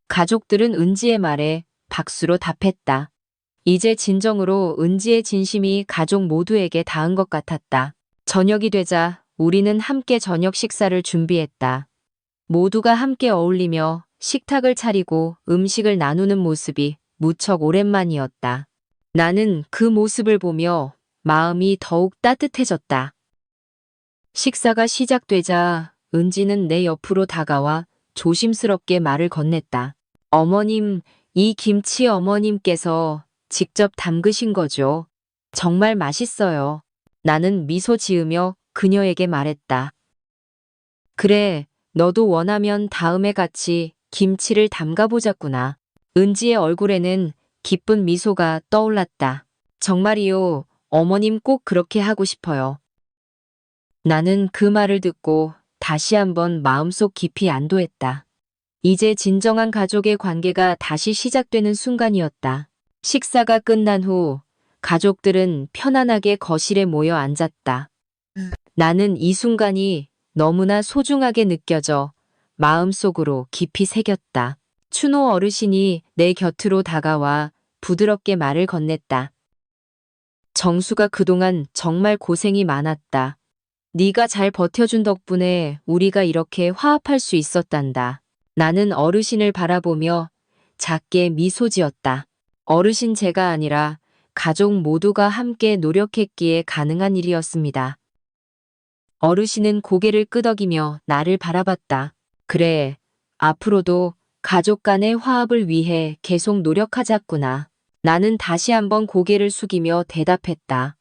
A: 가족들은 은지의 말에 박수로 답했다. 이제 진정으로 은지의 진심이 가족 모두에게 닿은 것 같았다. 저녁이 되자 우리는 함께 저녁 식사를 준비했다. 모두가 함께 어울리며 식탁을 차리고 음식을 나누는 모습이 무척 오랜만이었다. 나는 그 모습을 보며 마음이 더욱 따뜻해졌다. 식사가 시작되자 은지는 내 옆으로 다가와 조심스럽게 말을 건넸다. 어머님, 이 김치 어머님께서 직접 담그신 거죠. 정말 맛있어요. 나는 미소 지으며 그녀에게 말했다. 그래, 너도 원하면 다음에 같이 김치를 담가보자꾸나. 은지의 얼굴에는 기쁜 미소가 떠올랐다. 정말이요, 어머님 꼭 그렇게 하고 싶어요. 나는 그 말을 듣고 다시 한번 마음속 깊이 안도했다. 이제 진정한 가족의 관계가 다시 시작되는 순간이었다. 식사가 끝난 후 가족들은 편안하게 거실에 모여 앉았다. 나는 이 순간이 너무나 소중하게 느껴져 마음속으로 깊이 새겼다. 춘호 어르신이 내 곁으로 다가와 부드럽게 말을 건넸다. 정수가 그동안 정말 고생이 많았다. 네가 잘 버텨준 덕분에 우리가 이렇게 화합할 수 있었단다. 나는 어르신을 바라보며 작게 미소 지었다. 어르신, 제가 아니라 가족 모두가 함께 노력했기에 가능한 일이었습니다. 어르신은 고개를 끄덕이며 나를 바라봤다. 그래, 앞으로도 가족 간의 화합을 위해 계속 노력하자꾸나. 나는 다시 한번 고개를 숙이며 대답했다.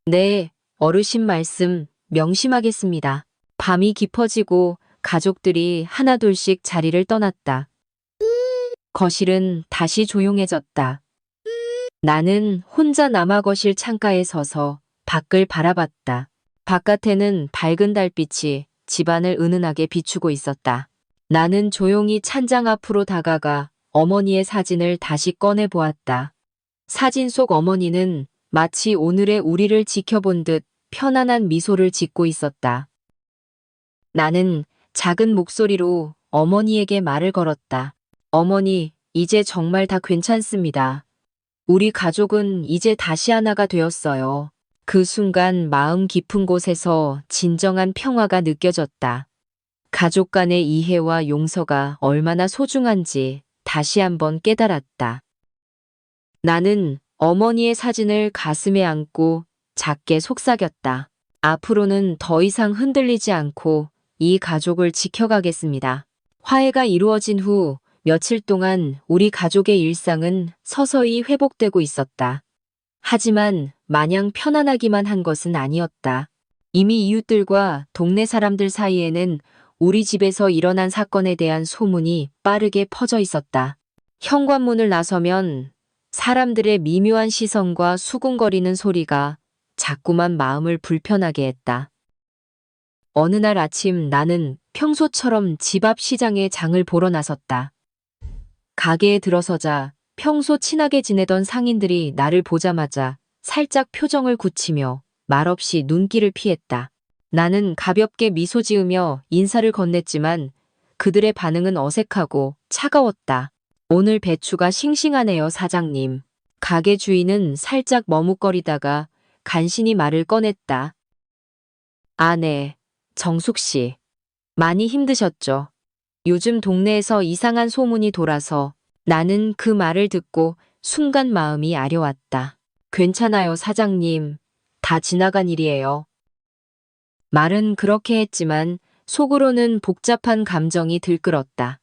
A: 네, 어르신 말씀 명심하겠습니다. 밤이 깊어지고 가족들이 하나둘씩 자리를 떠났다. 거실은 다시 조용해졌다. 나는 혼자 남아 거실 창가에 서서 밖을 바라봤다. 바깥에는 밝은 달빛이 집안을 은은하게 비추고 있었다. 나는 조용히 찬장 앞으로 다가가 어머니의 사진을 다시 꺼내 보았다. 사진 속 어머니는 마치 오늘의 우리를 지켜본 듯 편안한 미소를 짓고 있었다. 나는 작은 목소리로 어머니에게 말을 걸었다. 어머니, 이제 정말 다 괜찮습니다. 우리 가족은 이제 다시 하나가 되었어요. 그 순간 마음 깊은 곳에서 진정한 평화가 느껴졌다. 가족 간의 이해와 용서가 얼마나 소중한지 다시 한번 깨달았다. 나는 어머니의 사진을 가슴에 안고 작게 속삭였다. 앞으로는 더 이상 흔들리지 않고 이 가족을 지켜가겠습니다. 화해가 이루어진 후 며칠 동안 우리 가족의 일상은 서서히 회복되고 있었다. 하지만 마냥 편안하기만 한 것은 아니었다. 이미 이웃들과 동네 사람들 사이에는 우리 집에서 일어난 사건에 대한 소문이 빠르게 퍼져 있었다. 현관문을 나서면 사람들의 미묘한 시선과 수군거리는 소리가 자꾸만 마음을 불편하게 했다. 어느 날 아침 나는 평소처럼 집 앞 시장에 장을 보러 나섰다. 가게에 들어서자 평소 친하게 지내던 상인들이 나를 보자마자 살짝 표정을 굳히며 말없이 눈길을 피했다. 나는 가볍게 미소 지으며 인사를 건넸지만 그들의 반응은 어색하고 차가웠다. 오늘 배추가 싱싱하네요, 사장님. 가게 주인은 살짝 머뭇거리다가 간신히 말을 꺼냈다. 아, 네. 정숙 씨. 많이 힘드셨죠? 요즘 동네에서 이상한 소문이 돌아서 나는 그 말을 듣고 순간 마음이 아려왔다. 괜찮아요, 사장님. 다 지나간 일이에요. 말은 그렇게 했지만 속으로는 복잡한 감정이 들끓었다.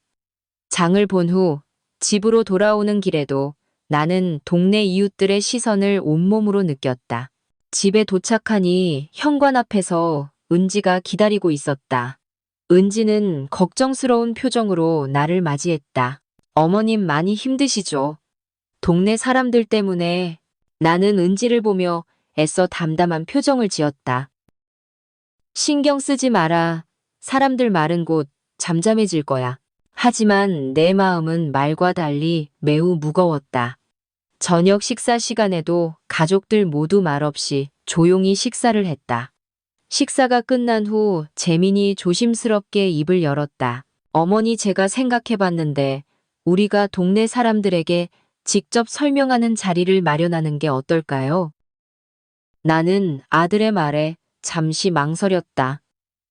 A: 장을 본 후 집으로 돌아오는 길에도 나는 동네 이웃들의 시선을 온몸으로 느꼈다. 집에 도착하니 현관 앞에서 은지가 기다리고 있었다. 은지는 걱정스러운 표정으로 나를 맞이했다. 어머님 많이 힘드시죠? 동네 사람들 때문에. 나는 은지를 보며 애써 담담한 표정을 지었다. 신경 쓰지 마라. 사람들 말은 곧 잠잠해질 거야. 하지만 내 마음은 말과 달리 매우 무거웠다. 저녁 식사 시간에도 가족들 모두 말없이 조용히 식사를 했다. 식사가 끝난 후 재민이 조심스럽게 입을 열었다. 어머니, 제가 생각해봤는데 우리가 동네 사람들에게 직접 설명하는 자리를 마련하는 게 어떨까요? 나는 아들의 말에 잠시 망설였다.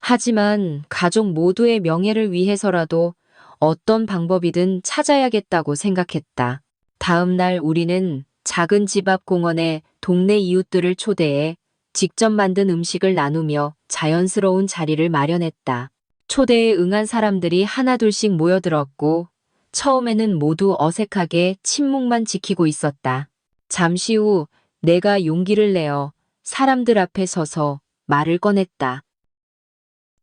A: 하지만 가족 모두의 명예를 위해서라도 어떤 방법이든 찾아야겠다고 생각했다. 다음 날 우리는 작은 집 앞 공원에 동네 이웃들을 초대해 직접 만든 음식을 나누며 자연스러운 자리를 마련했다. 초대에 응한 사람들이 하나둘씩 모여들었고 처음에는 모두 어색하게 침묵만 지키고 있었다. 잠시 후 내가 용기를 내어 사람들 앞에 서서 말을 꺼냈다.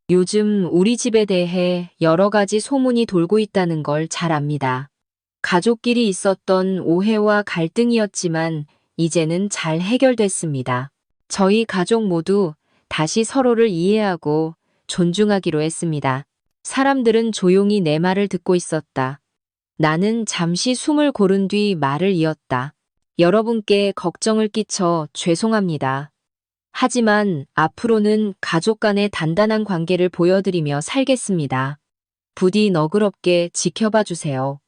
A: 요즘 우리 집에 대해 여러 가지 소문이 돌고 있다는 걸 잘 압니다. 가족끼리 있었던 오해와 갈등이었지만 이제는 잘 해결됐습니다. 저희 가족 모두 다시 서로를 이해하고 존중하기로 했습니다. 사람들은 조용히 내 말을 듣고 있었다. 나는 잠시 숨을 고른 뒤 말을 이었다. 여러분께 걱정을 끼쳐 죄송합니다. 하지만 앞으로는 가족 간의 단단한 관계를 보여드리며 살겠습니다. 부디 너그럽게 지켜봐 주세요.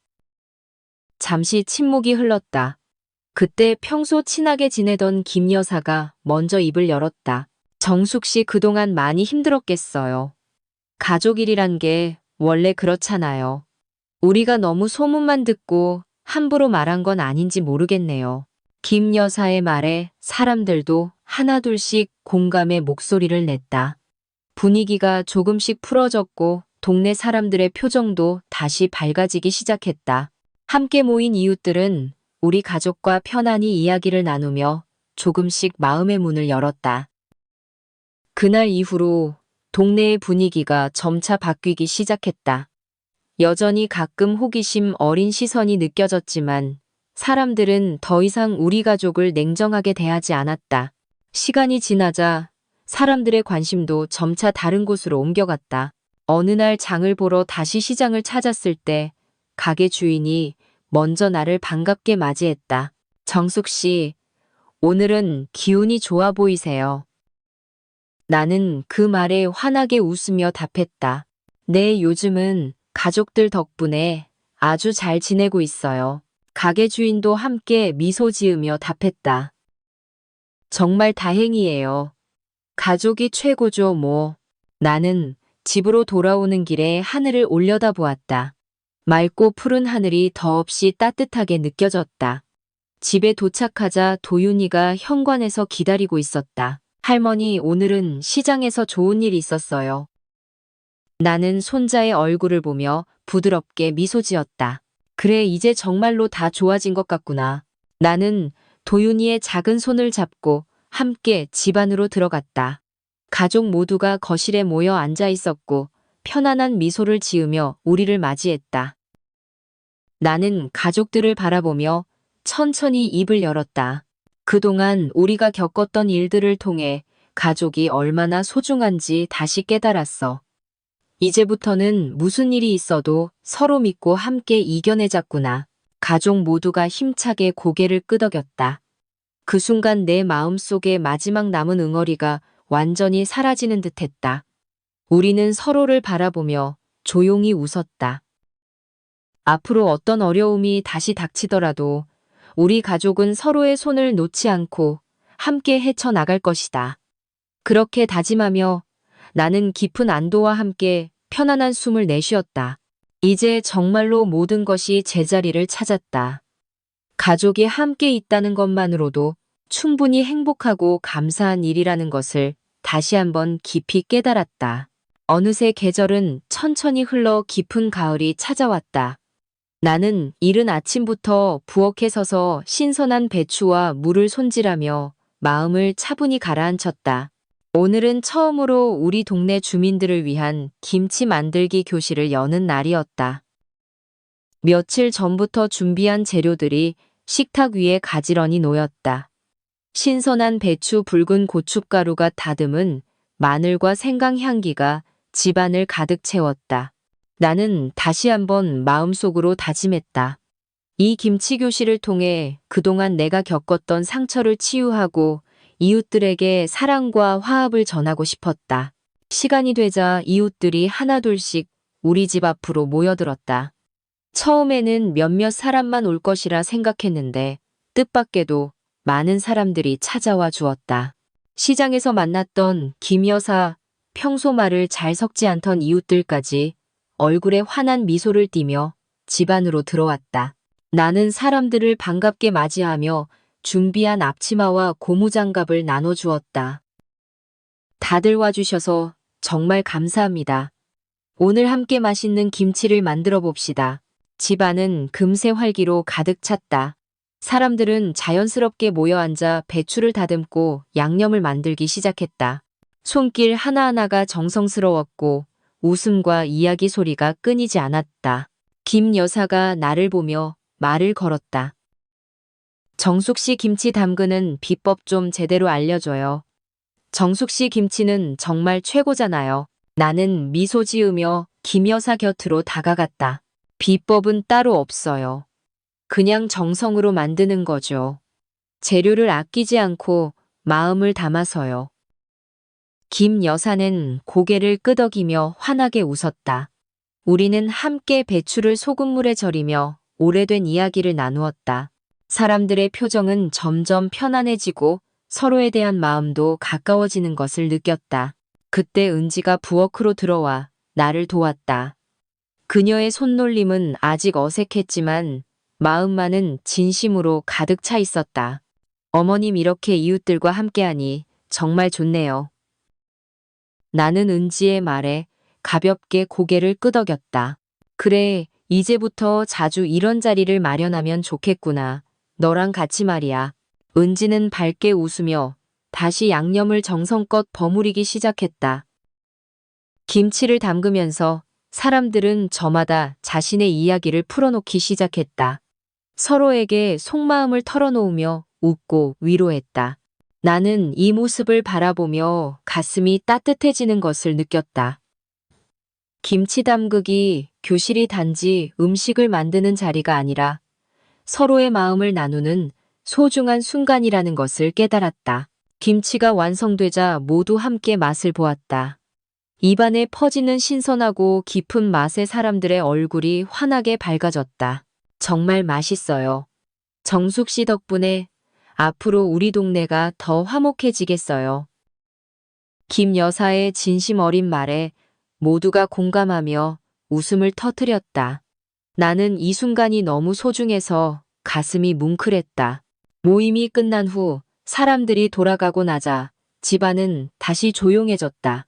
A: 잠시 침묵이 흘렀다. 그때 평소 친하게 지내던 김 여사가 먼저 입을 열었다. 정숙 씨, 그동안 많이 힘들었겠어요. 가족 일이란 게 원래 그렇잖아요. 우리가 너무 소문만 듣고 함부로 말한 건 아닌지 모르겠네요. 김 여사의 말에 사람들도 하나둘씩 공감의 목소리를 냈다. 분위기가 조금씩 풀어졌고 동네 사람들의 표정도 다시 밝아지기 시작했다. 함께 모인 이웃들은 우리 가족과 편안히 이야기를 나누며 조금씩 마음의 문을 열었다. 그날 이후로 동네의 분위기가 점차 바뀌기 시작했다. 여전히 가끔 호기심 어린 시선이 느껴졌지만 사람들은 더 이상 우리 가족을 냉정하게 대하지 않았다. 시간이 지나자 사람들의 관심도 점차 다른 곳으로 옮겨갔다. 어느 날 장을 보러 다시 시장을 찾았을 때 가게 주인이 먼저 나를 반갑게 맞이했다. 정숙 씨, 오늘은 기운이 좋아 보이세요. 나는 그 말에 환하게 웃으며 답했다. 네, 요즘은 가족들 덕분에 아주 잘 지내고 있어요. 가게 주인도 함께 미소 지으며 답했다. 정말 다행이에요. 가족이 최고죠, 뭐. 나는 집으로 돌아오는 길에 하늘을 올려다보았다. 맑고 푸른 하늘이 더없이 따뜻하게 느껴졌다. 집에 도착하자 도윤이가 현관에서 기다리고 있었다. 할머니, 오늘은 시장에서 좋은 일이 있었어요. 나는 손자의 얼굴을 보며 부드럽게 미소 지었다. 그래, 이제 정말로 다 좋아진 것 같구나. 나는 도윤이의 작은 손을 잡고 함께 집 안으로 들어갔다. 가족 모두가 거실에 모여 앉아 있었고 편안한 미소를 지으며 우리를 맞이했다. 나는 가족들을 바라보며 천천히 입을 열었다. 그동안 우리가 겪었던 일들을 통해 가족이 얼마나 소중한지 다시 깨달았어. 이제부터는 무슨 일이 있어도 서로 믿고 함께 이겨내자꾸나. 가족 모두가 힘차게 고개를 끄덕였다. 그 순간 내 마음속에 마지막 남은 응어리가 완전히 사라지는 듯했다. 우리는 서로를 바라보며 조용히 웃었다. 앞으로 어떤 어려움이 다시 닥치더라도 우리 가족은 서로의 손을 놓지 않고 함께 헤쳐나갈 것이다. 그렇게 다짐하며 나는 깊은 안도와 함께 편안한 숨을 내쉬었다. 이제 정말로 모든 것이 제자리를 찾았다. 가족이 함께 있다는 것만으로도 충분히 행복하고 감사한 일이라는 것을 다시 한번 깊이 깨달았다. 어느새 계절은 천천히 흘러 깊은 가을이 찾아왔다. 나는 이른 아침부터 부엌에 서서 신선한 배추와 물을 손질하며 마음을 차분히 가라앉혔다. 오늘은 처음으로 우리 동네 주민들을 위한 김치 만들기 교실을 여는 날이었다. 며칠 전부터 준비한 재료들이 식탁 위에 가지런히 놓였다. 신선한 배추, 붉은 고춧가루가 다듬은 마늘과 생강 향기가 집안을 가득 채웠다. 나는 다시 한번 마음속으로 다짐했다. 이 김치 교실을 통해 그동안 내가 겪었던 상처를 치유하고 이웃들에게 사랑과 화합을 전하고 싶었다. 시간이 되자 이웃들이 하나둘씩 우리 집 앞으로 모여들었다. 처음에는 몇몇 사람만 올 것이라 생각했는데 뜻밖에도 많은 사람들이 찾아와 주었다. 시장에서 만났던 김 여사, 평소 말을 잘 섞지 않던 이웃들까지 얼굴에 환한 미소를 띠며 집 안으로 들어왔다. 나는 사람들을 반갑게 맞이하며 준비한 앞치마와 고무장갑을 나눠주었다. 다들 와주셔서 정말 감사합니다. 오늘 함께 맛있는 김치를 만들어 봅시다. 집안은 금세 활기로 가득 찼다. 사람들은 자연스럽게 모여 앉아 배추를 다듬고 양념을 만들기 시작했다. 손길 하나하나가 정성스러웠고 웃음과 이야기 소리가 끊이지 않았다. 김 여사가 나를 보며 말을 걸었다. 정숙 씨 김치 담그는 비법 좀 제대로 알려줘요. 정숙 씨 김치는 정말 최고잖아요. 나는 미소 지으며 김 여사 곁으로 다가갔다. 비법은 따로 없어요. 그냥 정성으로 만드는 거죠. 재료를 아끼지 않고 마음을 담아서요. 김 여사는 고개를 끄덕이며 환하게 웃었다. 우리는 함께 배추를 소금물에 절이며 오래된 이야기를 나누었다. 사람들의 표정은 점점 편안해지고 서로에 대한 마음도 가까워지는 것을 느꼈다. 그때 은지가 부엌으로 들어와 나를 도왔다. 그녀의 손놀림은 아직 어색했지만 마음만은 진심으로 가득 차 있었다. 어머님 이렇게 이웃들과 함께하니 정말 좋네요. 나는 은지의 말에 가볍게 고개를 끄덕였다. 그래, 이제부터 자주 이런 자리를 마련하면 좋겠구나. 너랑 같이 말이야. 은지는 밝게 웃으며 다시 양념을 정성껏 버무리기 시작했다. 김치를 담그면서 사람들은 저마다 자신의 이야기를 풀어놓기 시작했다. 서로에게 속마음을 털어놓으며 웃고 위로했다. 나는 이 모습을 바라보며 가슴이 따뜻해지는 것을 느꼈다. 김치 담그기 교실이 단지 음식을 만드는 자리가 아니라 서로의 마음을 나누는 소중한 순간이라는 것을 깨달았다. 김치가 완성되자 모두 함께 맛을 보았다. 입안에 퍼지는 신선하고 깊은 맛에 사람들의 얼굴이 환하게 밝아졌다. 정말 맛있어요. 정숙 씨 덕분에 앞으로 우리 동네가 더 화목해지겠어요. 김 여사의 진심 어린 말에 모두가 공감하며 웃음을 터뜨렸다. 나는 이 순간이 너무 소중해서 가슴이 뭉클했다. 모임이 끝난 후 사람들이 돌아가고 나자 집안은 다시 조용해졌다.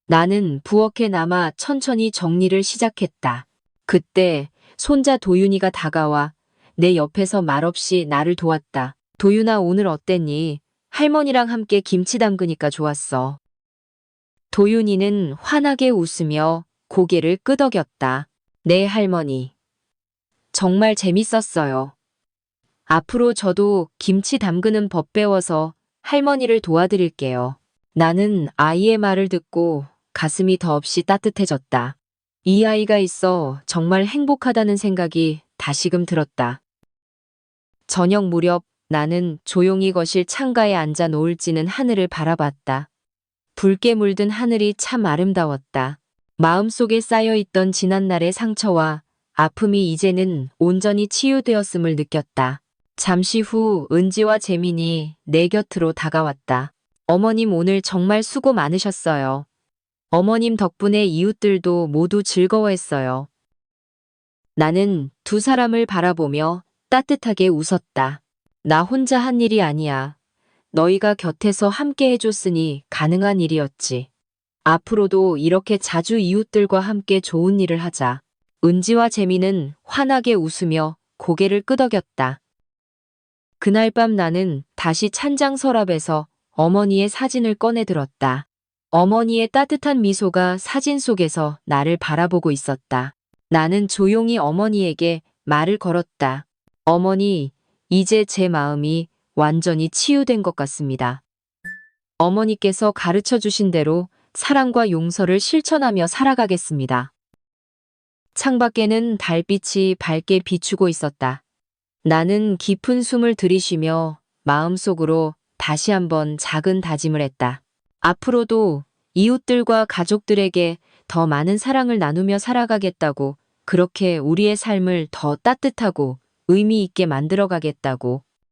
A: 나는 부엌에 남아 천천히 정리를 시작했다. 그때 손자 도윤이가 다가와 내 옆에서 말없이 나를 도왔다. 도윤아, 오늘 어땠니? 할머니랑 함께 김치 담그니까 좋았어. 도윤이는 환하게 웃으며 고개를 끄덕였다. 네, 할머니. 정말 재밌었어요. 앞으로 저도 김치 담그는 법 배워서 할머니를 도와드릴게요. 나는 아이의 말을 듣고 가슴이 더없이 따뜻해졌다. 이 아이가 있어 정말 행복하다는 생각이 다시금 들었다. 저녁 무렵 나는 조용히 거실 창가에 앉아 노을 지는 하늘을 바라봤다. 붉게 물든 하늘이 참 아름다웠다. 마음속에 쌓여있던 지난날의 상처와 아픔이 이제는 온전히 치유되었음을 느꼈다. 잠시 후 은지와 재민이 내 곁으로 다가왔다. 어머님, 오늘 정말 수고 많으셨어요. 어머님 덕분에 이웃들도 모두 즐거워했어요. 나는 두 사람을 바라보며 따뜻하게 웃었다. 나 혼자 한 일이 아니야. 너희가 곁에서 함께 해줬으니 가능한 일이었지. 앞으로도 이렇게 자주 이웃들과 함께 좋은 일을 하자. 은지와 재미는 환하게 웃으며 고개를 끄덕였다. 그날 밤 나는 다시 찬장 서랍에서 어머니의 사진을 꺼내 들었다. 어머니의 따뜻한 미소가 사진 속에서 나를 바라보고 있었다. 나는 조용히 어머니에게 말을 걸었다. 어머니, 이제 제 마음이 완전히 치유된 것 같습니다. 어머니께서 가르쳐 주신 대로 사랑과 용서를 실천하며 살아가겠습니다. 창밖에는 달빛이 밝게 비추고 있었다. 나는 깊은 숨을 들이쉬며 마음속으로 다시 한번 작은 다짐을 했다. 앞으로도 이웃들과 가족들에게 더 많은 사랑을 나누며 살아가겠다고, 그렇게 우리의 삶을 더 따뜻하고 의미 있게 만들어가겠다고